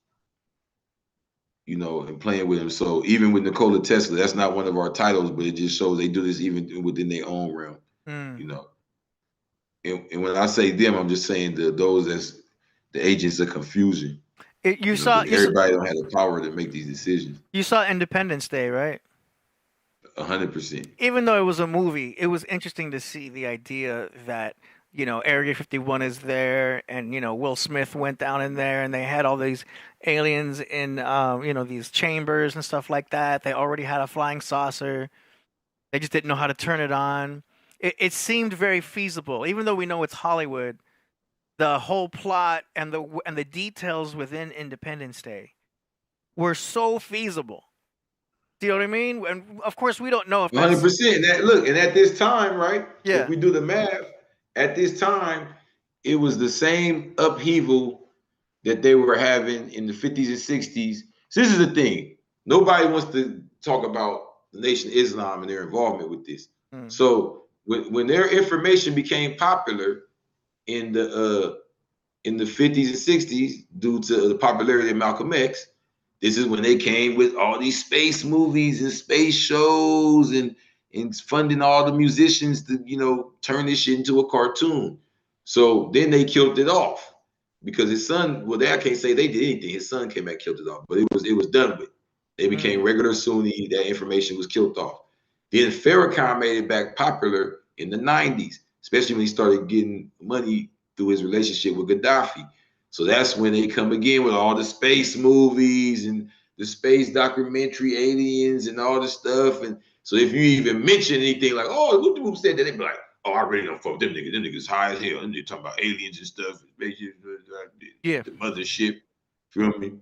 you know, and playing with them. So even with Nikola Tesla, that's not one of our titles, but it just shows they do this even within their own realm, you know. And when I say them, I'm just saying those as the agents of confusion. Everybody don't have the power to make these decisions. You saw Independence Day, right? 100%. Even though it was a movie, it was interesting to see the idea that, you know, Area 51 is there, and, you know, Will Smith went down in there, and they had all these aliens in, you know, these chambers and stuff like that. They already had a flying saucer. They just didn't know how to turn it on. It seemed very feasible, even though we know it's Hollywood. The whole plot and the details within Independence Day were so feasible. Do you know what I mean? And of course, we don't know if 100%. Look, and at this time, right? Yeah. If we do the math, at this time, it was the same upheaval that they were having in the 50s and 60s. So this is the thing. Nobody wants to talk about the Nation of Islam and their involvement with this. So when their information became popular in the 50s and 60s due to the popularity of Malcolm X, this is when they came with all these space movies and space shows and funding all the musicians to, you know, turn this shit into a cartoon. So then they killed it off because his son, well, I can't say they did anything. His son came back and killed it off, but it was done with. They became regular Sunni. That information was killed off. Then Farrakhan made it back popular in the 90s, especially when he started getting money through his relationship with Gaddafi. So that's when they come again with all the space movies and the space documentary aliens and all the stuff. And so if you even mention anything like, oh, what the group said that, they be like, oh, I really don't fuck with them niggas. Them niggas high as hell. Them niggas talking about aliens and stuff. Yeah. The mothership. Feel me?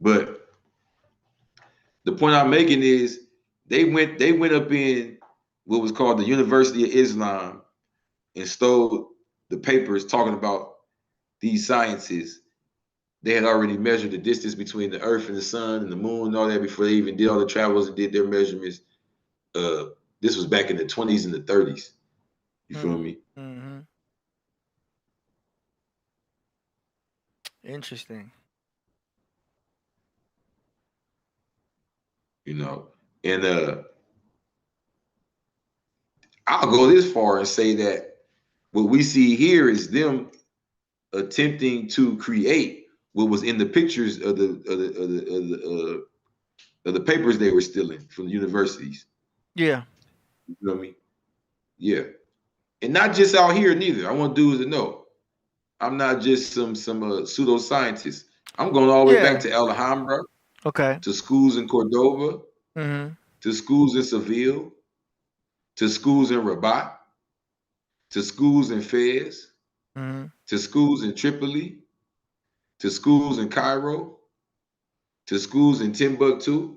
But the point I'm making is they went up in what was called the University of Islam and stole the papers talking about these sciences. They had already measured the distance between the earth and the sun and the moon and all that before they even did all the travels and did their measurements. This was back in the 20s and the 30s. You feel me? Mm-hmm. Interesting. You know, and I'll go this far and say that what we see here is them attempting to create what was in the pictures of the papers they were stealing from the universities. Yeah. You know what I mean? Yeah. And not just out here neither. I want dudes to know I'm not just some pseudoscientist. I'm going all the way back to Alhambra. Okay. To schools in Cordoba, to schools in Seville, to schools in Rabat, to schools in Fez, to schools in Tripoli, to schools in Cairo, to schools in Timbuktu.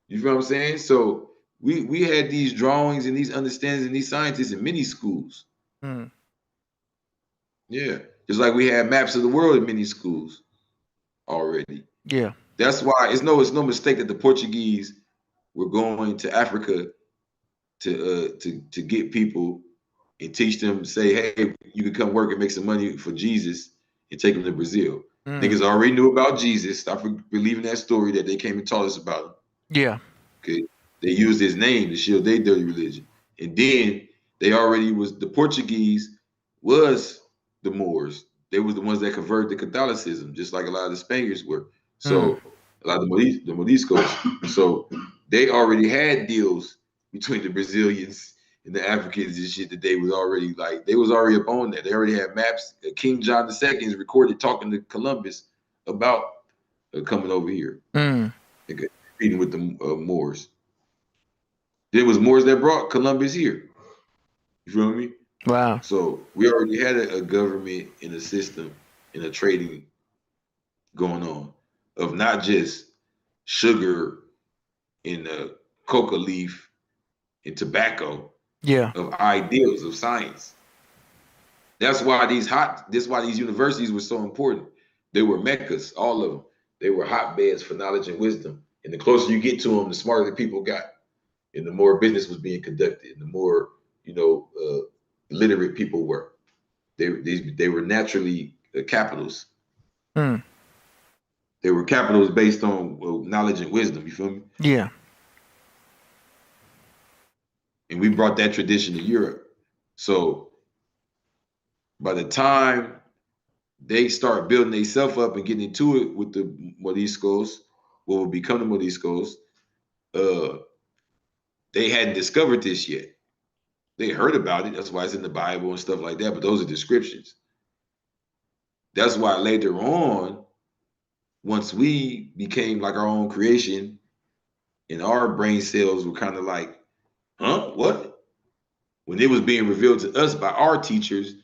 You feel what I'm saying? So we had these drawings and these understandings and these scientists in many schools. Yeah, just like we had maps of the world in many schools already. Yeah. That's why it's no mistake that the Portuguese were going to Africa to get people and teach them, say, hey, you can come work and make some money for Jesus and take them to Brazil. Niggas already knew about Jesus. Stop believing that story that they came and taught us about him. Yeah. Okay. They used his name to shield their dirty religion. And then the Portuguese was the Moors. They was the ones that converted to Catholicism, just like a lot of the Spaniards were. So a lot of the Moriscos. So they already had deals between the Brazilians and the Africans and shit that they was already up on that. They already had maps. King John II is recorded talking to Columbus about coming over here and competing with the Moors. It was Moors that brought Columbus here. You feel me? Wow. So we already had a government and a system and a trading going on of not just sugar and coca leaf and tobacco, of ideals of science. That's why these universities were so important. They were meccas, all of them. They were hotbeds for knowledge and wisdom. And the closer you get to them, the smarter the people got, and the more business was being conducted, and the more literate people were. They were naturally capitals. They were capitals based on knowledge and wisdom. You feel me? Yeah. And we brought that tradition to Europe. So by the time they start building themselves up and getting into it with the Moriscos, what would become the Moriscos, they hadn't discovered this yet. They heard about it. That's why it's in the Bible and stuff like that. But those are descriptions. That's why later on, once we became like our own creation and our brain cells were kind of like, huh, what? When it was being revealed to us by our teachers,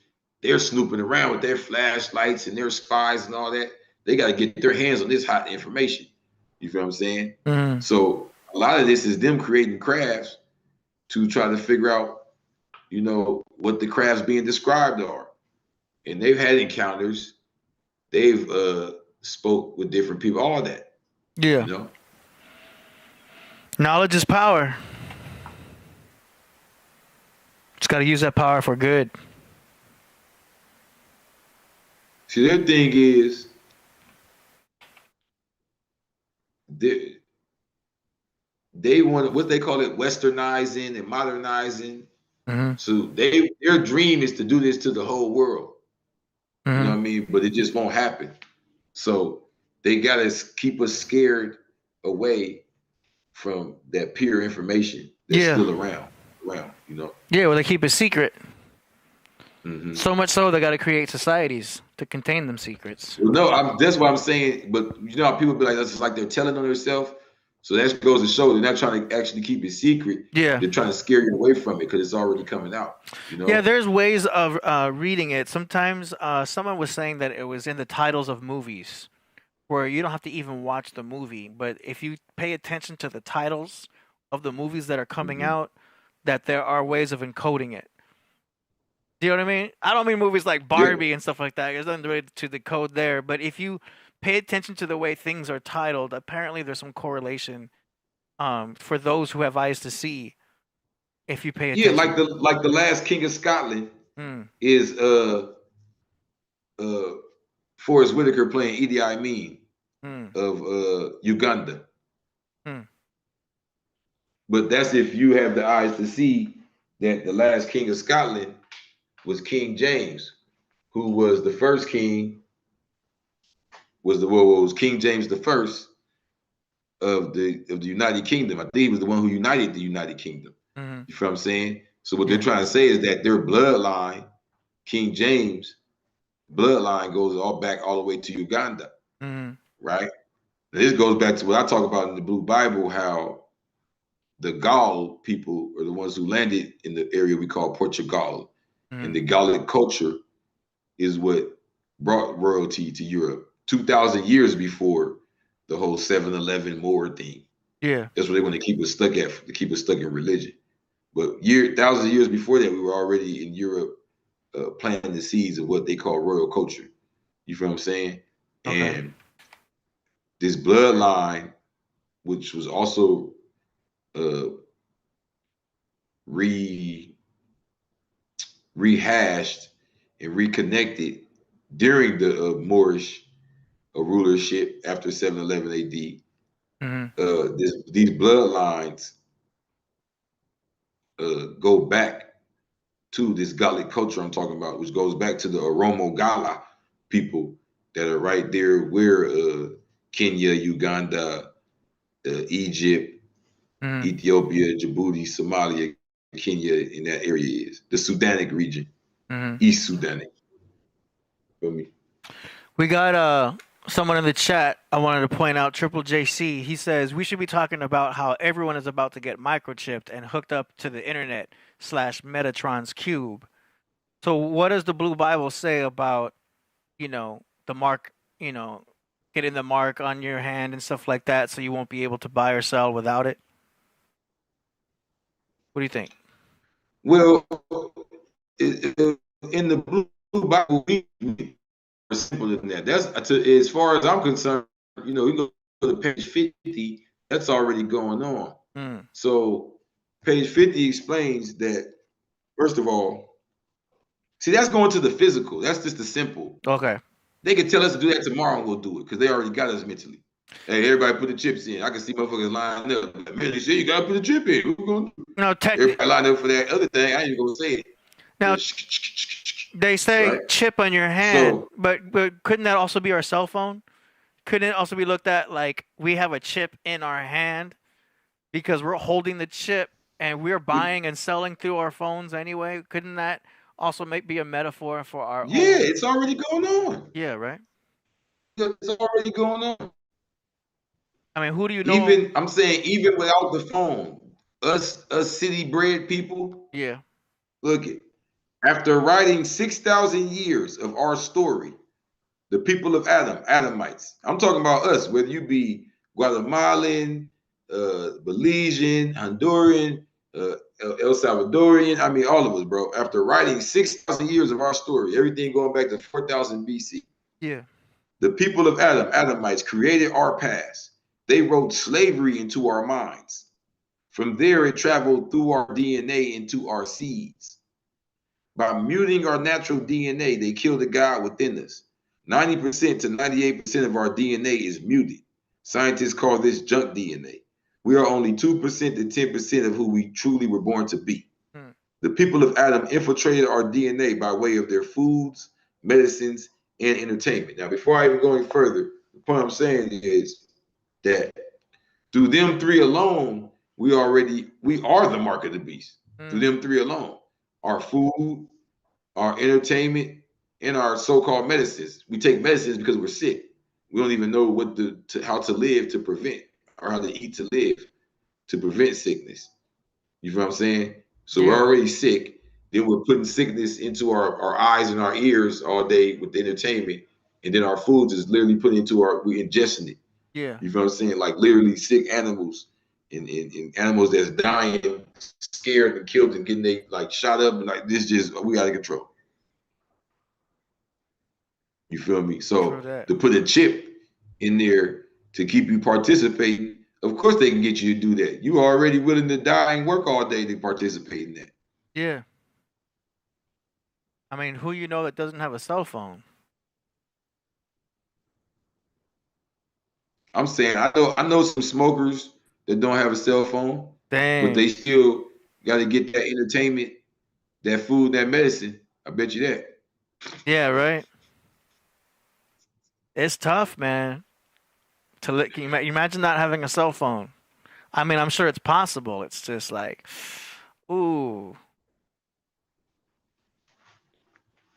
they're snooping around with their flashlights and their spies and all that. They got to get their hands on this hot information. You feel what I'm saying? So a lot of this is them creating crafts to try to figure out, what the crafts being described are. and they've had encounters. They've spoke with different people. All that. Yeah. You know. Knowledge is power. Just got to use that power for good. See, their thing is they want what they call it westernizing and modernizing. Mm-hmm. So their dream is to do this to the whole world. Mm-hmm. You know what I mean? But it just won't happen. So they gotta keep us scared away from that pure information that's still around, you know. Yeah, well, they keep it secret. Mm-hmm. So much so they got to create societies to contain them secrets. Well, no, that's what I'm saying. But you know how people be like, that's just like they're telling on themselves. So that goes to show they're not trying to actually keep it secret. Yeah, they're trying to scare you away from it because it's already coming out. You know? Yeah, there's ways of reading it. Sometimes someone was saying that it was in the titles of movies, where you don't have to even watch the movie, but if you pay attention to the titles of the movies that are coming out, that there are ways of encoding it. Do you know what I mean? I don't mean movies like Barbie and stuff like that. There's nothing related to the code there. But if you pay attention to the way things are titled, apparently there's some correlation for those who have eyes to see. If you pay attention. Yeah, like the last King of Scotland is Forrest Whitaker playing Idi Amin of Uganda. But that's if you have the eyes to see that the last King of Scotland was King James, who was the first king, was King James the first of the United Kingdom. I think he was the one who united the United Kingdom. You feel what I'm saying? So what they're trying to say is that their bloodline, King James bloodline, goes all the way to Uganda, right? And this goes back to what I talk about in the Blue Bible, how the Gaul people are the ones who landed in the area we call Portugal. And the Gallic culture is what brought royalty to Europe 2,000 years before the whole 7-Eleven Moor thing. Yeah. That's what they want to keep us stuck at, to keep us stuck in religion. But thousands of years before that, we were already in Europe planting the seeds of what they call royal culture. You feel what I'm saying? Okay. And this bloodline, which was also rehashed and reconnected during the Moorish rulership after 711 AD. These bloodlines go back to this Gallic culture I'm talking about, which goes back to the Oromo Gala people that are right there where Kenya, Uganda, Egypt, Ethiopia, Djibouti, Somalia, Kenya, in that area is. The Sudanic region, East Sudanic. Feel me? We got someone in the chat I wanted to point out, Triple JC. He says, we should be talking about how everyone is about to get microchipped and hooked up to the internet / Metatron's cube. So what does the Blue Bible say about, the mark, getting the mark on your hand and stuff like that so you won't be able to buy or sell without it? What do you think? Well, in the Blue Bible, we simpler than that. That's as far as I'm concerned. You go to page 50. That's already going on. So page 50 explains that. First of all, see, that's going to the physical. That's just the simple. Okay. They could tell us to do that tomorrow and we'll do it because they already got us mentally. Hey, everybody put the chips in. I can see motherfuckers lined up. Man, they say you gotta put the chip in. What we gonna do? No, everybody lined up for that other thing. I ain't gonna say it. Now, they say chip on your hand, but couldn't that also be our cell phone? Couldn't it also be looked at like we have a chip in our hand because we're holding the chip and we're buying and selling through our phones anyway? Couldn't that also be a metaphor for our? Yeah, it's already going on. Yeah, right. It's already going on. I mean, who do you know? I'm saying even without the phone, us city bred people. Yeah. Look, after writing 6,000 years of our story, the people of Adamites. I'm talking about us, whether you be Guatemalan, Belizean, Honduran, El Salvadorian. I mean, all of us, bro. After writing 6,000 years of our story, everything going back to 4,000 BC. Yeah. The people of Adam, Adamites, created our past. They wrote slavery into our minds. From there, it traveled through our DNA into our seeds. By muting our natural DNA, they killed the God within us. 90% to 98% of our DNA is muted. Scientists call this junk DNA. We are only 2% to 10% of who we truly were born to be. The people of Adam infiltrated our DNA by way of their foods, medicines, and entertainment. Now, before I even go any further, the point I'm saying is that through them three alone, we are the mark of the beast. Through them three alone. Our food, our entertainment, and our so-called medicines. We take medicines because we're sick. We don't even know how to live to prevent, or how to eat to live to prevent sickness. You feel what I'm saying? So we're already sick. Then we're putting sickness into our eyes and our ears all day with the entertainment. And then our foods is literally put into we're ingesting it. Yeah. You feel what I'm saying? Like literally sick animals and animals that's dying, scared and killed and getting shot up and this we out of control. You feel me? So to put a chip in there to keep you participating, of course they can get you to do that. You are already willing to die and work all day to participate in that. Yeah. I mean, who you know that doesn't have a cell phone? I'm saying I know some smokers that don't have a cell phone. Dang. But they still got to get that entertainment, that food, that medicine. I bet you that. Yeah, right. It's tough, man. Can you imagine not having a cell phone? I mean, I'm sure it's possible. It's just like, ooh.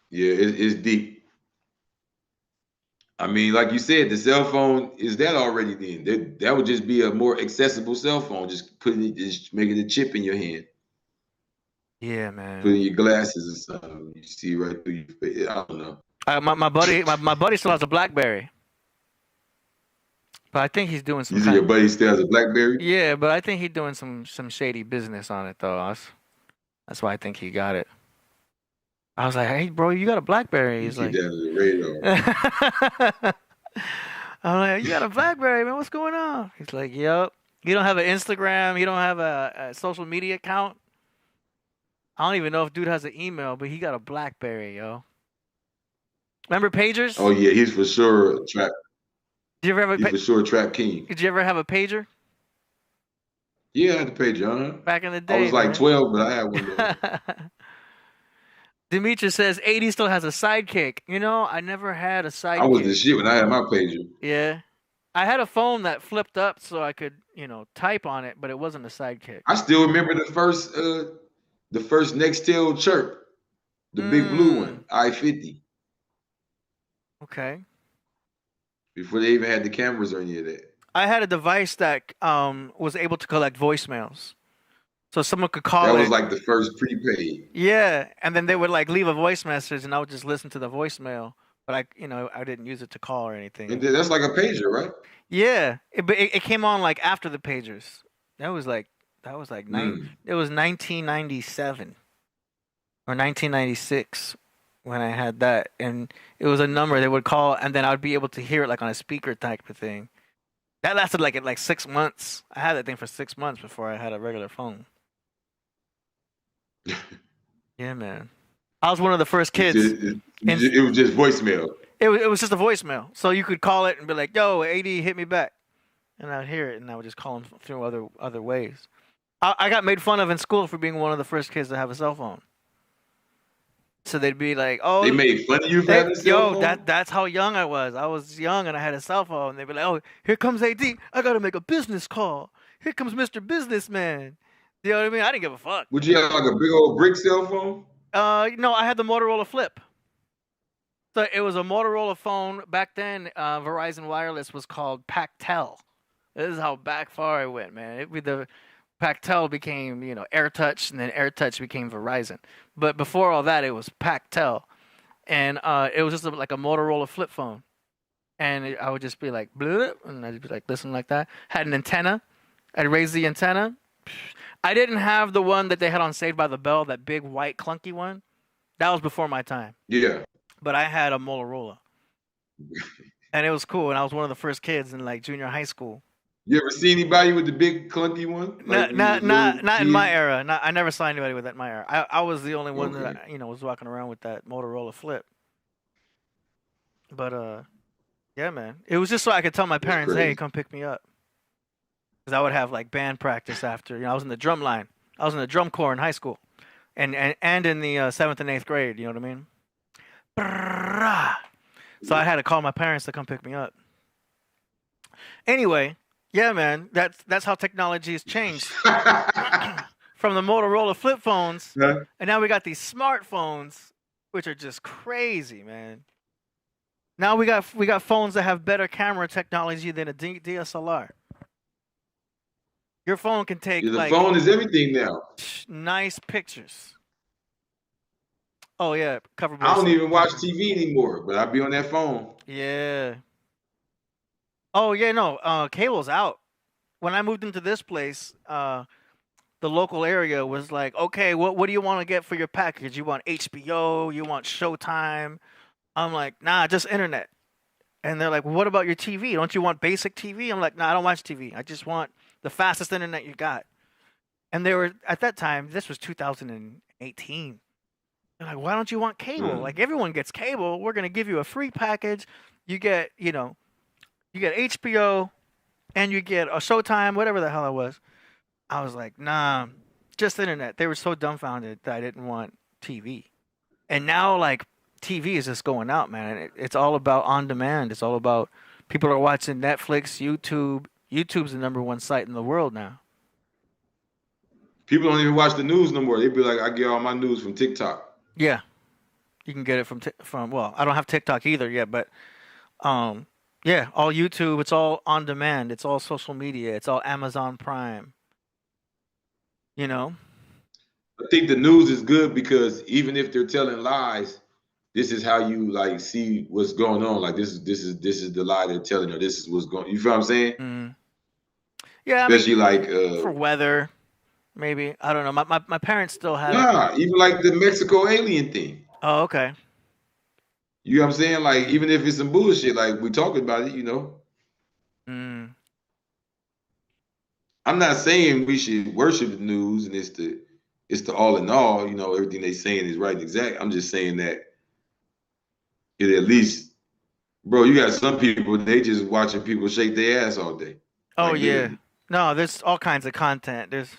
Yeah, it's deep. I mean, like you said, the cell phone is that already then. That would just be a more accessible cell phone. Just making a chip in your hand. Yeah, man. Putting your glasses or something. You see right through your face. I don't know. My buddy still has a BlackBerry. But I think he's doing some. You see your buddy still has a BlackBerry? Yeah, but I think he's doing some shady business on it though. That's why I think he got it. I was like, "Hey, bro, you got a BlackBerry?" He's like, "Keep that on the radar." I'm like, "You got a BlackBerry, man? What's going on?" He's like, "Yep." You don't have an Instagram. You don't have a social media account. I don't even know if dude has an email, but he got a BlackBerry, yo. Remember pagers? Oh yeah, he's for sure a trap. Did you ever have he's for sure a trap king. Did you ever have a pager? Yeah, I had a pager, huh? Back in the day. I was like 12, but I had one. Demetrius says 80 still has a sidekick. You know, I never had a sidekick. I was the shit when I had my pager. Yeah. I had a phone that flipped up so I could, type on it, but it wasn't a sidekick. I still remember the first Nextel chirp. The big blue one, I-50. Okay. Before they even had the cameras or any of that. I had a device that was able to collect voicemails. So someone could call That was like the first prepaid. Yeah, and then they would leave a voice message, and I would just listen to the voicemail. But I didn't use it to call or anything. And that's like a pager, right? Yeah, it came on after the pagers. It was 1997 or 1996 when I had that, and it was a number they would call, and then I would be able to hear it on a speaker type of thing. That lasted 6 months. I had that thing for 6 months before I had a regular phone. Yeah, man. I was one of the first kids. It was just voicemail. It was just a voicemail. So you could call it and be like, "Yo, AD, hit me back," and I'd hear it, and I would just call him through other ways. I got made fun of in school for being one of the first kids to have a cell phone. So they'd be like, "Oh, they made fun of you for having a cell phone?" That's how young I was. I was young and I had a cell phone. They'd be like, "Oh, here comes AD. I gotta make a business call. Here comes Mr. Businessman." You know what I mean? I didn't give a fuck. Would you have a big old brick cell phone? No, I had the Motorola Flip. So it was a Motorola phone. Back then, Verizon Wireless was called Pactel. This is how back far I went, man. The Pactel became, AirTouch, and then AirTouch became Verizon. But before all that, it was Pactel. And it was just like a Motorola flip phone. And I would just be like, bleh, and I'd be listen like that. Had an antenna. I'd raise the antenna. I didn't have the one that they had on Saved by the Bell, that big white clunky one. That was before my time. Yeah. But I had a Motorola, and it was cool. And I was one of the first kids in like junior high school. You ever see anybody with the big clunky one? Like Not in my era. I never saw anybody with that in my era. I was the only one that was walking around with that Motorola flip. But yeah, man, it was just so I could tell my parents, hey, come pick me up, because I would have like band practice after. I was in the drum line. I was in the drum corps in high school, and in the 7th and 8th grade. You know what I mean? So I had to call my parents to come pick me up. Anyway, yeah, man, that's how technology has changed from the Motorola flip phones, and now we got these smartphones, which are just crazy, man. Now we got phones that have better camera technology than a DSLR. Your phone can take the phone is everything now. Nice pictures. Oh yeah, cover. I don't even watch TV anymore, but I be on that phone. Yeah. Oh yeah, no. Cable's out. When I moved into this place, the local area was like, okay, what do you want to get for your package? You want HBO? You want Showtime? I'm like, nah, just internet. And they're like, well, what about your TV? Don't you want basic TV? I'm like, nah, I don't watch TV. I just want the fastest internet you got. And they were, at that time, this was 2018. They're like, why don't you want cable? Like, everyone gets cable. We're going to give you a free package. You get, you get HBO and you get a Showtime, whatever the hell it was. I was like, nah, just internet. They were so dumbfounded that I didn't want TV. And now, like, TV is just going out, man. It's all about on demand. It's all about people are watching Netflix, YouTube. YouTube's the #1 site in the world now. People don't even watch the news no more. They be like, I get all my news from TikTok. Yeah, you can get it from. Well, I don't have TikTok either yet, but yeah, all YouTube. It's all on demand. It's all social media. It's all Amazon Prime. I think the news is good because even if they're telling lies, this is how you like see what's going on. Like this is the lie they're telling you. This is what's going. You feel what I'm saying? Mm. Yeah, especially for weather, maybe. I don't know. My parents still have. Nah, even like the Mexico alien thing. Oh, okay. You know what I'm saying? Like even if it's some bullshit, like we talking about it, Mm. I'm not saying we should worship the news and it's the all in all. Everything they saying is right and exact. I'm just saying that. It at least, bro, you got some people, they just watching people shake their ass all day. Oh, like, yeah. No, there's all kinds of content. There's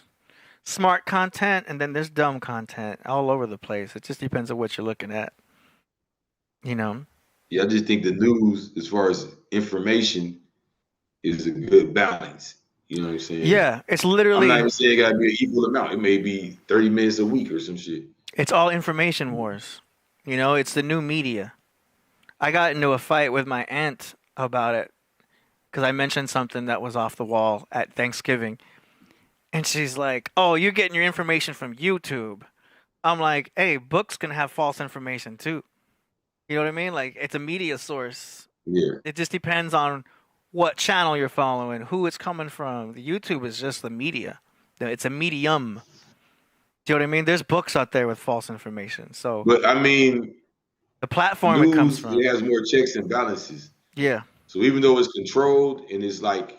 smart content, and then there's dumb content all over the place. It just depends on what you're looking at. Yeah, I just think the news, as far as information, is a good balance. You know what I'm saying? Yeah, it's literally. I'm not even saying it got to be an equal amount. It may be 30 minutes a week or some shit. It's all information wars. It's the new media. I got into a fight with my aunt about it because I mentioned something that was off the wall at Thanksgiving. And she's like, oh, you're getting your information from YouTube. I'm like, hey, books can have false information too. You know what I mean? Like, it's a media source. Yeah. It just depends on what channel you're following, who it's coming from. The YouTube is just the media. It's a medium. Do you know what I mean? There's books out there with false information. So, but I mean, the platform it comes from, it has more checks and balances. Yeah. So even though it's controlled and it's like,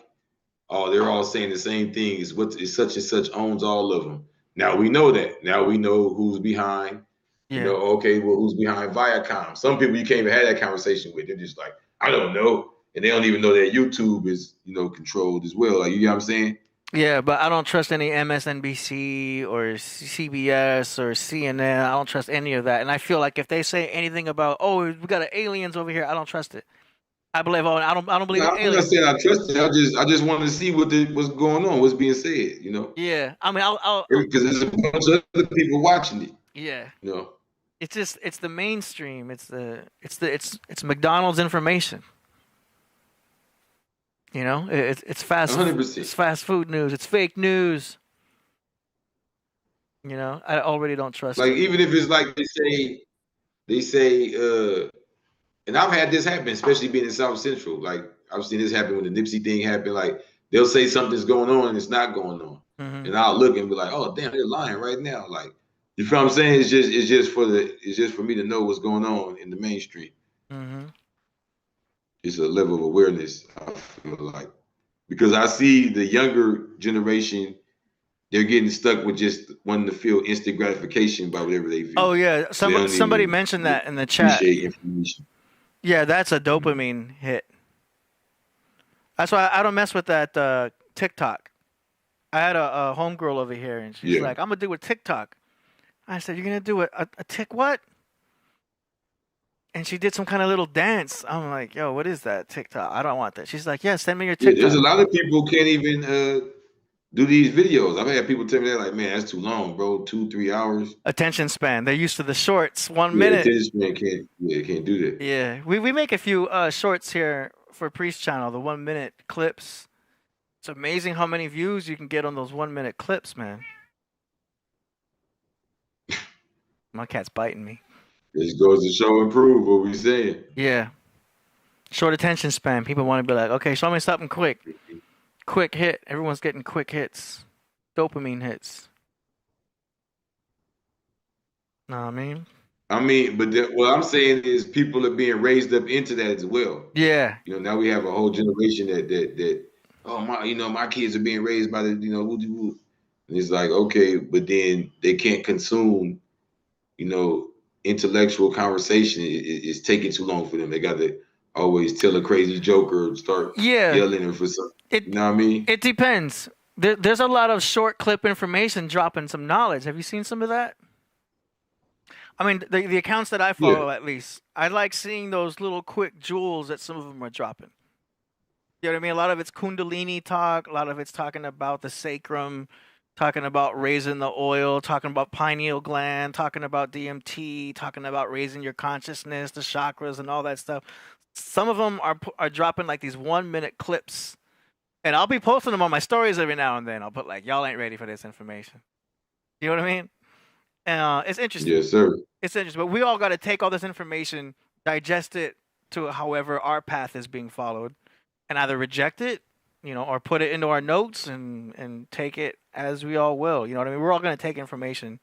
oh, they're all saying the same thing. Is what is such and such owns all of them. Now we know that. Now we know who's behind. Yeah. Okay, well, who's behind Viacom? Some people you can't even have that conversation with. They're just like, I don't know, and they don't even know that YouTube is, controlled as well. Like, you know what I'm saying? Yeah, but I don't trust any MSNBC or CBS or CNN. I don't trust any of that. And I feel like if they say anything about, oh, we got aliens over here, I don't trust it. I believe, I don't believe in aliens. I'm not saying I trust it. I just wanted to see what's going on, what's being said. Yeah, I mean, because there's a bunch of other people watching it. Yeah. It's the mainstream. It's McDonald's information. It's fast. 100%. It's fast food news. It's fake news. I already don't trust. Like, even if it's like they say, and I've had this happen, especially being in South Central. Like, I've seen this happen when the Nipsey thing happened. Like, they'll say something's going on and it's not going on. Mm-hmm. and I'll look and be like, oh damn, they're lying right now. Like, you feel what I'm saying? It's just for me to know what's going on in the mainstream. Mm-hmm. It's a level of awareness, I feel like, because I see the younger generation, they're getting stuck with just wanting to feel instant gratification by whatever they view. Oh yeah, So they don't somebody even mentioned that in the chat. appreciate information. Yeah, that's a dopamine hit. That's why I don't mess with that TikTok. I had a homegirl over here, and she's like, "I'm gonna do a TikTok." I said, "You're gonna do a tick what?" And she did some kind of little dance. I'm like, "Yo, what is that TikTok? I don't want that." She's like, "Yeah, send me your TikTok." Yeah, there's a lot of people who can't even do these videos. I've had people tell me that, like, man, that's too long, bro. 2-3 hours. Attention span. They're used to the shorts. 1 minute. Attention span can't do that. Yeah, we make a few shorts here for Priest Channel, the 1 minute clips. It's amazing how many views you can get on those 1 minute clips, man. My cat's biting me. This goes to show and prove what we saying. Yeah. Short attention span. People want to be like, okay, show me something quick. Quick hit. Everyone's getting quick hits. Dopamine hits. Know what I mean? But what I'm saying is people are being raised up into that as well. Yeah. You know, now we have a whole generation that my kids are being raised by the, woo-de-woo. And it's like, okay, but then they can't consume, intellectual conversation. It's taking too long for them. They got to always tell a crazy joke or start yelling or for something. You know what I mean? It depends. There's a lot of short clip information dropping some knowledge. Have you seen some of that? I mean, the accounts that I follow, at least, I like seeing those little quick jewels that some of them are dropping. You know what I mean? A lot of it's Kundalini talk. A lot of it's talking about the sacrum, talking about raising the oil, talking about pineal gland, talking about DMT, talking about raising your consciousness, the chakras, and all that stuff. Some of them are dropping like these 1 minute clips, and I'll be posting them on my stories every now and then. I'll put like, y'all ain't ready for this information. You know what I mean? It's interesting. Yes, sir. It's interesting, but we all got to take all this information, digest it to however our path is being followed, and either reject it, or put it into our notes and take it as we all will. You know what I mean? We're all going to take information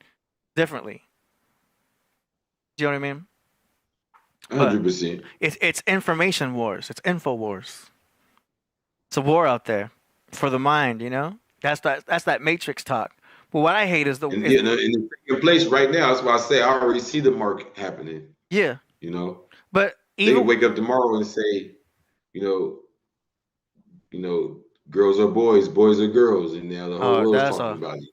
differently. Do you know what I mean? 100%. It's information wars. It's info wars. It's a war out there for the mind. That's that Matrix talk. But what I hate is in the place right now. That's why I say I already see the mark happening. Yeah. But they can wake up tomorrow and say, girls are boys, boys are girls, and now the whole world's talking about it.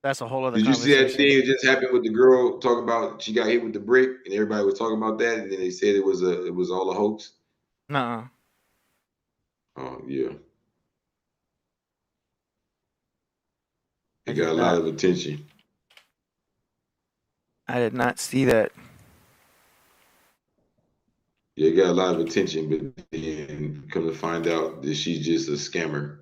That's a whole other. Did you see that thing that just happened with the girl talking about she got hit with the brick, and everybody was talking about that, and then they said it was all a hoax? Nuh-uh. Oh yeah. It got a lot of attention. I did not see that. Yeah, it got a lot of attention, but then come to find out that she's just a scammer.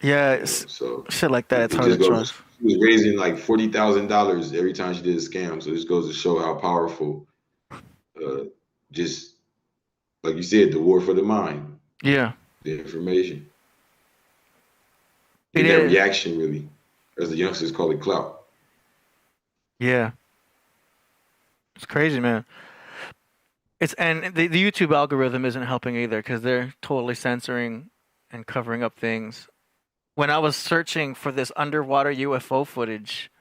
Yeah, so shit like that. It's hard to trust. She was raising like $40,000 every time she did a scam. So this goes to show how powerful, just like you said, the war for the mind. Yeah. The information. And that reaction, really, as the youngsters call it, clout. Yeah. It's crazy, man. And the YouTube algorithm isn't helping either because they're totally censoring and covering up things. When I was searching for this underwater UFO footage,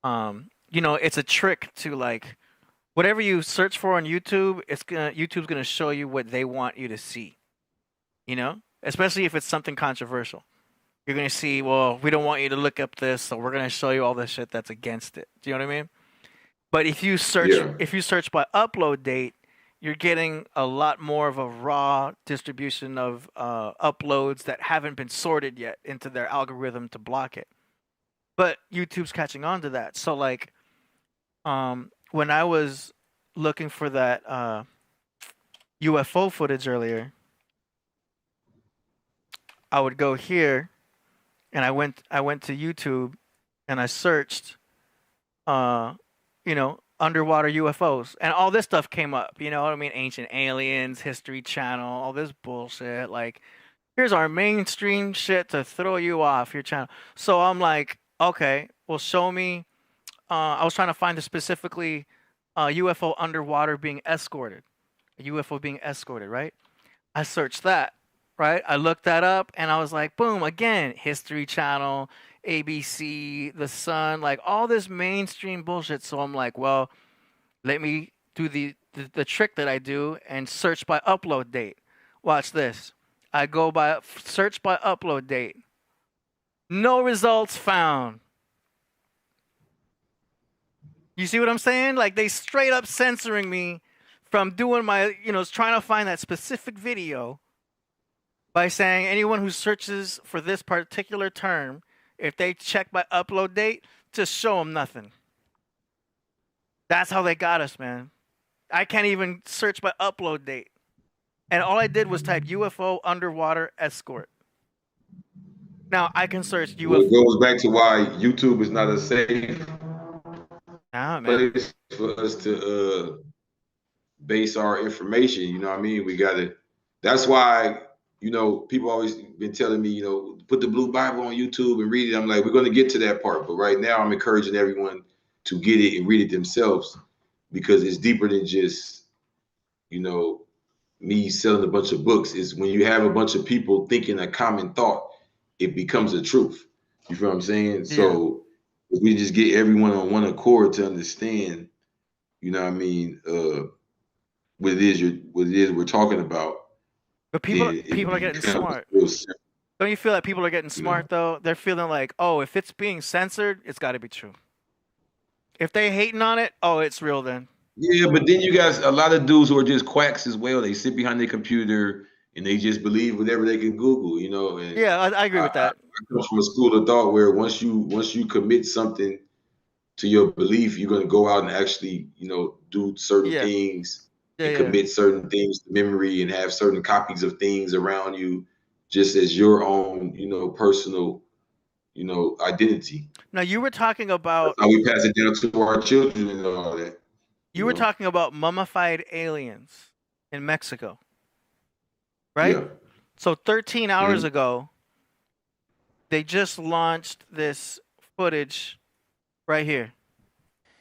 it's a trick to like whatever you search for on YouTube, YouTube's gonna show you what they want you to see. Especially if it's something controversial. You're gonna see, well, we don't want you to look up this, so we're gonna show you all the shit that's against it. Do you know what I mean? But if you search by upload date, you're getting a lot more of a raw distribution of uploads that haven't been sorted yet into their algorithm to block it. But YouTube's catching on to that. So like, when I was looking for that UFO footage earlier, I would go here, and I went to YouTube, and I searched, underwater UFOs, and all this stuff came up. You know what I mean? Ancient Aliens, History Channel, all this bullshit. Like, Here's our mainstream shit to throw you off your channel. So I'm like, okay, well, show me. I was trying to find specifically UFO underwater being escorted, a UFO being escorted, right? I searched that, right? I looked that up, and I was like, boom, again, History Channel, ABC, The Sun, like all this mainstream bullshit. So I'm like, well, let me do the trick that I do and search by upload date. Watch this. I go by search by upload date. No results found. You see what I'm saying? Like they straight up censoring me from doing my, trying to find that specific video by saying anyone who searches for this particular term, if they check by upload date, just show them nothing. That's how they got us, man. I can't even search by upload date. And all I did was type UFO underwater escort. Now I can search UFO. Well, it goes back to why YouTube is not a safe place for us to base our information. You know what I mean? We got to. That's why, people always been telling me, put the Blue Bible on YouTube and read it. I'm like, we're going to get to that part. But right now I'm encouraging everyone to get it and read it themselves, because it's deeper than just, me selling a bunch of books. Is when you have a bunch of people thinking a common thought, it becomes a truth. You feel what I'm saying? Yeah. So if we just get everyone on one accord to understand, what I mean, what it is we're talking about. But people are getting smart. Don't you feel like people are getting smart though? They're feeling like, oh, if it's being censored, it's got to be true. If they hating on it, oh, it's real then. Yeah, but then you got a lot of dudes who are just quacks as well. They sit behind their computer and they just believe whatever they can Google, And yeah, I agree with that. I come from a school of thought where once you commit something to your belief, you're going to go out and actually, do certain things and commit certain things to memory and have certain copies of things around you, just as your own, personal, identity. Now you were talking about how we pass it down to our children and all that. You were talking about mummified aliens in Mexico, right? Yeah. So 13 hours ago, they just launched this footage right here.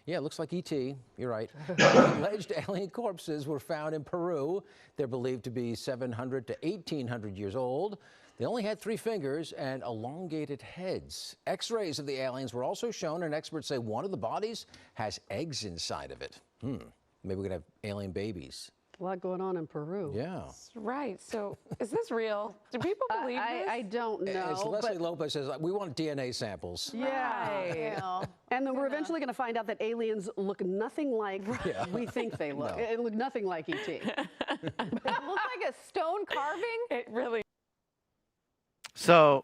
Yeah, it looks like E.T. You're right. Alleged alien corpses were found in Peru. They're believed to be 700 to 1,800 years old. They only had 3 fingers and elongated heads. X-rays of the aliens were also shown, and experts say one of the bodies has eggs inside of it. Maybe we could have alien babies. A lot going on in Peru. Yeah. Right. So is this real? Do people believe this? I don't know. As Leslie Lopez says, we want DNA samples. Yeah. And then we're eventually going to find out that aliens look nothing like we think they look. It look nothing like E.T. It looks like a stone carving. It really. So,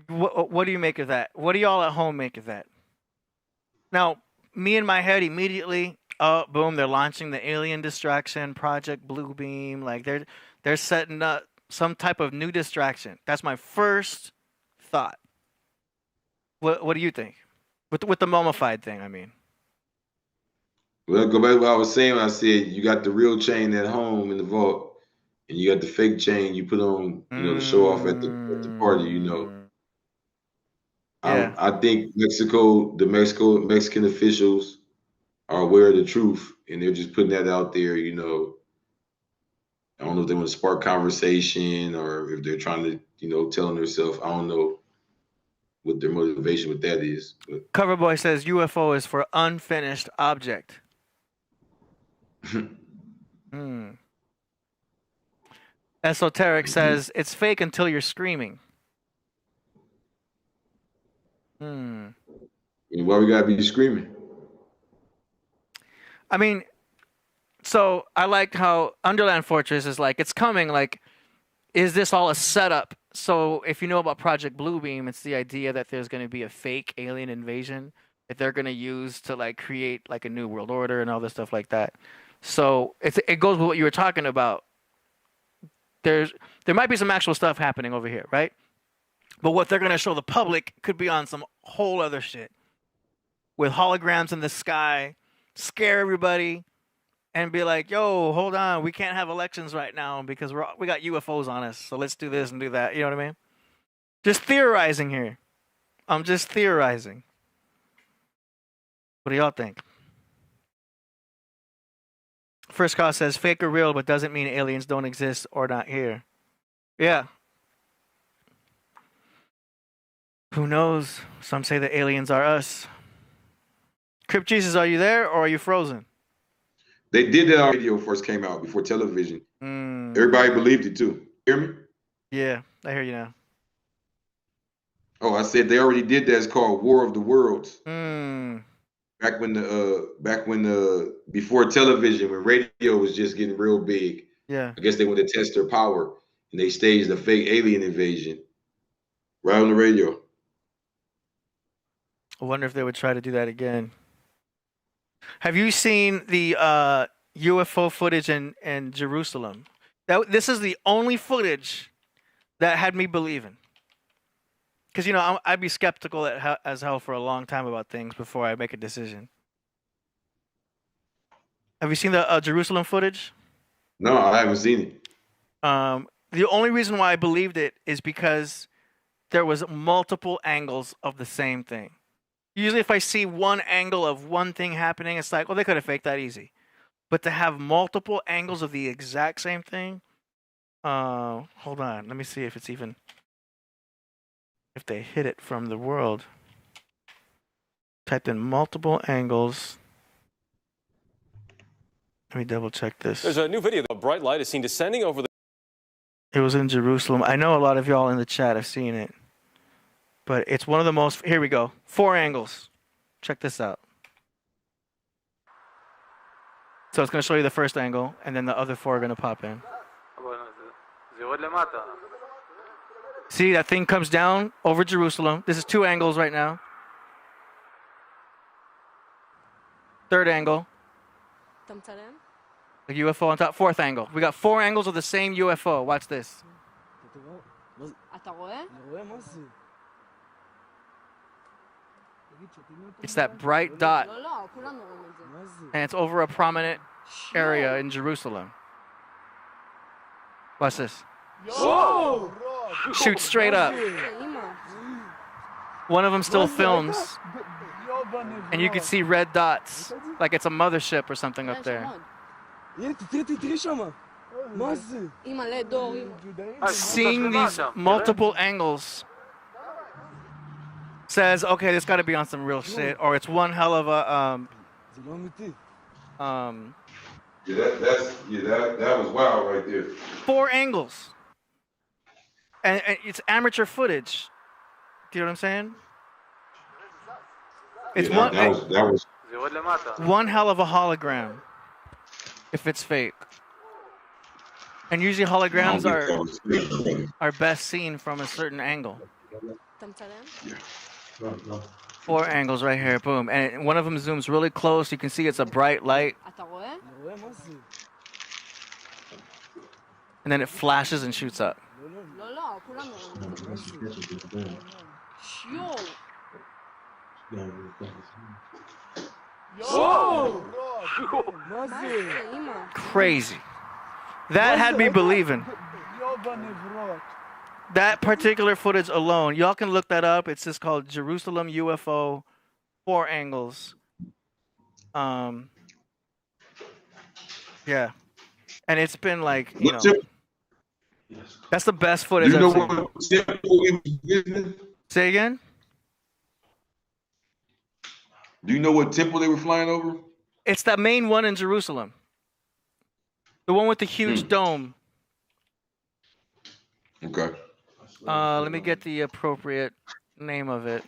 what do you make of that? What do y'all at home make of that? Now, me in my head immediately, oh, boom, they're launching the alien distraction, Project Bluebeam. Like they're setting up some type of new distraction. That's my first thought. What do you think? With the mummified thing, I mean. Well, go back to what I was saying when I said you got the real chain at home in the vault, and you got the fake chain you put on, to show off at the party, Yeah. I think Mexican officials are aware of the truth, and they're just putting that out there, I don't know if they want to spark conversation or if they're trying to, telling themselves, I don't know what their motivation with that is. But. Coverboy says UFO is for unfinished object. Esoteric says it's fake until you're screaming. Why we gotta be screaming? I mean, so I liked how Underland Fortress is like, it's coming, like, is this all a setup? So if you know about Project Bluebeam, it's the idea that there's going to be a fake alien invasion that they're going to use to like create like a new world order and all this stuff like that. So it goes with what you were talking about. There might be some actual stuff happening over here, right? But what they're going to show the public could be on some whole other shit with holograms in the sky, scare everybody, and be like, "Yo, hold on, we can't have elections right now because we got UFOs on us. So let's do this and do that." You know what I mean? Just theorizing here. I'm just theorizing. What do y'all think? First call says fake or real, but doesn't mean aliens don't exist or not here. Yeah. Who knows? Some say the aliens are us. Crip Jesus, are you there or are you frozen? They did that on radio first came out before television. Everybody believed it too. Hear me? Yeah, I hear you now. Oh, I said they already did that. It's called War of the Worlds. Back when before television, when radio was just getting real big. Yeah. I guess they wanted to test their power and they staged a fake alien invasion right on the radio. I wonder if they would try to do that again. Have you seen the UFO footage in Jerusalem? This is the only footage that had me believing. Because, you know, I'd be skeptical as hell for a long time about things before I make a decision. Have you seen the Jerusalem footage? No, I haven't seen it. The only reason why I believed it is because there was multiple angles of the same thing. Usually if I see one angle of one thing happening, it's like, well, they could have faked that easy. But to have multiple angles of the exact same thing, hold on, let me see if it's even... if they hit it from the world. Typed in multiple angles. Let me double check this. There's a new video. A bright light is seen descending over the... It was in Jerusalem. I know a lot of y'all in the chat have seen it. But it's one of the most... Here we go. 4 angles. Check this out. So it's going to show you the first angle, and then the other 4 are going to pop in. See, that thing comes down over Jerusalem. This is 2 angles right now. Third angle. The UFO on top. 4th angle. We got 4 angles of the same UFO. Watch this. It's that bright dot. And it's over a prominent area in Jerusalem. Watch this. Whoa! Shoot straight up. One of them still films. And you can see red dots. Like it's a mothership or something up there. Seeing these multiple angles says, okay, this got to be on some real shit, or it's one hell of a that was wild right there. 4 angles, and it's amateur footage. Do you know what I'm saying? It's that was one hell of a hologram. If it's fake, and usually holograms are best seen from a certain angle. 4 angles right here, boom. And one of them zooms really close. You can see it's a bright light. And then it flashes and shoots up. Whoa! Crazy. That had me believing. That particular footage alone, y'all can look that up. It's just called Jerusalem UFO 4 angles. Yeah. And it's been like, you know, that's the best footage you know I've seen. What temple we was visiting? Say again? Do you know what temple they were flying over? It's the main one in Jerusalem. The one with the huge dome. Okay. Let me get the appropriate name of it.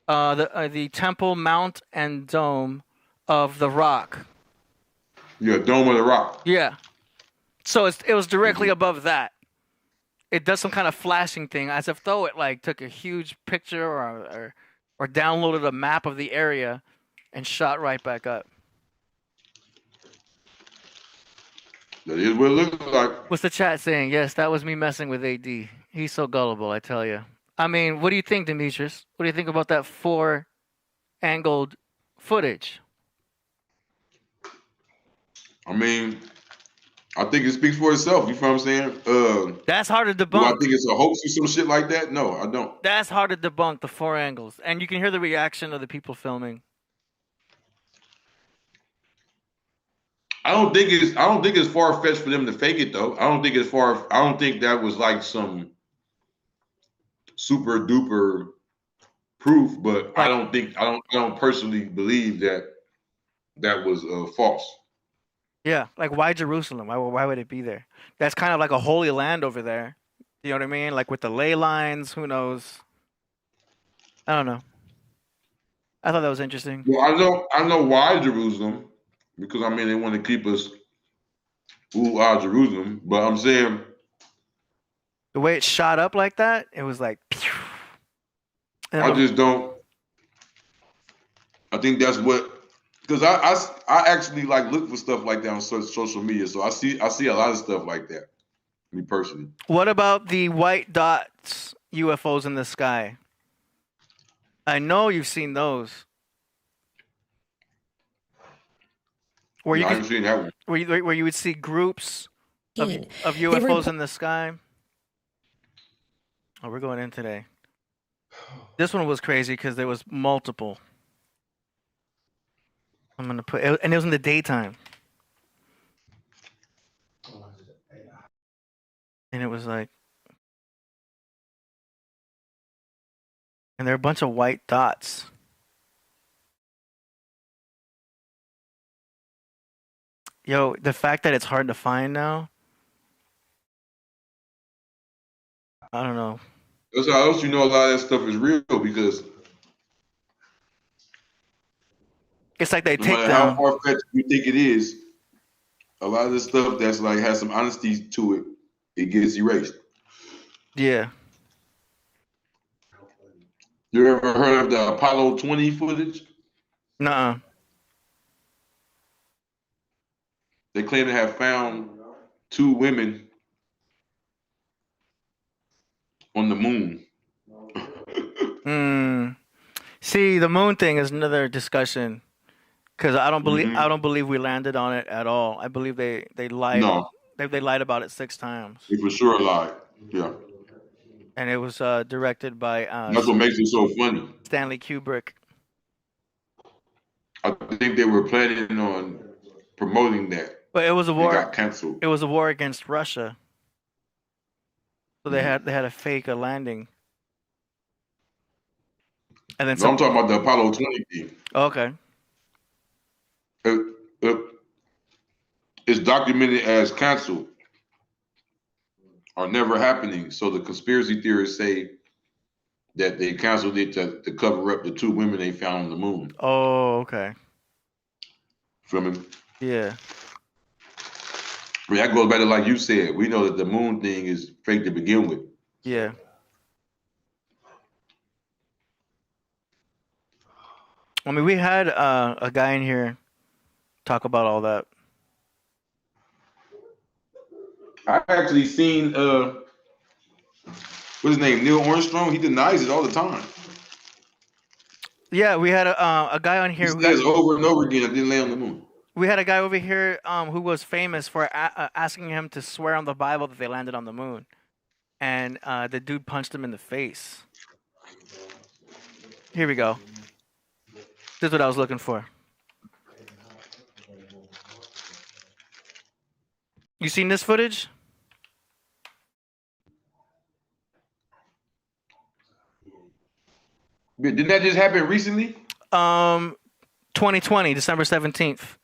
The Temple Mount and Dome of the Rock. Yeah, Dome of the Rock. Yeah. So it was directly above that. It does some kind of flashing thing, as if though it like took a huge picture or downloaded a map of the area and shot right back up. That is what it looks like. What's the chat saying? Yes, that was me messing with AD. He's so gullible, I tell you. I mean, what do you think, Demetrius? What do you think about that 4 angled footage? I mean, I think it speaks for itself. You feel what I'm saying? That's hard to Do I debunk. think it's a hoax or some shit like that? No, I don't. That's hard to debunk, the 4 angles. And you can hear the reaction of the people filming. I don't think it's far fetched for them to fake it though. I don't think that was like some super duper proof, but I don't personally believe that was false. Yeah, like why Jerusalem? Why would it be there? That's kind of like a holy land over there. You know what I mean? Like with the ley lines, who knows? I don't know. I thought that was interesting. Well, I know why Jerusalem, because I mean they want to keep us Jerusalem, but I'm saying The way it shot up like that, it was like pew. I just don't. I think that's what, because I actually like look for stuff like that on social media, so I see a lot of stuff like that. Me personally. What about the white dots UFOs in the sky? I know you've seen those. Where you I haven't seen that one. where you would see groups of UFOs in the sky. Oh, we're going in today. This one was crazy because there was multiple. I'm gonna put, and it was in the daytime. And it was like, and there are a bunch of white dots. Yo, the fact that it's hard to find now, I don't know. That's how else you know a lot of that stuff is real, because It's like they no take matter how down. far fetched you think it is, a lot of the stuff that's like has some honesty to it, it gets erased. Yeah. You ever heard of the Apollo 20 footage? Nuh-uh. They claim to have found 2 women on the moon. See, the moon thing is another discussion, because I don't believe we landed on it at all. I believe they lied. No. They lied about it 6 times. They for sure lied. Yeah. And it was directed by That's what makes it so funny. Stanley Kubrick. I think they were planning on promoting that. But it was a war. It got canceled. It was a war against Russia. So they had a fake landing. And then I'm talking about the Apollo 20 thing. Okay. It's documented as canceled or never happening. So the conspiracy theorists say that they canceled it to cover up the 2 women they found on the moon. Oh, okay. Feel me? Yeah. I mean, that goes back to, like you said, we know that the moon thing is fake to begin with. Yeah. I mean, we had a guy in here talk about all that. I actually seen what's his name, Neil Armstrong. He denies it all the time. Yeah, we had a guy on here. He says over and over again, I didn't land on the moon. We had a guy over here who was famous for asking him to swear on the Bible that they landed on the moon, and the dude punched him in the face. Here we go. This is what I was looking for. You seen this footage? Didn't that just happen recently? 2020, December 17th.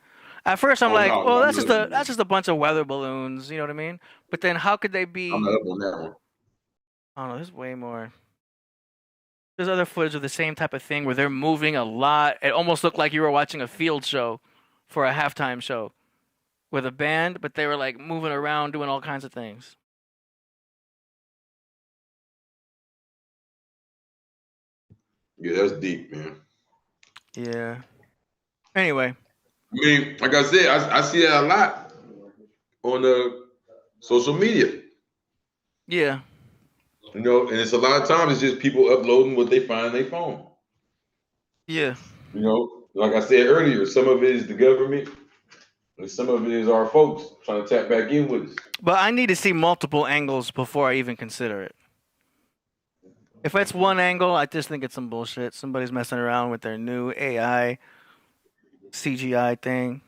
At first, I'm like, no, well, no, that's just a bunch of weather balloons. You know what I mean? But then, how could they be? I'm not up on that one. I don't know. There's way more. There's other footage of the same type of thing where they're moving a lot. It almost looked like you were watching a field show for a halftime show with a band, but they were like moving around, doing all kinds of things. Yeah, that's deep, man. Yeah. Anyway. I mean, like I said, I see that a lot on social media. Yeah. You know, and it's a lot of times it's just people uploading what they find on their phone. Yeah. You know, like I said earlier, some of it is the government, And some of it is our folks trying to tap back in with us. But I need to see multiple angles before I even consider it. If it's one angle, I just think it's some bullshit. Somebody's messing around with their new AI CGI thing.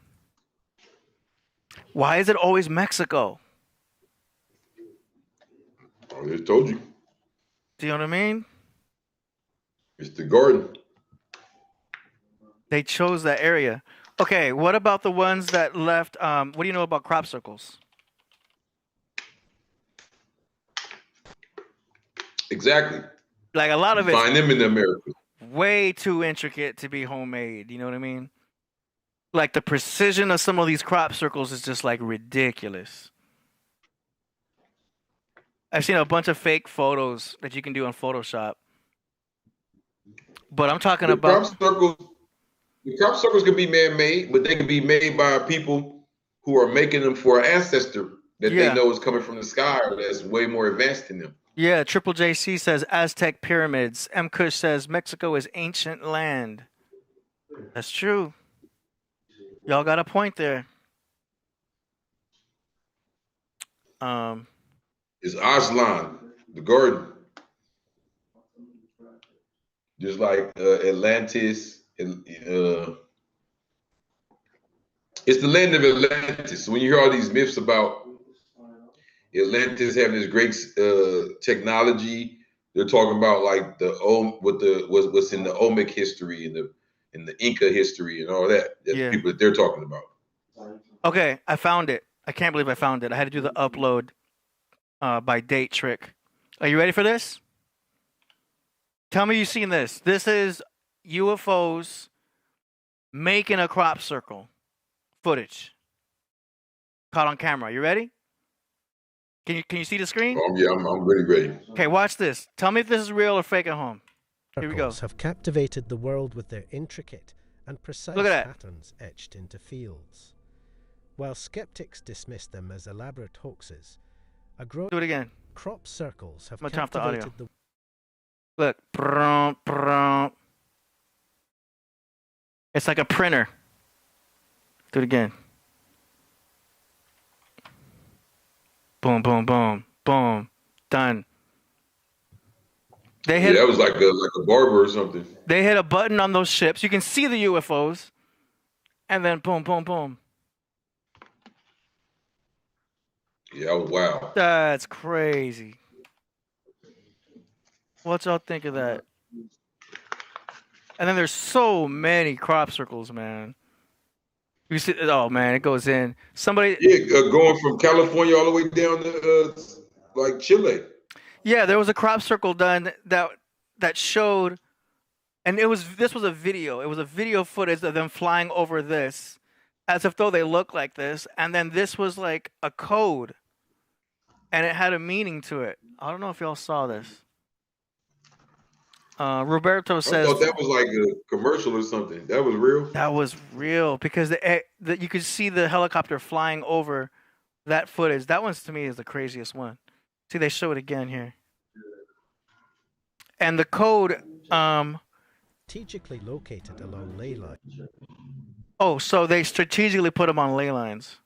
Why is it always Mexico? I just told you. Do you know what I mean? It's the garden. They chose that area. Okay, what about the ones that left? What do you know about crop circles? Exactly. Like a lot of it. Find them in America. Way too intricate to be homemade. You know what I mean? Like the precision of some of these crop circles is just like ridiculous. I've seen a bunch of fake photos that you can do on Photoshop. But I'm talking about the crop circles can be man-made, but they can be made by people who are making them for an ancestor that they know is coming from the sky or that's way more advanced than them. Yeah, Triple JC says Aztec pyramids. M. Kush says Mexico is ancient land. That's true. Y'all got a point there. It's Aslan, the garden. Just like Atlantis. It's the land of Atlantis. So when you hear all these myths about Atlantis having this great technology, they're talking about like what's in the Olmec history and the Inca history and all that. That's the people that they're talking about. Okay, I found it. I can't believe I found it. I had to do the upload by date trick. Are you ready for this? Tell me you've seen this. This is UFOs making a crop circle footage. Caught on camera. You ready? Can you see the screen? Yeah, I'm ready. Okay, watch this. Tell me if this is real or fake at home. Here we go. Have captivated the world with their intricate and precise patterns etched into fields. While skeptics dismiss them as elaborate hoaxes, do it again. Crop circles have captivated the Look. It's like a printer. Do it again. Boom, boom, boom, boom. Done. That was like a barber or something. They hit a button on those ships. You can see the UFOs. And then boom, boom, boom. Yeah, wow. That's crazy. What y'all think of that? And then there's so many crop circles, man. You see, oh man, it goes in. Somebody, going from California all the way down to like Chile. Yeah, there was a crop circle done that showed, and this was a video. It was a video footage of them flying over this, as if though they look like this, and then this was like a code, and it had a meaning to it. I don't know if y'all saw this. Roberto says, I thought that was like a commercial or something. That was real? That was real because you could see the helicopter flying over that footage. That one to me is the craziest one. See, they show it again here. And the code... strategically located along ley lines. Oh, so they strategically put them on ley lines.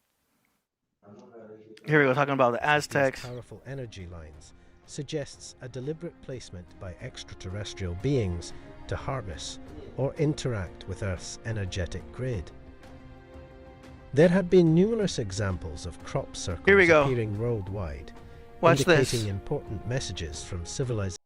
Here we go, talking about the Aztecs. These powerful energy lines suggests a deliberate placement by extraterrestrial beings to harness or interact with Earth's energetic grid. There have been numerous examples of crop circles appearing worldwide, Watch indicating this. important messages from civilization.